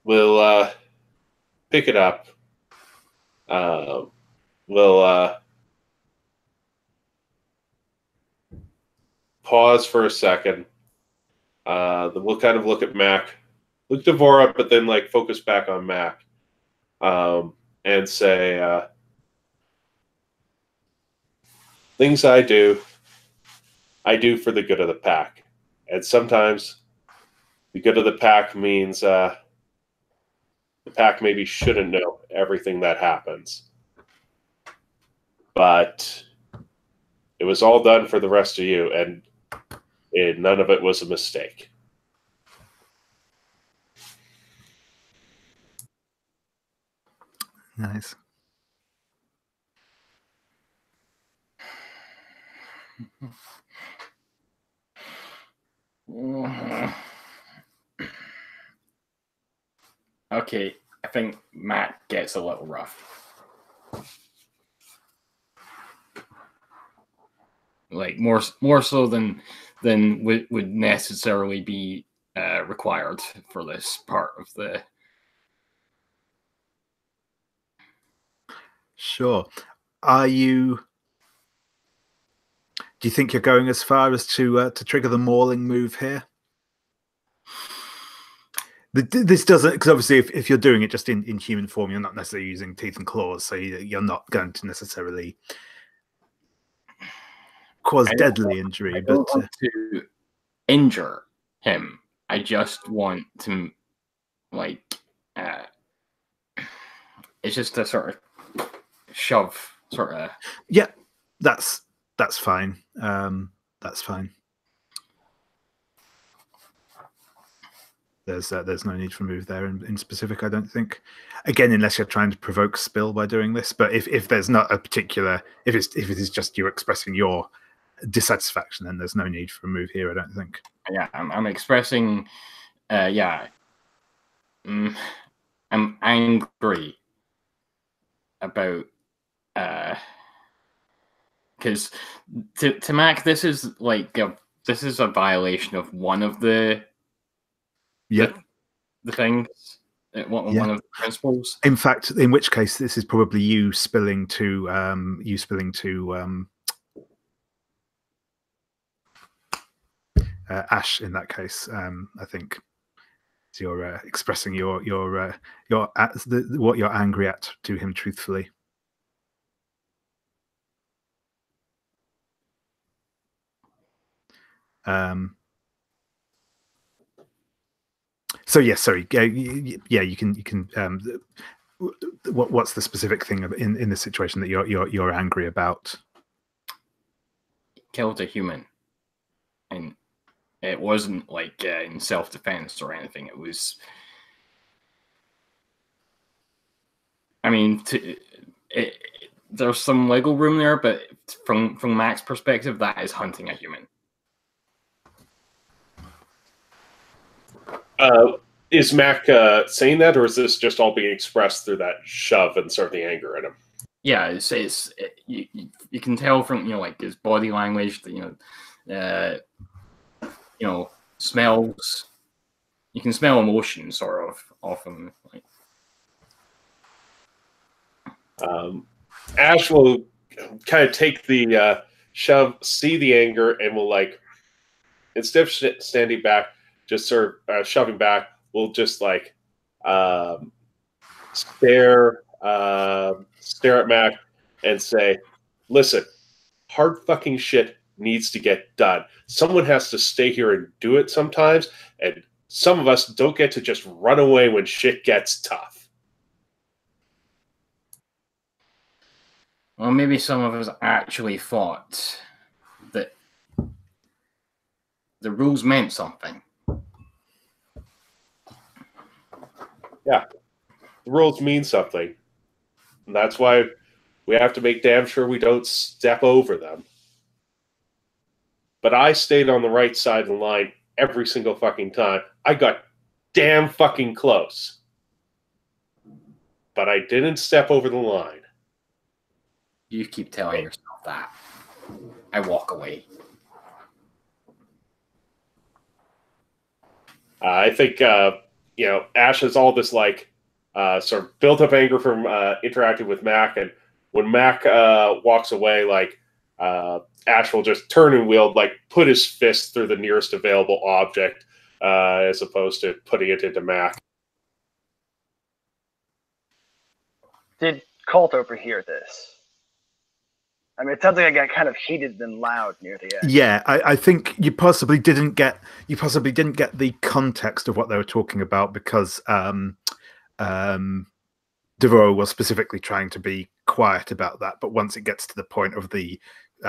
We'll pick it up. We'll pause for a second. Then we'll kind of look at Mac, look Devora, but then like focus back on Mac, and say, things I do for the good of the pack. And sometimes the good of the pack means the pack maybe shouldn't know everything that happens. But it was all done for the rest of you, and none of it was a mistake. Nice. Okay, I think Matt gets a little rough. Like more so than would necessarily be required for this part of the. Sure. Do you think you're going as far as to trigger the mauling move here? This doesn't, because obviously if you're doing it just in human form, you're not necessarily using teeth and claws, so you're not going to necessarily cause deadly injury. I don't want to injure him. I just want to, like, it's just a sort of shove, sort of. Yeah, that's fine. That's fine. There's no need for move there in specific, I don't think. Again, unless you're trying to provoke spill by doing this. But if there's not a particular, if it is just you expressing your dissatisfaction, then there's no need for a move here, I don't think. Yeah, I'm expressing, I'm angry about, because to Mac, this is like this is a violation of one of the the things, one of the principles. In fact, in which case, this is probably you spilling to Ash. In that case, I think so you're expressing what you're angry at to him truthfully. So yes, sorry. Yeah, you can. What's the specific thing in this situation that you're angry about? Killed a human, and it wasn't like in self-defense or anything. It was. I mean, there's some wiggle room there, but from Mac's perspective, that is hunting a human. Is Mac saying that, or is this just all being expressed through that shove and sort of the anger in him? Yeah, you can tell from like his body language, smells. You can smell emotion sort of off him. Like. Ash will kind of take the shove, see the anger, and will like instead of standing back, just sort of shoving back, we'll just like stare at Mac and say, "Listen, hard fucking shit needs to get done. Someone has to stay here and do it sometimes, and some of us don't get to just run away when shit gets tough." Well, maybe some of us actually thought that the rules meant something. Yeah, the rules mean something. And that's why we have to make damn sure we don't step over them. But I stayed on the right side of the line every single fucking time. I got damn fucking close. But I didn't step over the line. You keep telling yourself that. I walk away. I think, Ash has all this, sort of built up anger from interacting with Mac. And when Mac walks away, Ash will just turn and wield, put his fist through the nearest available object as opposed to putting it into Mac. Did Colt overhear this? I mean, it sounds like I got kind of heated and loud near the end. Yeah, I think you possibly didn't get the context of what they were talking about because Devora was specifically trying to be quiet about that. But once it gets to the point of the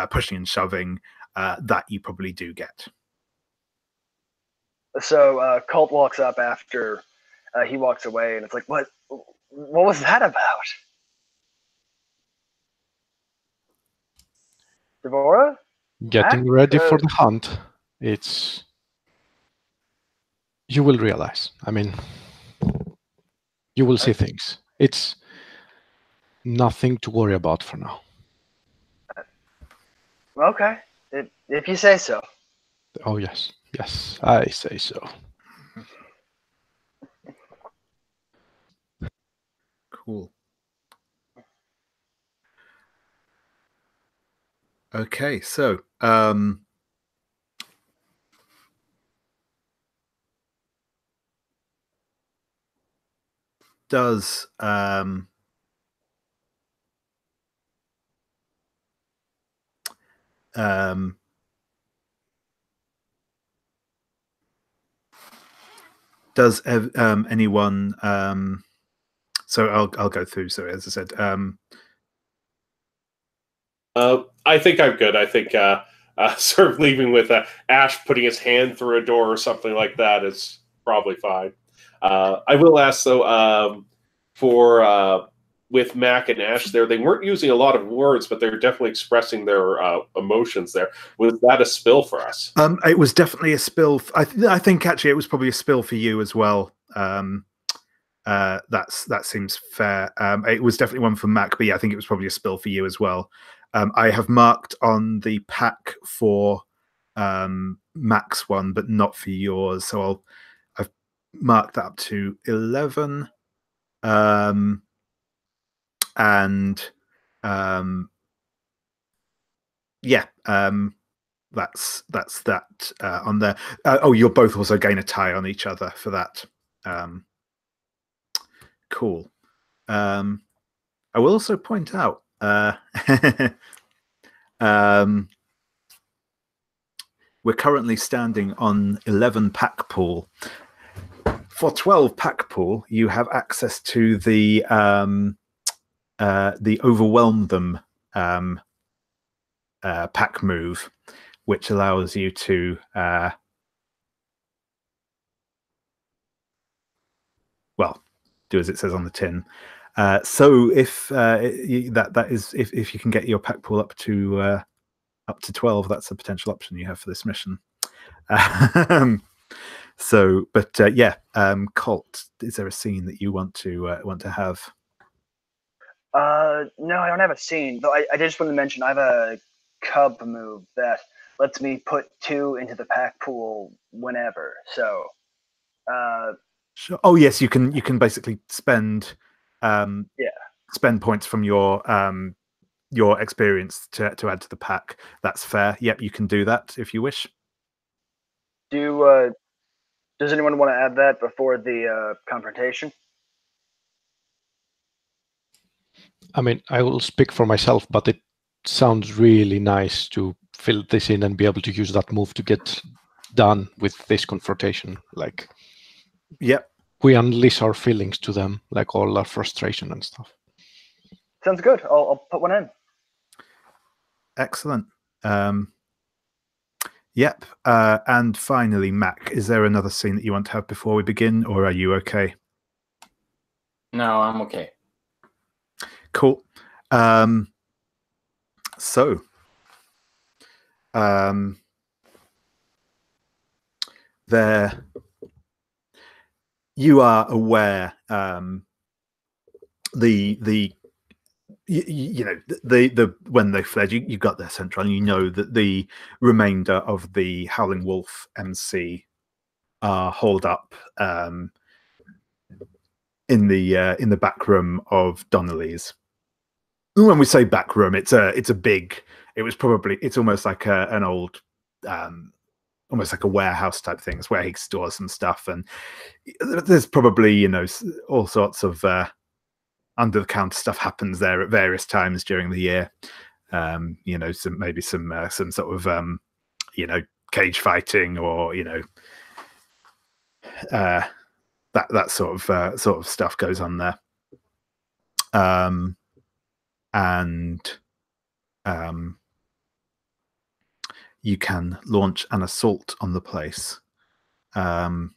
pushing and shoving, that you probably do get. So Colt walks up after he walks away, and it's like, what was that about? Devora? Getting ready for the hunt. It's... You will realize. I mean, you will see things. It's nothing to worry about for now. Okay, if you say so. Oh, yes. Yes, I say so. Cool. Okay, so does anyone so I'll go through. So as I said, I think I'm good. I think sort of leaving with Ash putting his hand through a door or something like that is probably fine. I will ask though, for with Mac and Ash there, they weren't using a lot of words, but they're definitely expressing their emotions there. Was that a spill for us? It was definitely a spill. I think actually it was probably a spill for you as well. That seems fair. It was definitely one for Mac, but yeah, I think it was probably a spill for you as well. I have marked on the pack for Mac's one, but not for yours. So I've marked that up to 11. That's that on there. You'll both also gain a tie on each other for that. Cool. I will also point out we're currently standing on 11 pack pool. For 12 pack pool, you have access to the overwhelm them pack move, which allows you to do as it says on the tin. So if if you can get your pack pool up to 12, that's a potential option you have for this mission. Colt, is there a scene that you want to have? No, I don't have a scene. Though I just want to mention I have a cub move that lets me put 2 into the pack pool whenever. So, sure. Oh yes, you can basically spend spend points from your experience to add to the pack. That's fair. Yep, you can do that if you wish. Does anyone want to add that before the confrontation? I mean, I will speak for myself, but it sounds really nice to fill this in and be able to use that move to get done with this confrontation. Like, yep, we unleash our feelings to them, like all our frustration and stuff. Sounds good. I'll put one in. Excellent. Yep. And finally, Mac, is there another scene that you want to have before we begin, or are you okay? No, I'm okay. Cool. So, there, you are aware. You know the when they fled, you got their central, and you know that the remainder of the Howling Wolf MC are holed up in the back room of Donnelly's. When we say back room, it's a big. It's almost like an old, almost like a warehouse type thing. It's where he stores some stuff, and there's probably all sorts of under the counter stuff happens there at various times during the year. Some sort of cage fighting, or that sort of stuff goes on there. You can launch an assault on the place. So,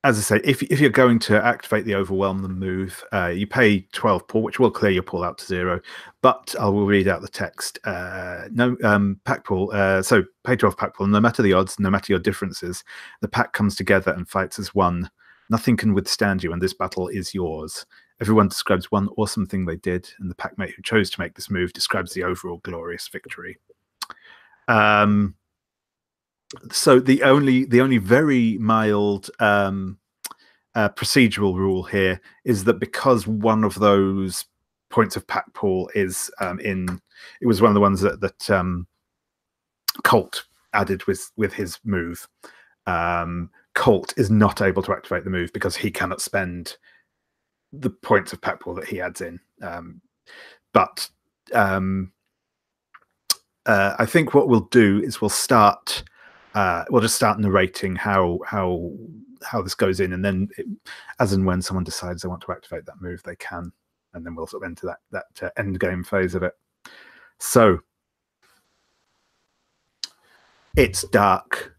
as I say, if you're going to activate the Overwhelm the move, you pay 12 pull, which will clear your pull out to 0. But I will read out the text. Pack pull. So pay 12 pack pull. No matter the odds, no matter your differences, the pack comes together and fights as one. Nothing can withstand you, and this battle is yours. Everyone describes one awesome thing they did, and the packmate who chose to make this move describes the overall glorious victory. So the only very mild procedural rule here is that because one of those points of pack pool is it was one of the ones that Colt added with his move. Colt is not able to activate the move because he cannot spend the points of pack pool that he adds in. But I think what we'll do is we'll just start narrating how this goes in, and then as and when someone decides they want to activate that move, they can, and then we'll sort of enter that end game phase of it. So it's dark.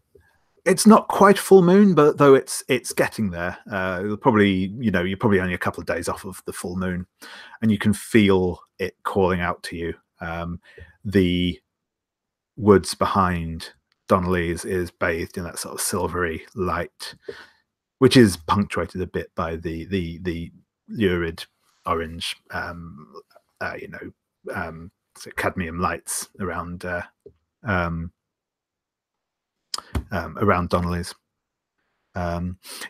It's not quite full moon, but though it's getting there. You're probably only a couple of days off of the full moon, and you can feel it calling out to you. The woods behind Donnelly's is bathed in that sort of silvery light, which is punctuated a bit by the lurid orange, cadmium lights around Donnelly's.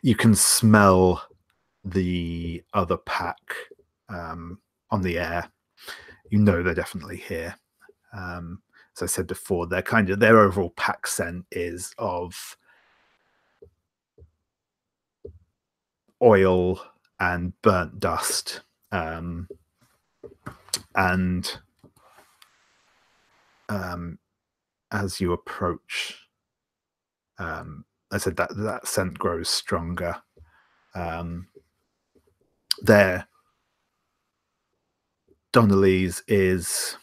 You can smell the other pack on the air. You know they're definitely here. As I said before, their overall pack scent is of oil and burnt dust, and as you approach, I said that scent grows stronger. There, Donnelly's is.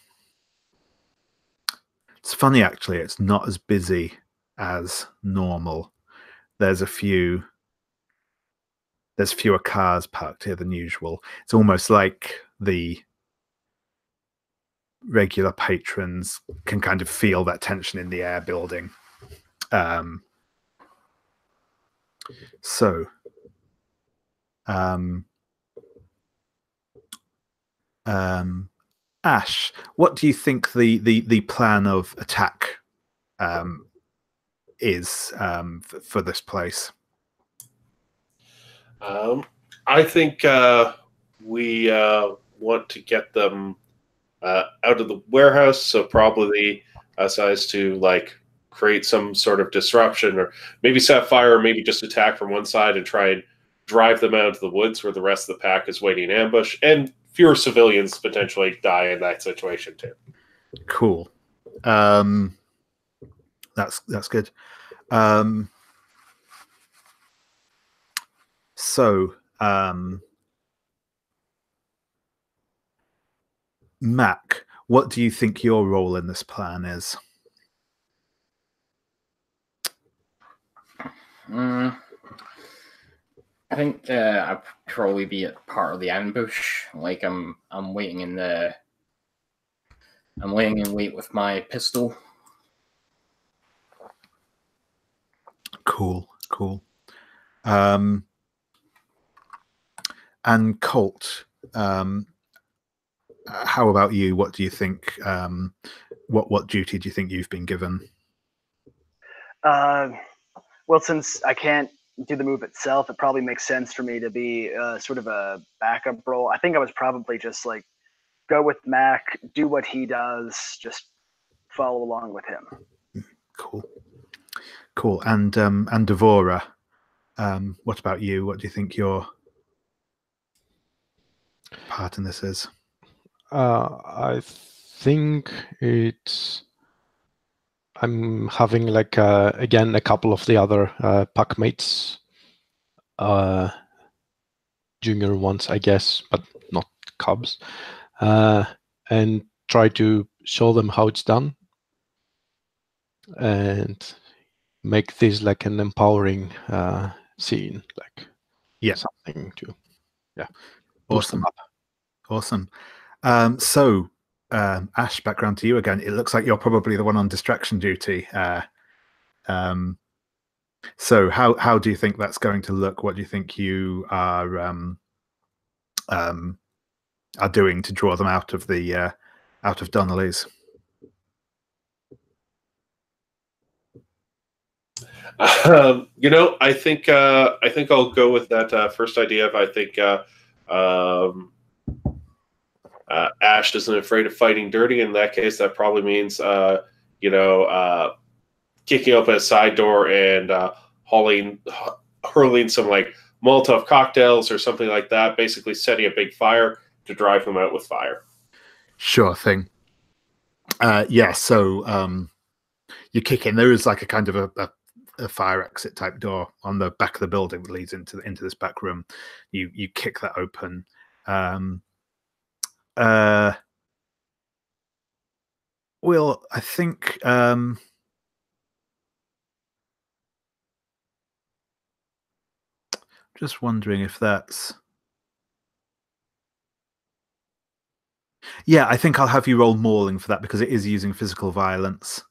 It's funny, actually. It's not as busy as normal. There's fewer cars parked here than usual. It's almost like the regular patrons can kind of feel that tension in the air building. Ash, what do you think the plan of attack is for this place? I think we want to get them out of the warehouse, so probably as to create some sort of disruption, or maybe set fire, or maybe just attack from one side and try and drive them out of the woods where the rest of the pack is waiting in ambush, and fewer civilians potentially die in that situation too. Cool. That's good. So Mac, what do you think your role in this plan is? I think I'd probably be at part of the ambush. Like I'm waiting in wait with my pistol. Cool. And Colt, how about you? What do you think? What duty do you think you've been given? Well, since I can't do the move itself, it probably makes sense for me to be sort of a backup role. I think I was probably just like go with Mac, do what he does, just follow along with him. Cool. And Devora, what about you? What do you think your part in this is? I think I'm having like again a couple of the other pack mates, junior ones, I guess, but not cubs, and try to show them how it's done and make this like an empowering scene, like something to boost them up. Awesome. So Ash, background to you again. It looks like you're probably the one on distraction duty. So how do you think that's going to look? What do you think you are doing to draw them out of the out of Donnelly's? I think I'll go with that first idea of Ash isn't afraid of fighting dirty. In that case, that probably means kicking open a side door and hurling some like Molotov cocktails or something like that, basically setting a big fire to drive them out with fire. Sure thing. So you kick in. There is like a kind of a fire exit type door on the back of the building that leads into this back room. You kick that open. Well, I think just wondering if that's... Yeah, I think I'll have you roll mauling for that because it is using physical violence.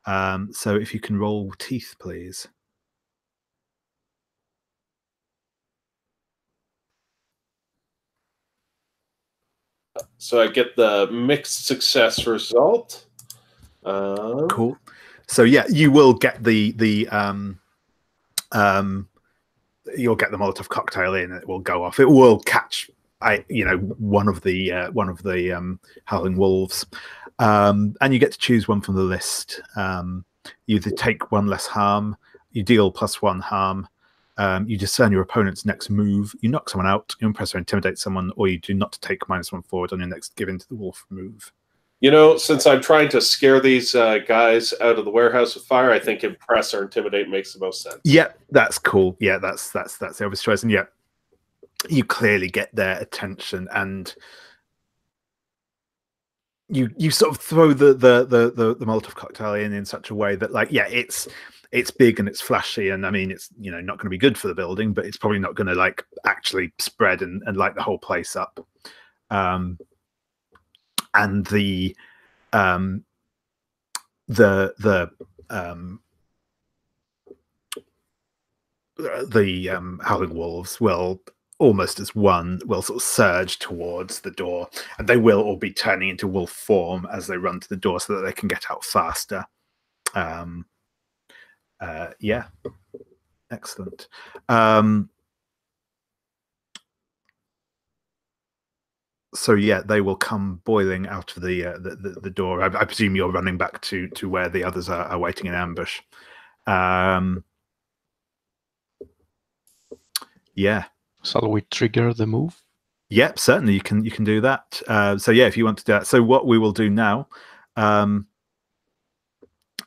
So if you can roll teeth, please. So I get the mixed success result. Cool. So yeah, you will get the you'll get the Molotov cocktail in. It will go off. It will catch, one of the Howling Wolves, and you get to choose one from the list. You either take one less harm, you deal +1 harm, you discern your opponent's next move, you knock someone out, you impress or intimidate someone, or you do not take -1 forward on your next give in to the wolf move. Since I'm trying to scare these guys out of the warehouse with fire, I think impress or intimidate makes the most sense. Yeah, that's cool. Yeah, that's the obvious choice. And yeah, you clearly get their attention, and you sort of throw the Molotov cocktail in such a way that, like, yeah, it's big and it's flashy, and I mean, it's not going to be good for the building, but it's probably not going to like actually spread and light the whole place up. And the Howling Wolves will almost as one will sort of surge towards the door, and they will all be turning into wolf form as they run to the door so that they can get out faster. Yeah, excellent. So yeah, they will come boiling out of the door. I presume you're running back to where the others are waiting in ambush. Yeah. Shall we trigger the move? Yep, certainly you can do that. So yeah, if you want to do that. So what we will do now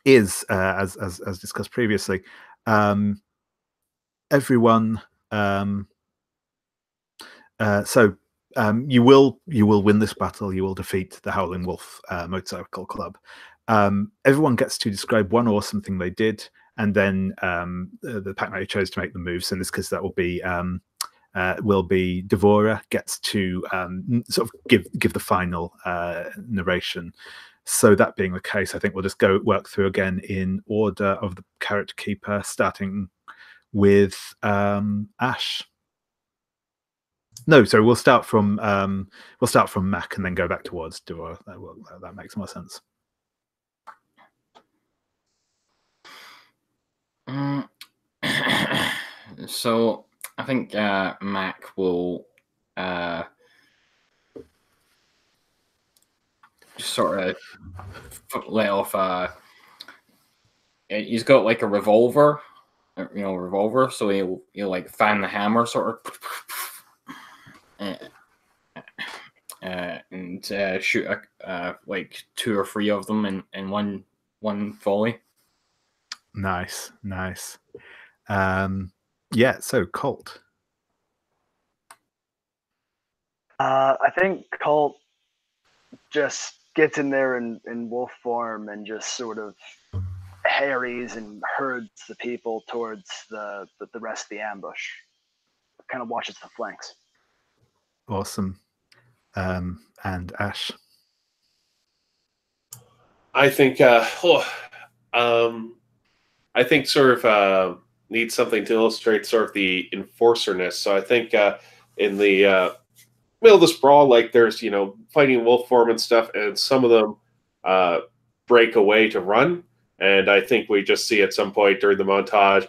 is as discussed previously, everyone. you will win this battle. You will defeat the Howling Wolf Motorcycle Club. Everyone gets to describe one awesome thing they did, and then the packmate who chose to make the moves. In this case, that will be Devora gets to sort of give the final narration. So that being the case, I think we'll just work through again in order of the character keeper, starting with Ash. No, sorry, we'll start from Mac and then go back towards Devora. That makes more sense. So I think Mac will just sort of let off. He's got like a revolver, so he'll like fan the hammer sort of, and shoot like 2 or 3 of them in one volley. Nice. Yeah, so Colt. I think Colt just gets in there in wolf form and just sort of harries and herds the people towards the rest of the ambush. Kind of watches the flanks. Awesome. And Ash. I think I think sort of needs something to illustrate sort of the enforcerness. So I think in the middle of this brawl, like there's fighting wolf form and stuff, and some of them break away to run. And I think we just see at some point during the montage,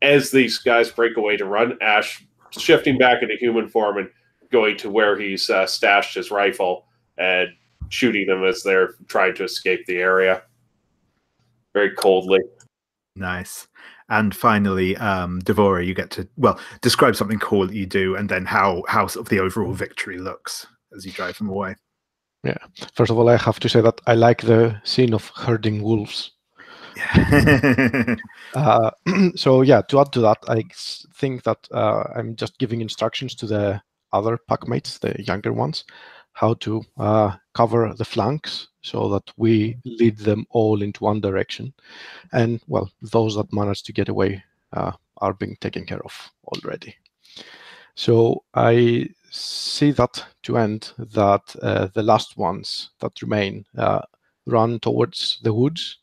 as these guys break away to run, Ash shifting back into human form and going to where he's stashed his rifle and shooting them as they're trying to escape the area. Very coldly. Nice. And finally, Devora, you get to describe something cool that you do, and then how sort of the overall victory looks as you drive them away. Yeah. First of all, I have to say that I like the scene of herding wolves. Yeah. So yeah, to add to that, I think that I'm just giving instructions to the other packmates, the younger ones, how to cover the flanks so that we lead them all into one direction. And well, those that manage to get away are being taken care of already. So I see that to end that the last ones that remain run towards the woods.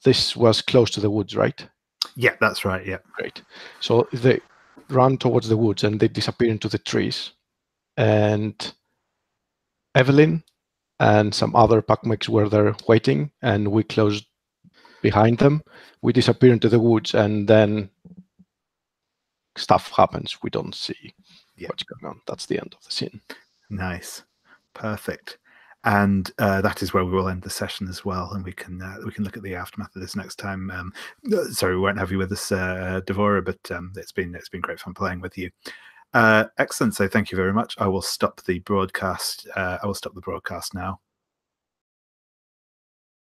This was close to the woods, right? Yeah, that's right. Yeah. Great. So they run towards the woods and they disappear into the trees. And Evelyn and some other packmates were there waiting, and we closed behind them. We disappear into the woods, and then stuff happens. We don't see what's going on. That's the end of the scene. Nice. Perfect. And that is where we will end the session as well, and we can look at the aftermath of this next time. Sorry, we won't have you with us, Devora, but it's been great fun playing with you. Excellent. So thank you very much. I will stop the broadcast. I will stop the broadcast now.